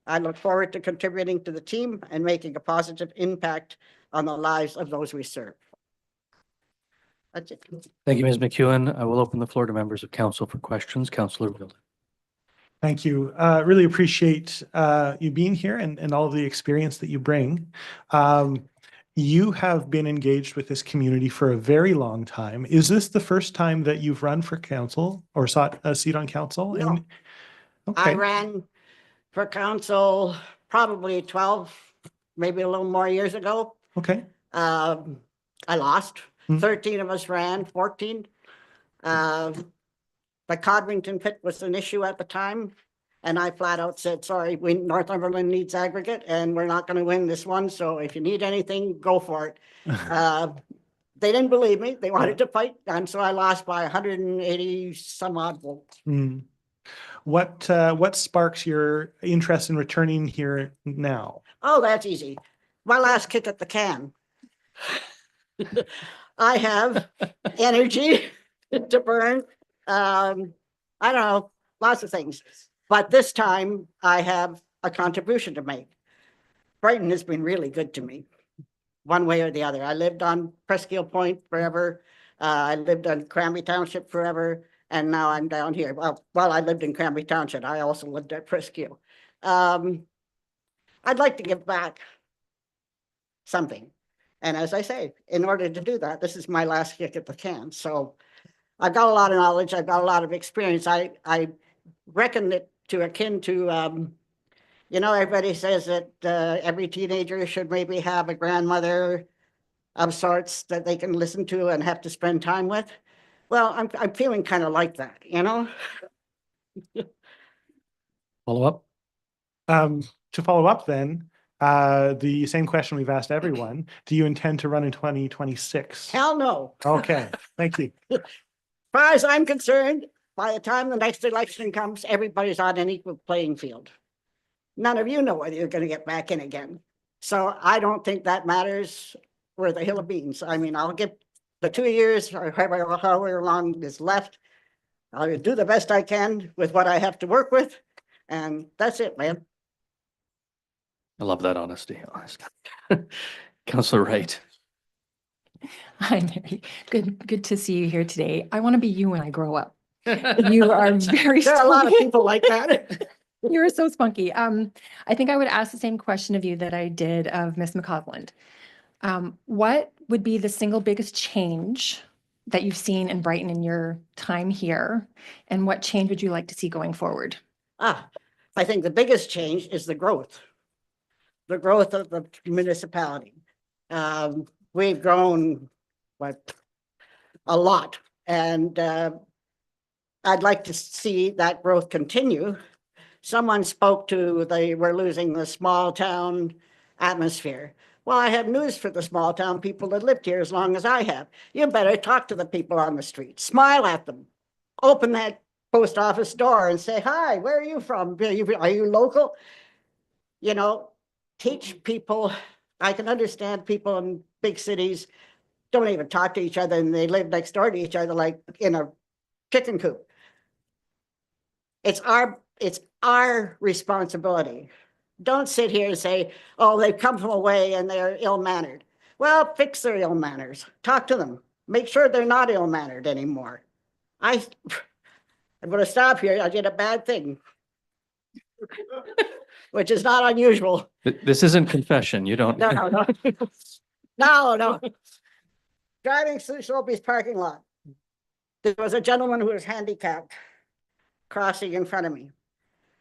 O: I look forward to contributing to the team and making a positive impact on the lives of those we serve. That's it.
A: Thank you, Ms. McEwan. I will open the floor to members of council for questions. Councillor Wild.
E: Thank you. Really appreciate you being here and all of the experience that you bring. You have been engaged with this community for a very long time. Is this the first time that you've run for council or sought a seat on council?
O: No.
E: And, okay.
O: I ran for council probably 12, maybe a little more years ago.
E: Okay.
O: I lost. 13 of us ran, 14. The Codrington pit was an issue at the time. And I flat out said, sorry, Northumberland needs aggregate and we're not going to win this one. So if you need anything, go for it. They didn't believe me. They wanted to fight. And so I lost by 180 some odd votes.
E: What sparks your interest in returning here now?
O: Oh, that's easy. My last kick at the can. I have energy to burn. I don't know, lots of things. But this time I have a contribution to make. Brighton has been really good to me, one way or the other. I lived on Presqu'île Point forever. I lived on Cranby Township forever. And now I'm down here. Well, I lived in Cranby Township. I also lived at Presqu'île. I'd like to give back something. And as I say, in order to do that, this is my last kick at the can. So I've got a lot of knowledge. I've got a lot of experience. I reckon it to akin to, you know, everybody says that every teenager should maybe have a grandmother of sorts that they can listen to and have to spend time with. Well, I'm feeling kind of like that, you know?
A: Follow up?
E: To follow up then, the same question we've asked everyone, do you intend to run in 2026?
O: Hell no.
E: Okay, thank you.
O: As far as I'm concerned, by the time the next election comes, everybody's on an equal playing field. None of you know whether you're going to get back in again. So I don't think that matters where the hill of beans. I mean, I'll give the 2 years or however long is left. I'll do the best I can with what I have to work with. And that's it, man.
A: I love that honesty. Councillor Wright.
G: Hi, Mary. Good to see you here today. I want to be you when I grow up. You are very
O: There are a lot of
G: spunky.
O: people like that.
G: You're so spunky. I think I would ask the same question of you that I did of Miss MacAusland. What would be the single biggest change that you've seen in Brighton in your time here? And what change would you like to see going forward?
O: I think the biggest change is the growth of the municipality. We've grown, a lot. And I'd like to see that growth continue. Someone spoke to we're losing the small town atmosphere. Well, I have news for the small town people that lived here as long as I have. You better talk to the people on the street, smile at them, open that post office door and say, hi, where are you from? Are you local? You know, teach people. I can understand people in big cities don't even talk to each other and they live next door to each other like in a chicken coop. It's our responsibility. Don't sit here and say, oh, they've come from away and they're ill-mannered. Well, fix their ill manners. Talk to them. Make sure they're not ill-mannered anymore. I'm going to stop here. I did a bad thing, which is not unusual.
A: This isn't confession. You don't.
O: No. Driving through Sobeys parking lot. There was a gentleman who was handicapped crossing in front of me.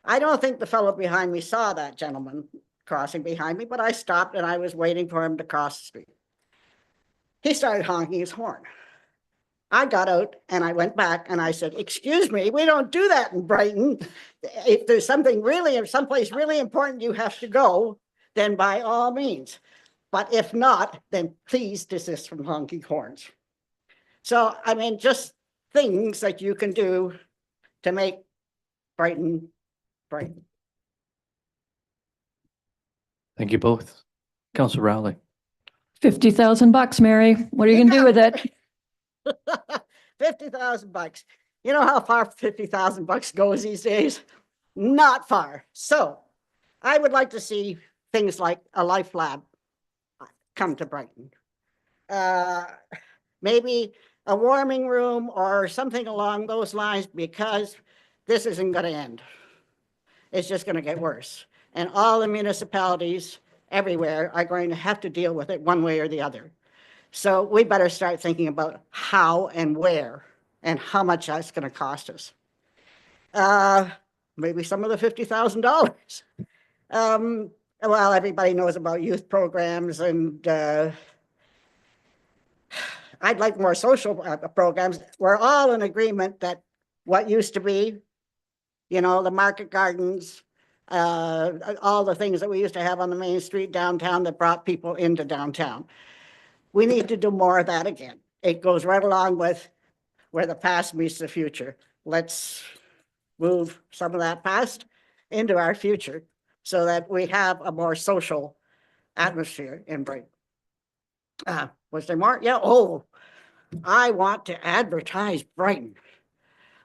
O: I don't think the fellow behind me saw that gentleman crossing behind me, but I stopped and I was waiting for him to cross the street. He started honking his horn. I got out and I went back and I said, excuse me, we don't do that in Brighton. If there's someplace really important you have to go, then by all means. But if not, then please desist from honking horns. So, I mean, just things that you can do to make Brighton Brighton.
A: Thank you both. Councillor Rowley.
B: $50,000, Mary. What are you going to do with it?
O: $50,000. You know how far $50,000 goes these days? Not far. So I would like to see things like a life lab come to Brighton. Maybe a warming room or something along those lines, because this isn't going to end. It's just going to get worse. And all the municipalities everywhere are going to have to deal with it one way or the other. So we better start thinking about how and where and how much that's going to cost us. Maybe some of the $50,000. Well, everybody knows about youth programs, and I'd like more social programs. We're all in agreement that what used to be, you know, the market gardens, all the things that we used to have on the main street downtown that brought people into downtown. We need to do more of that again. It goes right along with where the past meets the future. Let's move some of that past into our future so that we have a more social atmosphere in Brighton. Was there more? Yeah, oh, I want to advertise Brighton.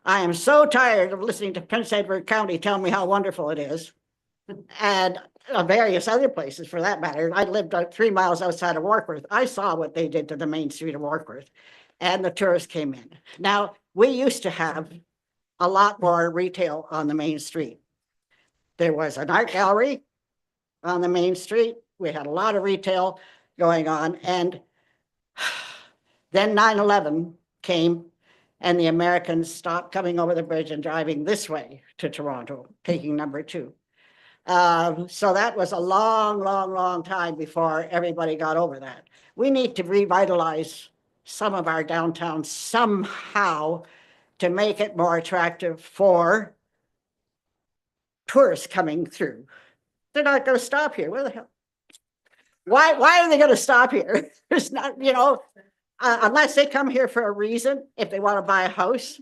O: I am so tired of listening to Prince Edward County tell me how wonderful it is. And various other places for that matter. I lived 3 miles outside of Warkworth. I saw what they did to the main street of Warkworth, and the tourists came in. Now, we used to have a lot more retail on the main street. There was an art gallery on the main street. We had a lot of retail going on. And then 9/11 came and the Americans stopped coming over the bridge and driving this way to Toronto, taking number 2. So that was a long, long, long time before everybody got over that. We need to revitalize some of our downtown somehow to make it more attractive for tourists coming through. They're not going to stop here. Where the hell? Why are they going to stop here? It's not, you know, unless they come here for a reason, if they want to buy a house,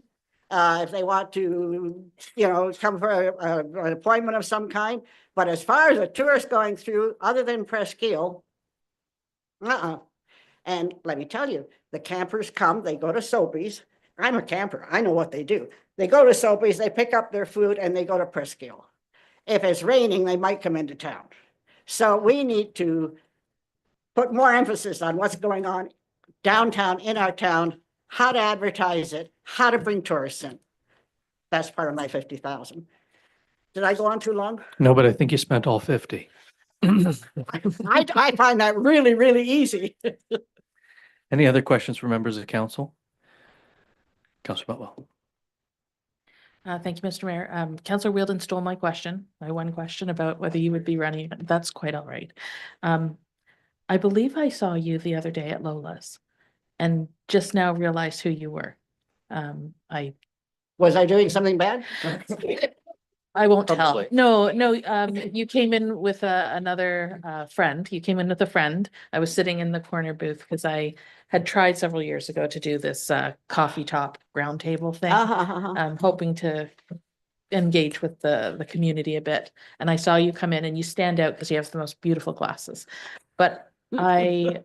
O: if they want to, you know, come for an appointment of some kind. But as far as a tourist going through, other than Presqu'île, And let me tell you, the campers come, they go to Soapy's. I'm a camper. I know what they do. They go to Soapy's, they pick up their food, and they go to Presqu'île. If it's raining, they might come into town. So we need to put more emphasis on what's going on downtown, in our town, how to advertise it, how to bring tourists in. That's part of my 50,000. Did I go on too long?
A: No, but I think you spent all 50.
O: I find that really, really easy.
A: Any other questions for members of council? Councilor Butwell.
F: Thank you, Mr. Mayor. Councillor Wheeldon stole my question, my one question about whether you would be running. That's quite all right. I believe I saw you the other day at Lola's and just now realized who you were.
O: Was I doing something bad?
F: I won't tell.
A: Probably.
F: No, you came in with another friend. You came in with a friend. I was sitting in the corner booth because I had tried several years ago to do this coffee top round table thing. I'm hoping to engage with the community a bit. And I saw you come in and you stand out because you have the most beautiful glasses. But oh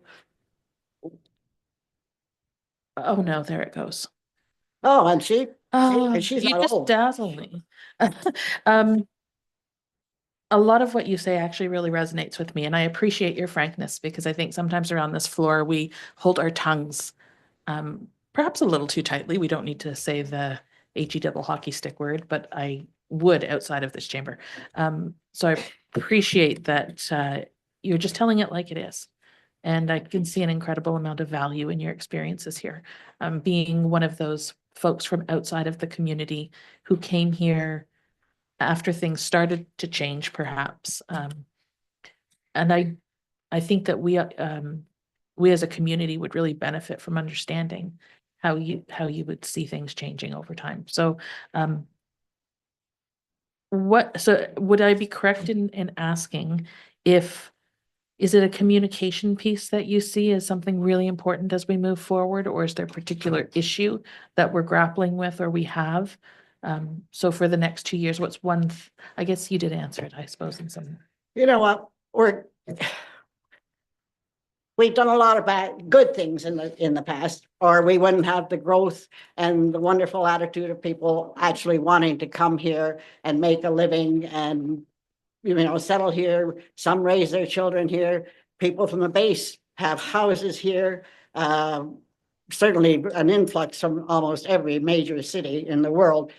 F: no, there it goes.
O: Oh, and
F: Oh,
O: she's
F: you
O: not
F: just
O: old.
F: dazzle me. A lot of what you say actually really resonates with me, and I appreciate your frankness because I think sometimes around this floor we hold our tongues perhaps a little too tightly. We don't need to say the HE double hockey stick word, but I would outside of this chamber. So I appreciate that you're just telling it like it is. And I can see an incredible amount of value in your experiences here. Being one of those folks from outside of the community who came here after things started to change, perhaps. And I think that we as a community would really benefit from understanding how you would see things changing over time. So, so would I be correct in asking is it a communication piece that you see as something really important as we move forward, or is there a particular issue that we're grappling with or we have? So for the next 2 years, what's one, I guess you did answer it, I suppose, in some.
O: You know what? We've done a lot of good things in the past, or we wouldn't have the growth and the wonderful attitude of people actually wanting to come here and make a living and, you know, settle here. Some raise their children here. People from the base have houses here. Certainly an influx from almost every major city in the world.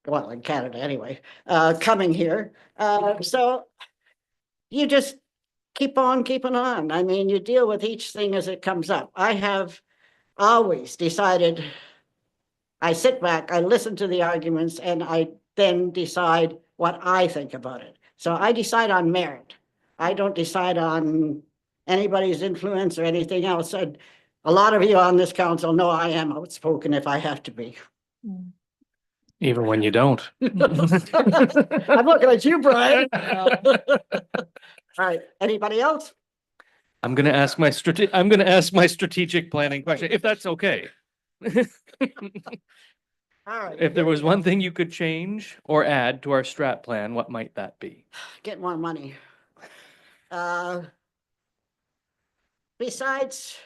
O: Well, in Canada anyway, coming here. So you just keep on keeping on. I mean, you deal with each thing as it comes up. I have always decided, I sit back, I listen to the arguments, and I then decide what I think about it. So I decide on merit. I don't decide on anybody's influence or anything else. And a lot of you on this council know I am outspoken if I have to be.
A: Even when you don't.
O: I'm looking at you, Brian. All right, anybody else?
A: I'm going to ask my strategic planning question, if that's okay.
O: All right.
A: If there was one thing you could change or add to our strat plan, what might that be?
O: Get more money. Besides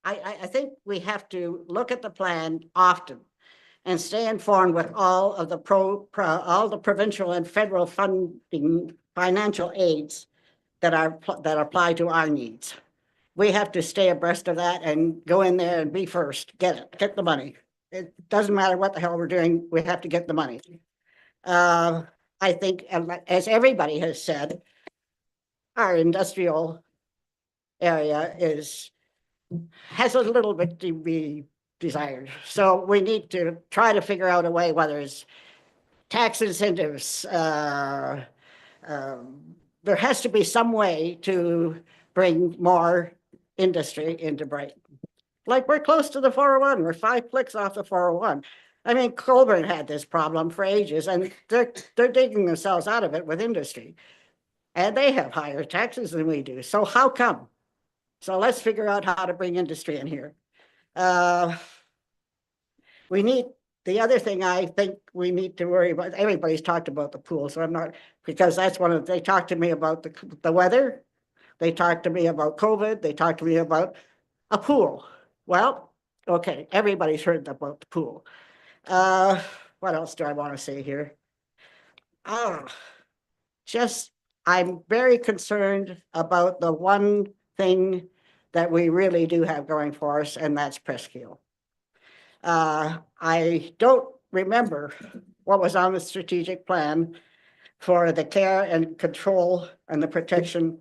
O: I think we have to look at the plan often and stay informed with all of the all the provincial and federal funding financial aids that apply to our needs. We have to stay abreast of that and go in there and be first, get the money. It doesn't matter what the hell we're doing, we have to get the money. I think, as everybody has said, our industrial area has a little bit to be desired. So we need to try to figure out a way, whether it's tax incentives, there has to be some way to bring more industry into Brighton. Like, we're close to the 401, we're 5 clicks off the 401. I mean, Colburn had this problem for ages, and they're digging themselves out of it with industry. And they have higher taxes than we do. So how come? So let's figure out how to bring industry in here. We need, the other thing I think we need to worry about, everybody's talked about the pool, so I'm not, because that's one of, they talked to me about the weather. They talked to me about COVID. They talked to me about a pool. Well, okay, everybody's heard about the pool. What else do I want to say here? I'm very concerned about the one thing that we really do have going for us, and that's Presqu'île. I don't remember what was on the strategic plan for the care and control and the protection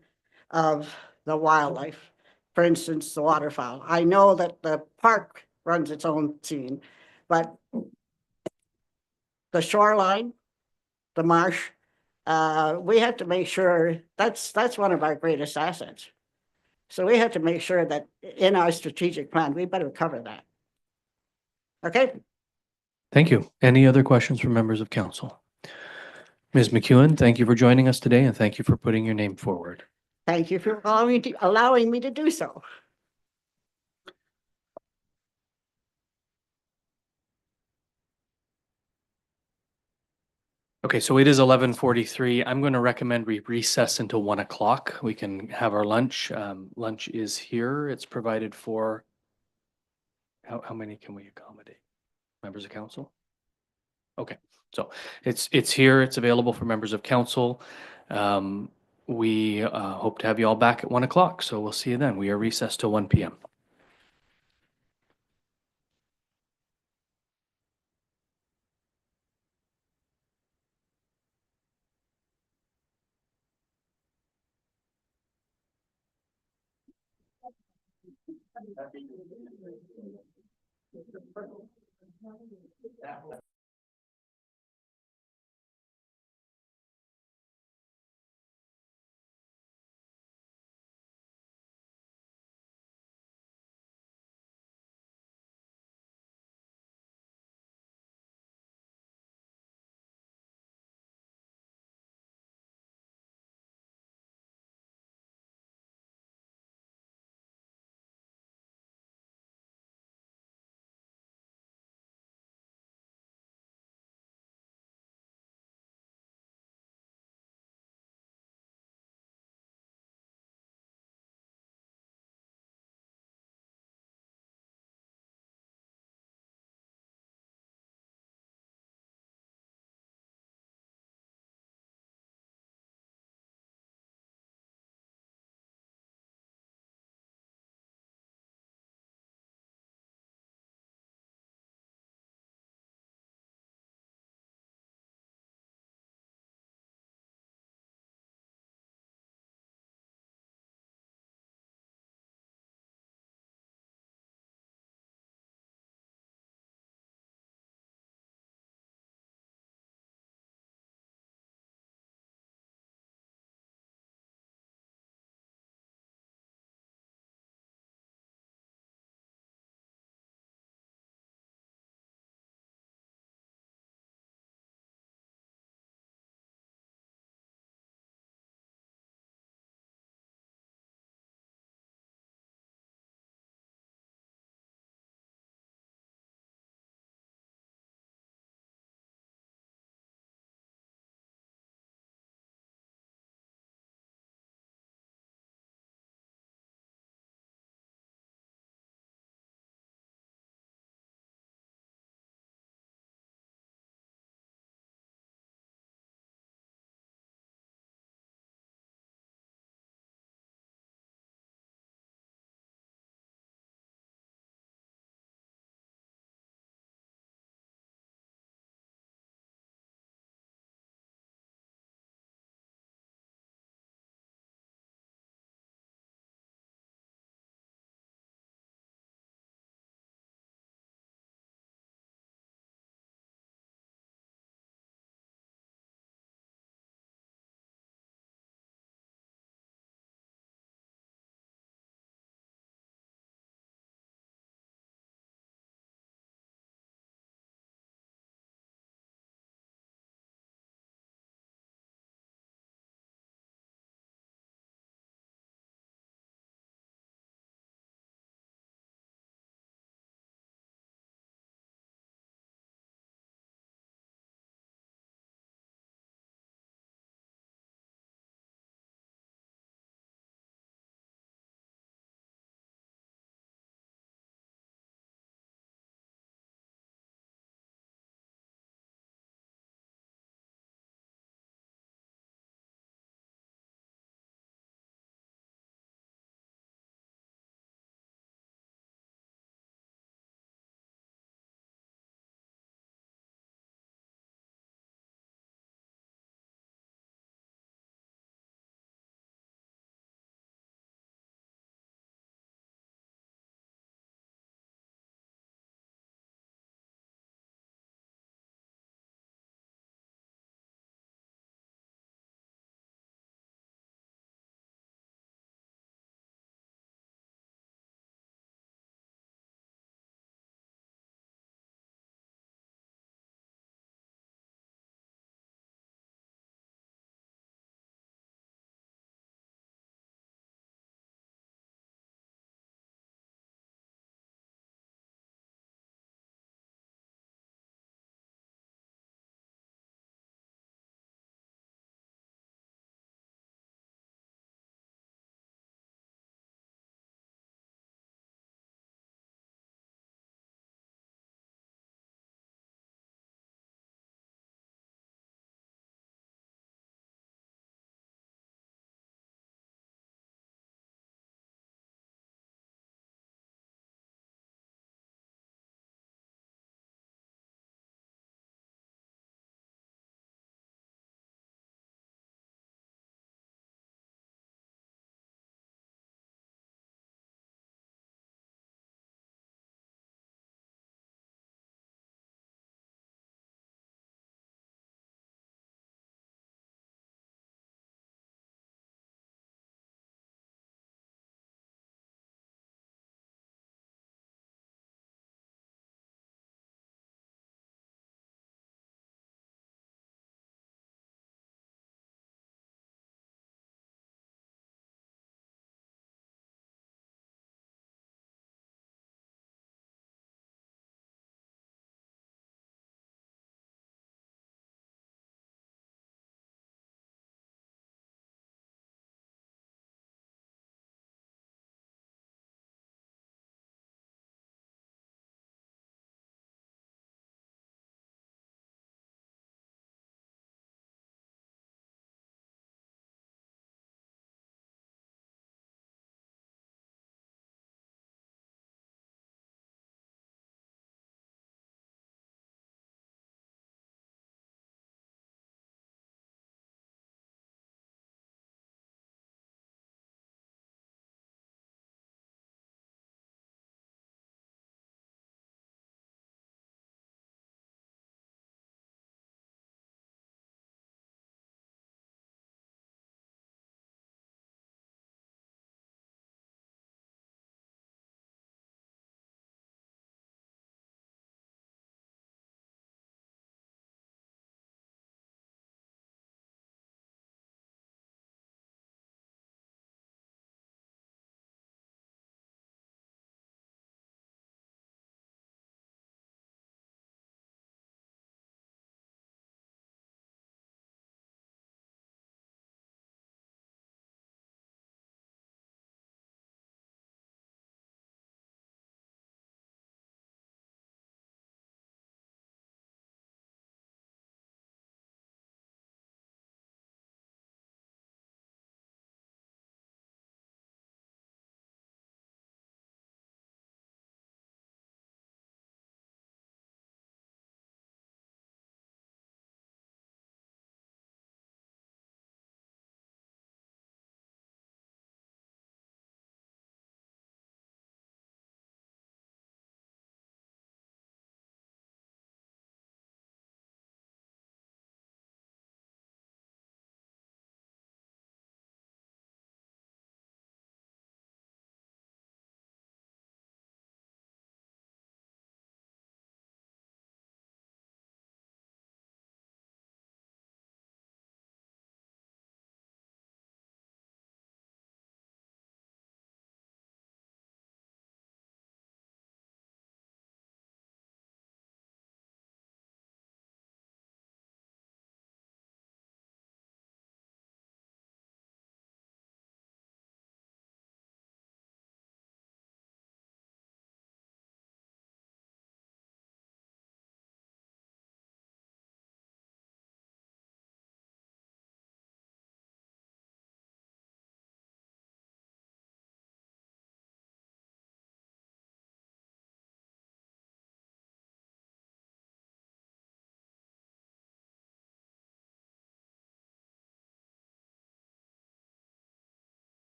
O: of the wildlife. For instance, the waterfowl. I know that the park runs its own scene, but the shoreline, the marsh, we have to make sure that's one of our greatest assets. So we have to make sure that in our strategic plan, we better cover that. Okay.
A: Thank you. Any other questions from members of council? Ms. McEwan, thank you for joining us today, and thank you for putting your name forward.
O: Thank you for allowing me to do so.
A: Okay, so it is 11:43. I'm going to recommend we recess until 1 o'clock. We can have our lunch. Lunch is here. It's provided for, how many can we accommodate? Members of council? Okay, so it's here. It's available for members of council. We hope to have you all back at 1 o'clock. So we'll see you then. We are recessed till 1 p.m.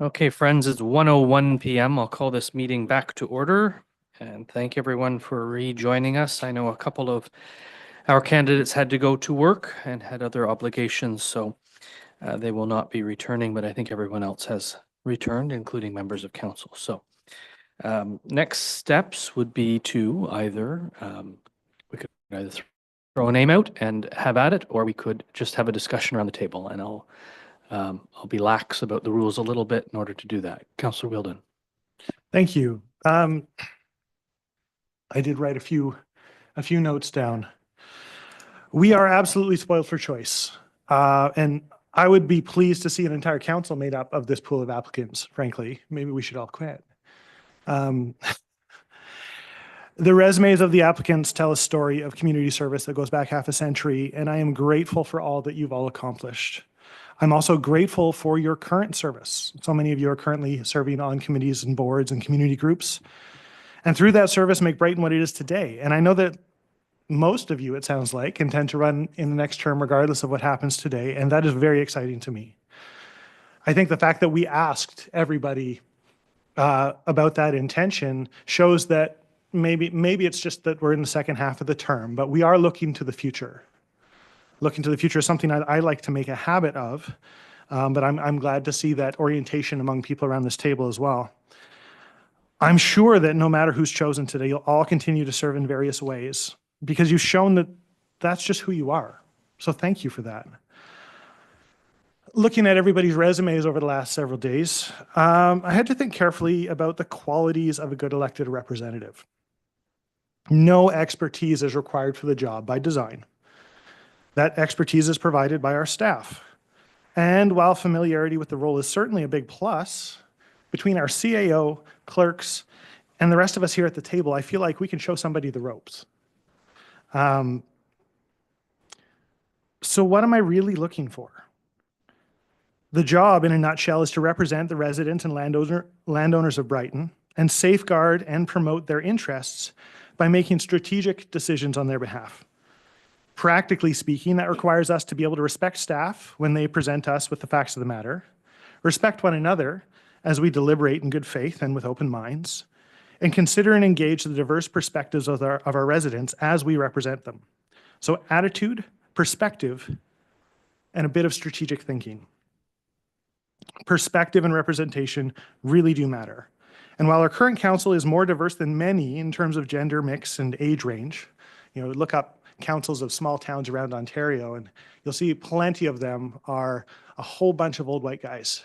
A: Okay, friends, it's 1:01 p.m. I'll call this meeting back to order and thank everyone for rejoining us. I know a couple of our candidates had to go to work and had other obligations, so they will not be returning, but I think everyone else has returned, including members of council. So next steps would be to either, we could either throw a name out and have at it, or we could just have a discussion around the table, and I'll be lax about the rules a little bit in order to do that. Councillor Wheeldon.
E: Thank you. I did write a few notes down. We are absolutely spoiled for choice. And I would be pleased to see an entire council made up of this pool of applicants, frankly. Maybe we should all quit. The resumes of the applicants tell a story of community service that goes back half a century, and I am grateful for all that you've all accomplished. I'm also grateful for your current service. So many of you are currently serving on committees and boards and community groups. And through that service, make Brighton what it is today. And I know that most of you, it sounds like, intend to run in the next term regardless of what happens today, and that is very exciting to me. I think the fact that we asked everybody about that intention shows that maybe it's just that we're in the second half of the term, but we are looking to the future. Looking to the future is something I like to make a habit of, but I'm glad to see that orientation among people around this table as well. I'm sure that no matter who's chosen today, you'll all continue to serve in various ways because you've shown that that's just who you are. So thank you for that. Looking at everybody's resumes over the last several days, I had to think carefully about the qualities of a good elected representative. No expertise is required for the job by design. That expertise is provided by our staff. And while familiarity with the role is certainly a big plus, between our CAO, clerks, and the rest of us here at the table, I feel like we can show somebody the ropes. So what am I really looking for? The job, in a nutshell, is to represent the residents and landowners of Brighton and safeguard and promote their interests by making strategic decisions on their behalf. Practically speaking, that requires us to be able to respect staff when they present us with the facts of the matter, respect one another as we deliberate in good faith and with open minds, and consider and engage the diverse perspectives of our residents as we represent them. So attitude, perspective, and a bit of strategic thinking. Perspective and representation really do matter. And while our current council is more diverse than many in terms of gender mix and age range, look up councils of small towns around Ontario and you'll see plenty of them are a whole bunch of old white guys.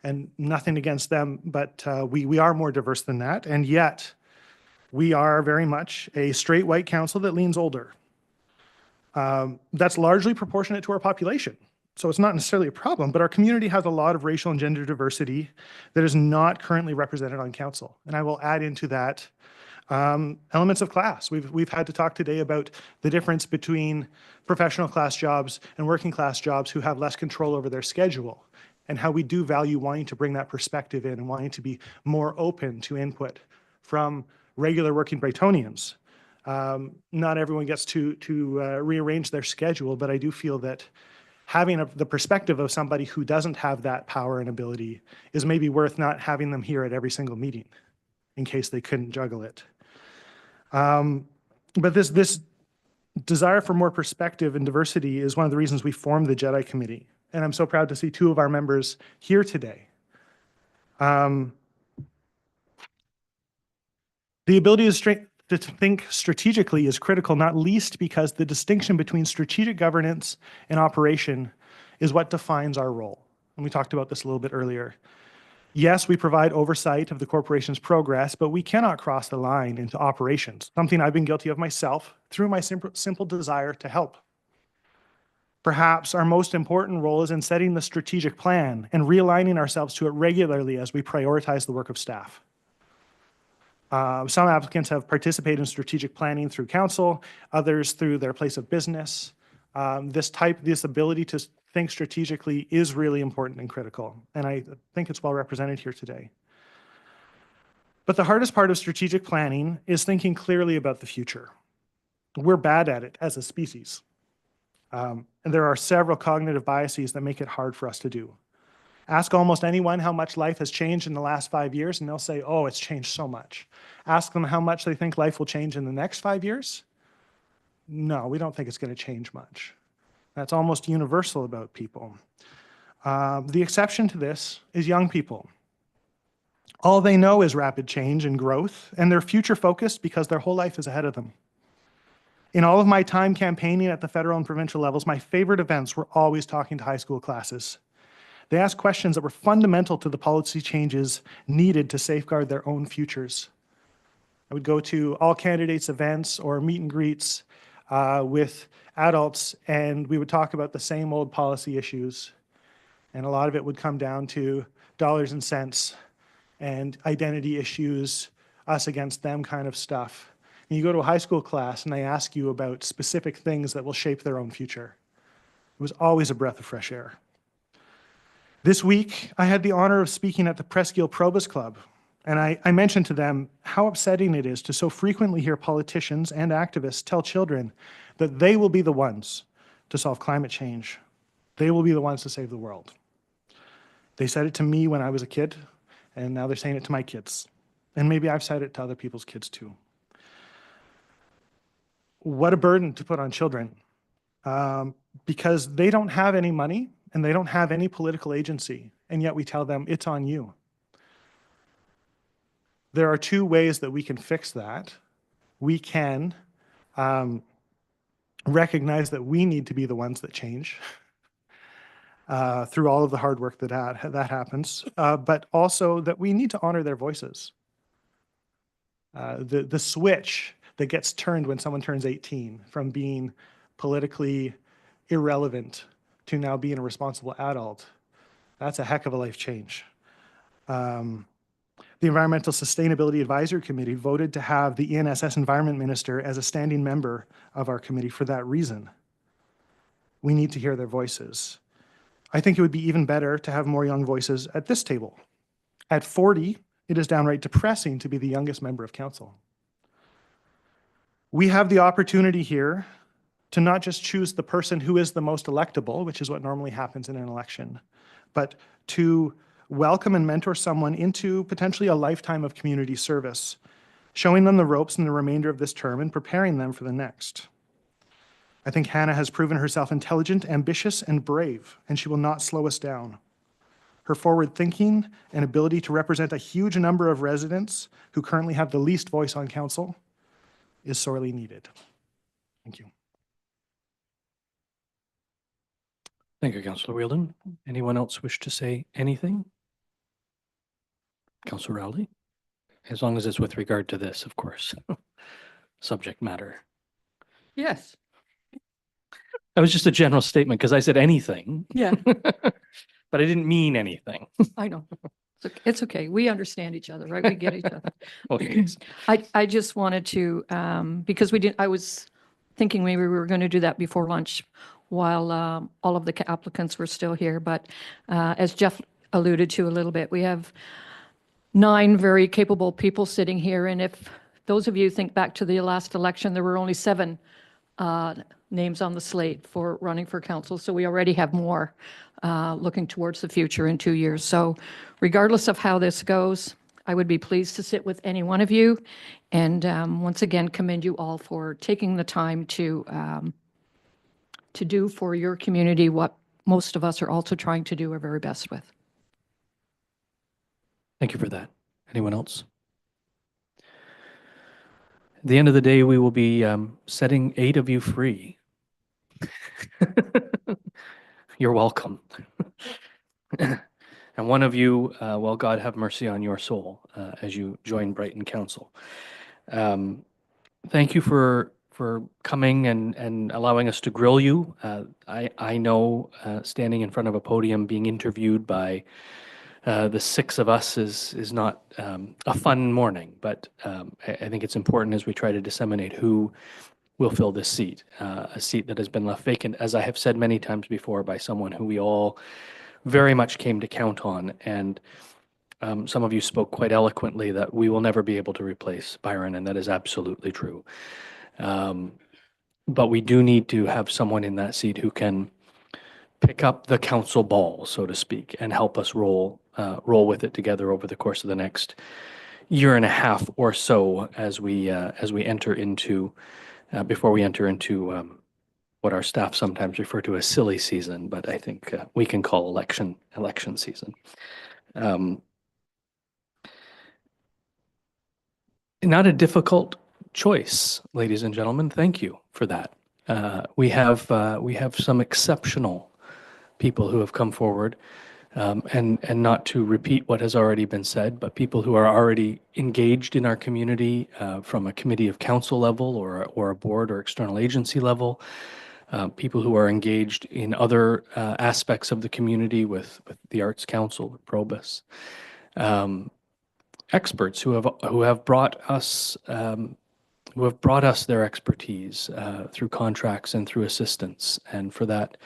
E: And nothing against them, but we are more diverse than that. And yet we are very much a straight white council that leans older. That's largely proportionate to our population. So it's not necessarily a problem, but our community has a lot of racial and gender diversity that is not currently represented on council. And I will add into that elements of class. We've had to talk today about the difference between professional class jobs and working class jobs who have less control over their schedule, and how we do value wanting to bring that perspective in and wanting to be more open to input from regular working Brightonians. Not everyone gets to rearrange their schedule, but I do feel that having the perspective of somebody who doesn't have that power and ability is maybe worth not having them here at every single meeting in case they couldn't juggle it. But this desire for more perspective and diversity is one of the reasons we formed the Jedi Committee. And I'm so proud to see two of our members here today. The ability to think strategically is critical, not least because the distinction between strategic governance and operation is what defines our role. And we talked about this a little bit earlier. Yes, we provide oversight of the corporation's progress, but we cannot cross the line into operations, something I've been guilty of myself through my simple desire to help. Perhaps our most important role is in setting the strategic plan and realigning ourselves to it regularly as we prioritize the work of staff. Some applicants have participated in strategic planning through council, others through their place of business. This ability to think strategically is really important and critical, and I think it's well represented here today. But the hardest part of strategic planning is thinking clearly about the future. We're bad at it as a species. And there are several cognitive biases that make it hard for us to do. Ask almost anyone how much life has changed in the last 5 years, and they'll say, oh, it's changed so much. Ask them how much they think life will change in the next 5 years. No, we don't think it's going to change much. That's almost universal about people. The exception to this is young people. All they know is rapid change and growth, and they're future focused because their whole life is ahead of them. In all of my time campaigning at the federal and provincial levels, my favorite events were always talking to high school classes. They asked questions that were fundamental to the policy changes needed to safeguard their own futures. I would go to all candidates' events or meet and greets with adults, and we would talk about the same old policy issues. And a lot of it would come down to dollars and cents and identity issues, us against them kind of stuff. And you go to a high school class and they ask you about specific things that will shape their own future. It was always a breath of fresh air. This week, I had the honor of speaking at the Presqu'île Probus Club, and I mentioned to them how upsetting it is to so frequently hear politicians and activists tell children that they will be the ones to solve climate change. They will be the ones to save the world. They said it to me when I was a kid, and now they're saying it to my kids. And maybe I've said it to other people's kids too. What a burden to put on children, because they don't have any money and they don't have any political agency, and yet we tell them it's on you. There are two ways that we can fix that. We can recognize that we need to be the ones that change through all of the hard work that happens, but also that we need to honor their voices. The switch that gets turned when someone turns 18 from being politically irrelevant to now being a responsible adult, that's a heck of a life change. The Environmental Sustainability Advisory Committee voted to have the ENSS Environment Minister as a standing member of our committee for that reason. We need to hear their voices. I think it would be even better to have more young voices at this table. At 40, it is downright depressing to be the youngest member of council. We have the opportunity here to not just choose the person who is the most electable, which is what normally happens in an election, but to welcome and mentor someone into potentially a lifetime of community service, showing them the ropes in the remainder of this term and preparing them for the next. I think Hannah has proven herself intelligent, ambitious, and brave, and she will not slow us down. Her forward thinking and ability to represent a huge number of residents who currently have the least voice on council is sorely needed. Thank you.
A: Thank you, Councillor Wheeldon. Anyone else wish to say anything? Councillor Rowley? As long as it's with regard to this, of course. Subject matter.
B: Yes.
A: That was just a general statement because I said anything.
B: Yeah,
A: But I didn't mean anything.
B: I know. It's okay. We understand each other, right? We get each other.
A: Okay.
B: I just wanted to, because I was thinking maybe we were going to do that before lunch while all of the applicants were still here. But as Jeff alluded to a little bit, we have 9 very capable people sitting here. And if those of you think back to the last election, there were only 7 names on the slate for running for council. So we already have more looking towards the future in 2 years. So regardless of how this goes, I would be pleased to sit with any one of you. And once again, commend you all for taking the time to do for your community what most of us are also trying to do our very best with.
A: Thank you for that. Anyone else? At the end of the day, we will be setting 8 of you free. You're welcome. And one of you, well, God have mercy on your soul as you join Brighton Council. Thank you for coming and allowing us to grill you. I know standing in front of a podium being interviewed by the 6 of us is not a fun morning, but I think it's important as we try to disseminate who will fill this seat, a seat that has been left vacant, as I have said many times before, by someone who we all very much came to count on. And some of you spoke quite eloquently that we will never be able to replace Byron, and that is absolutely true. But we do need to have someone in that seat who can pick up the council ball, so to speak, and help us roll with it together over the course of the next year and a half or so as we enter into before we enter into what our staff sometimes refer to as silly season, but I think we can call election season. Not a difficult choice, ladies and gentlemen. Thank you for that. We have some exceptional people who have come forward, and not to repeat what has already been said, but people who are already engaged in our community from a committee of council level or a board or external agency level. People who are engaged in other aspects of the community with the Arts Council, with Probus. Experts who have brought us their expertise through contracts and through assistance, and for that,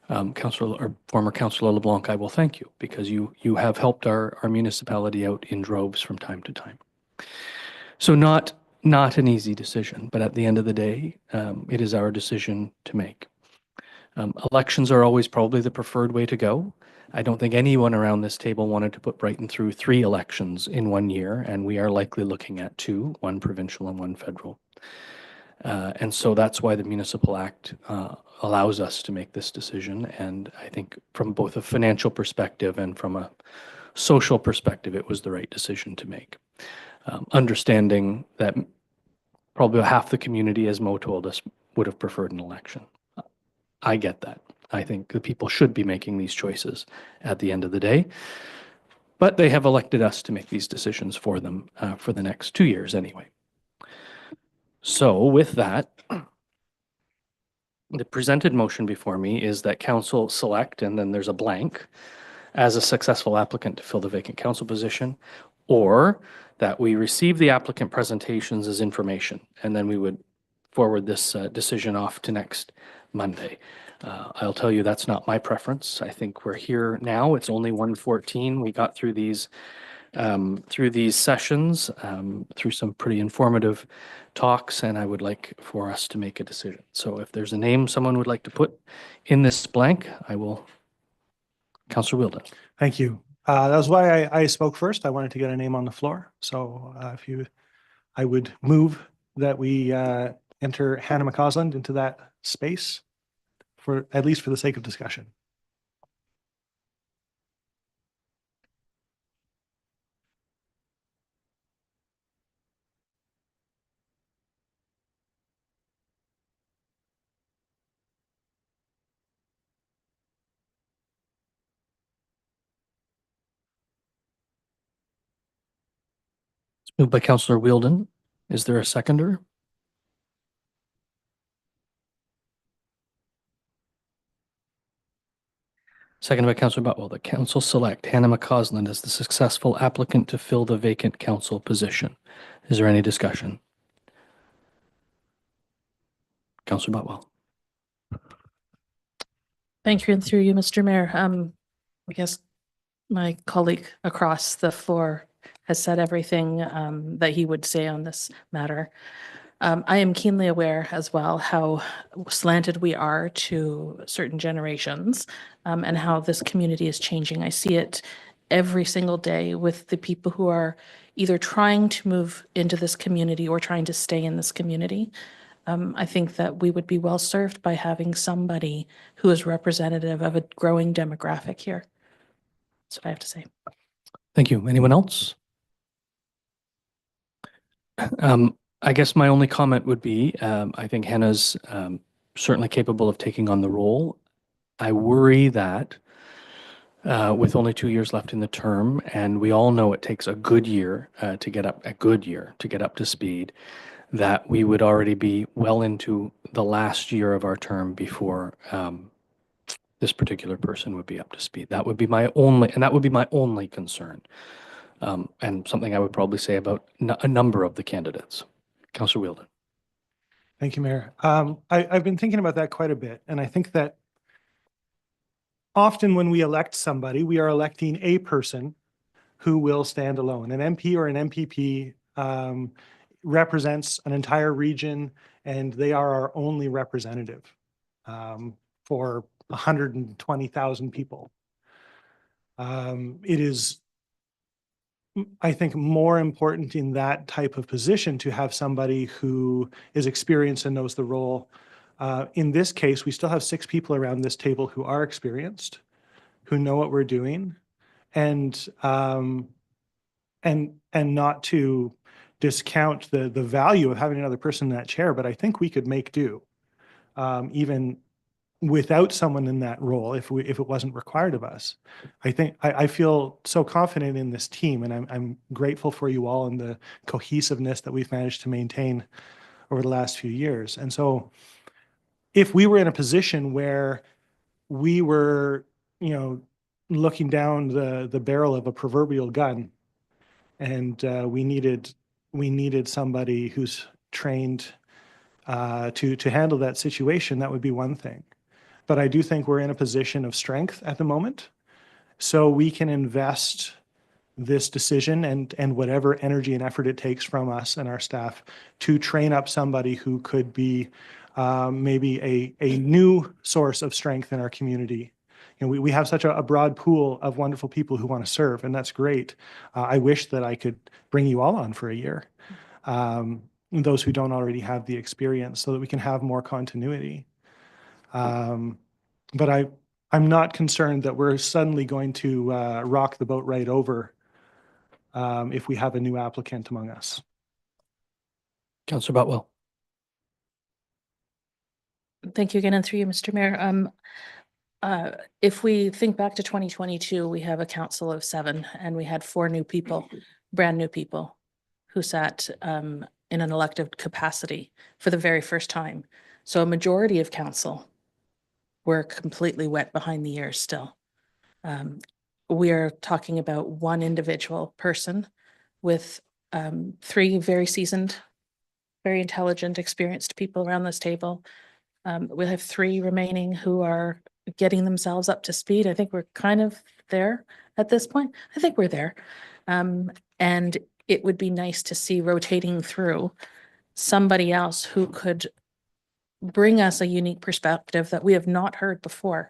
A: former Councillor Leblanc, I will thank you, because you have helped our municipality out in droves from time to time. So not an easy decision, but at the end of the day, it is our decision to make. Elections are always probably the preferred way to go. I don't think anyone around this table wanted to put Brighton through 3 elections in 1 year, and we are likely looking at 2, 1 provincial and 1 federal. And so that's why the Municipal Act allows us to make this decision. And I think from both a financial perspective and from a social perspective, it was the right decision to make. Understanding that probably half the community, as Mo told us, would have preferred an election. I get that. I think the people should be making these choices at the end of the day, but they have elected us to make these decisions for them for the next 2 years anyway. So with that, the presented motion before me is that council select, and then there's a blank, as a successful applicant to fill the vacant council position, or that we receive the applicant presentations as information, and then we would forward this decision off to next Monday. I'll tell you that's not my preference. I think we're here now. It's only 1:14. We got through these sessions, through some pretty informative talks, and I would like for us to make a decision. So if there's a name someone would like to put in this blank, I will. Councillor Wheeldon.
E: Thank you. That was why I spoke first. I wanted to get a name on the floor. So I would move that we enter Hannah MacAusland into that space, for at least for the sake of discussion.
A: It's moved by Councillor Wheeldon. Is there a seconder? Seconded by Councillor Butwell. The council select Hannah MacAusland as the successful applicant to fill the vacant council position. Is there any discussion? Councillor Butwell.
F: Thank you, and through you, Mr. Mayor. I guess my colleague across the floor has said everything that he would say on this matter. I am keenly aware as well how slanted we are to certain generations, and how this community is changing. I see it every single day with the people who are either trying to move into this community or trying to stay in this community. I think that we would be well served by having somebody who is representative of a growing demographic here. That's what I have to say.
A: Thank you. Anyone else? I guess my only comment would be, I think Hannah's certainly capable of taking on the role. I worry that with only 2 years left in the term, and we all know it takes a good year to get up to speed, that we would already be well into the last year of our term before this particular person would be up to speed. That would be my only concern, and something I would probably say about a number of the candidates. Councillor Wheeldon.
E: Thank you, Mayor. I've been thinking about that quite a bit, and I think that often when we elect somebody, we are electing a person who will stand alone. An MP or an MPP represents an entire region, and they are our only representative for 120,000 people. It is, I think, more important in that type of position to have somebody who is experienced and knows the role. In this case, we still have 6 people around this table who are experienced, who know what we're doing, and not to discount the value of having another person in that chair, but I think we could make do, even without someone in that role, if it wasn't required of us. I feel so confident in this team, and I'm grateful for you all and the cohesiveness that we've managed to maintain over the last few years. And so if we were in a position where we were, looking down the barrel of a proverbial gun, and we needed somebody who's trained to handle that situation, that would be one thing. But I do think we're in a position of strength at the moment, so we can invest this decision and whatever energy and effort it takes from us and our staff to train up somebody who could be maybe a new source of strength in our community. We have such a broad pool of wonderful people who want to serve, and that's great. I wish that I could bring you all on for a year, those who don't already have the experience, so that we can have more continuity. But I'm not concerned that we're suddenly going to rock the boat right over if we have a new applicant among us.
A: Councillor Botwell.
F: Thank you again, and through you, Mr. Mayor. If we think back to 2022, we have a council of 7, and we had 4 new people, brand new people, who sat in an elected capacity for the very first time. So a majority of council were completely wet behind the ears still. We are talking about one individual person with 3 very seasoned, very intelligent, experienced people around this table. We'll have 3 remaining who are getting themselves up to speed. I think we're kind of there at this point. I think we're there. And it would be nice to see rotating through somebody else who could bring us a unique perspective that we have not heard before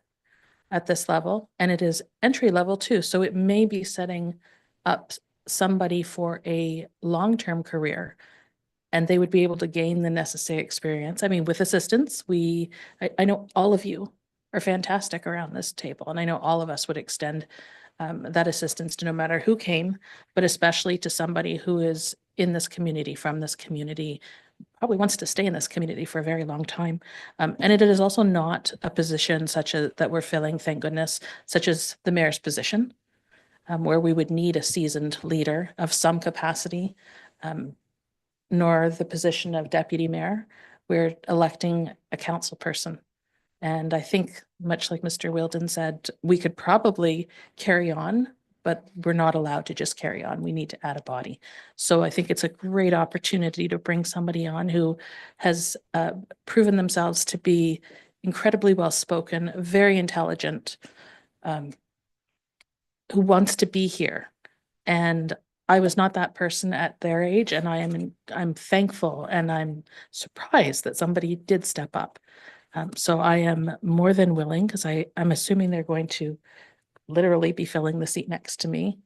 F: at this level. And it is entry level too. So it may be setting up somebody for a long-term career, and they would be able to gain the necessary experience. I mean, with assistance, I know all of you are fantastic around this table, and I know all of us would extend that assistance to no matter who came, but especially to somebody who is in this community, from this community, probably wants to stay in this community for a very long time. And it is also not a position such as that we're filling, thank goodness, such as the mayor's position, where we would need a seasoned leader of some capacity, nor the position of deputy mayor. We're electing a council person. And I think, much like Mr. Wilden said, we could probably carry on, but we're not allowed to just carry on. We need to add a body. So I think it's a great opportunity to bring somebody on who has proven themselves to be incredibly well-spoken, very intelligent, who wants to be here. And I was not that person at their age, and I'm thankful and I'm surprised that somebody did step up. So I am more than willing, because I'm assuming they're going to literally be filling the seat next to me,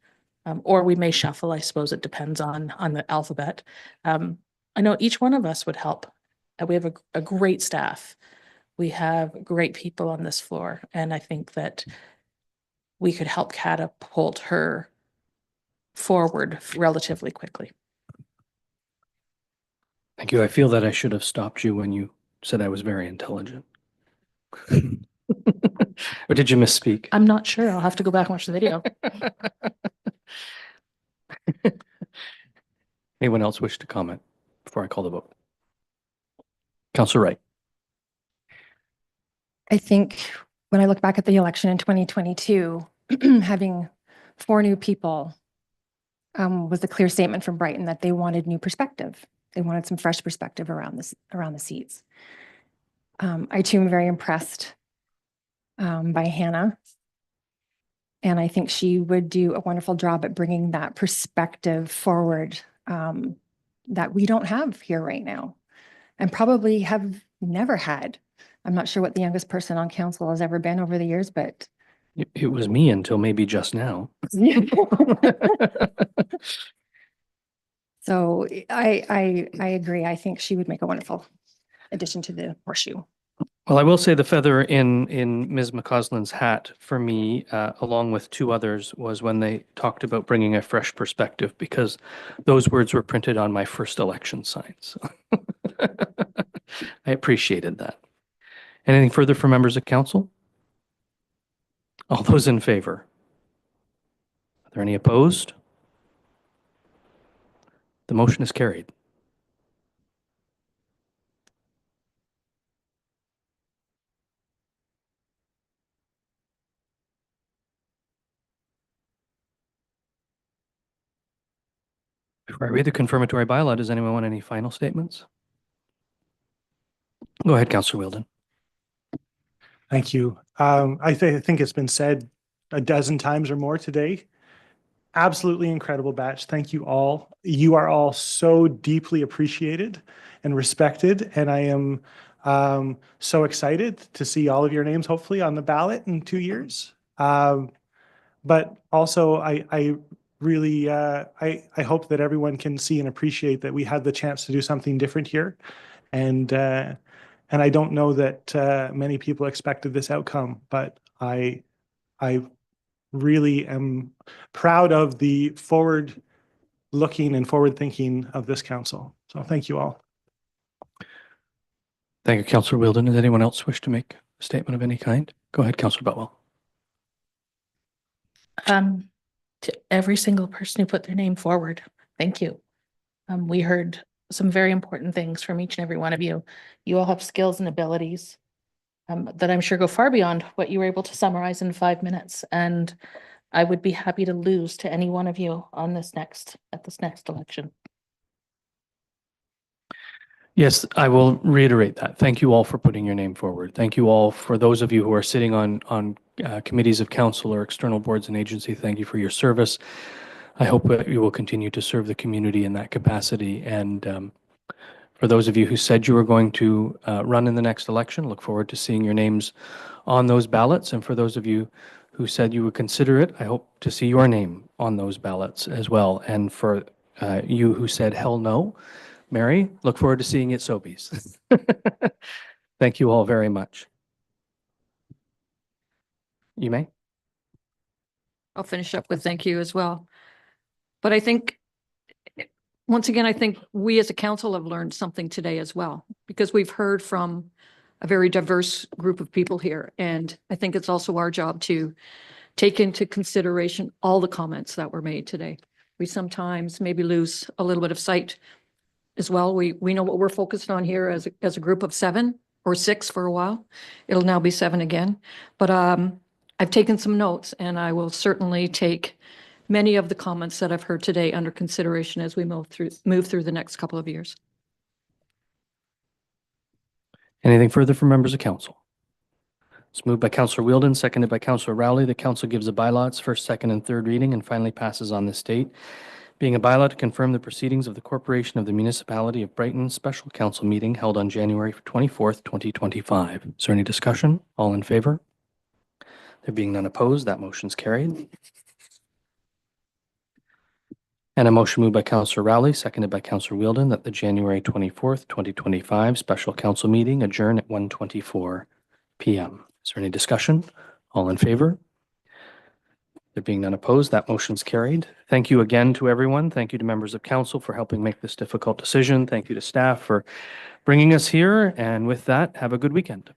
F: or we may shuffle. I suppose it depends on the alphabet. I know each one of us would help. We have a great staff. We have great people on this floor, and I think that we could help catapult her forward relatively quickly.
A: Thank you. I feel that I should have stopped you when you said I was very intelligent. Or did you misspeak?
F: I'm not sure. I'll have to go back and watch the video.
A: Anyone else wish to comment before I call the vote? Councillor Wright.
G: I think when I look back at the election in 2022, having 4 new people was a clear statement from Brighton that they wanted new perspective. They wanted some fresh perspective around the seats. I too am very impressed by Hannah, and I think she would do a wonderful job at bringing that perspective forward that we don't have here right now, and probably have never had I'm not sure what the youngest person on council has ever been over the years, but
A: It was me until maybe just now.
G: so I agree. I think she would make a wonderful addition to the horseshoe.
A: Well, I will say the feather in Ms. MacAusland's hat for me, along with two others, was when they talked about bringing a fresh perspective, because those words were printed on my first election sign. So I appreciated that. Anything further from members of council? All those in favor? Are there any opposed? The motion is carried. Before I read the confirmatory bylaw, does anyone want any final statements? Go ahead, Councillor Wheeldon.
E: Thank you. I think it's been said a dozen times or more today. Absolutely incredible batch. Thank you all. You are all so deeply appreciated and respected, and I am so excited to see all of your names hopefully on the ballot in 2 years. But also, I really I hope that everyone can see and appreciate that we had the chance to do something different here, and I don't know that many people expected this outcome, but I really am proud of the forward-looking and forward-thinking of this council. So thank you all.
A: Thank you, Councillor Wheeldon. Does anyone else wish to make a statement of any kind? Go ahead, Councillor Butwell.
F: To every single person who put their name forward, thank you. We heard some very important things from each and every one of you. You all have skills and abilities that I'm sure go far beyond what you were able to summarize in 5 minutes. And I would be happy to lose to any one of you on this next election.
A: Yes, I will reiterate that. Thank you all for putting your name forward. Thank you all for those of you who are sitting on committees of council or external boards and agencies. Thank you for your service. I hope that you will continue to serve the community in that capacity. And for those of you who said you were going to run in the next election, look forward to seeing your names on those ballots. And for those of you who said you would consider it, I hope to see your name on those ballots as well. And for you who said hell no, Mary, look forward to seeing you at Sobeys. Thank you all very much. You may.
B: I'll finish up with thank you as well. But I think, once again, I think we as a council have learned something today as well, because we've heard from a very diverse group of people here. And I think it's also our job to take into consideration all the comments that were made today. We sometimes maybe lose a little bit of sight as well. We know what we're focused on here as a group of 7 or 6 for a while. It'll now be 7 again. But I've taken some notes, and I will certainly take many of the comments that I've heard today under consideration as we move through the next couple of years.
A: Anything further from members of council? It's moved by Councillor Wheeldon, seconded by Councillor Rowley. The council gives a bylaw its first, second, and third reading and finally passes on this date. Being a bylaw to confirm the proceedings of the Corporation of the Municipality of Brighton Special Council meeting held on January 24th, 2025. Is there any discussion? All in favor? There being none opposed, that motion's carried. And a motion moved by Councillor Rowley, seconded by Councillor Wheeldon, that the January 24th, 2025 special council meeting adjourn at 1:24 p.m. Is there any discussion? All in favor? There being none opposed, that motion's carried. Thank you again to everyone. Thank you to members of council for helping make this difficult decision. Thank you to staff for bringing us here. And with that, have a good weekend.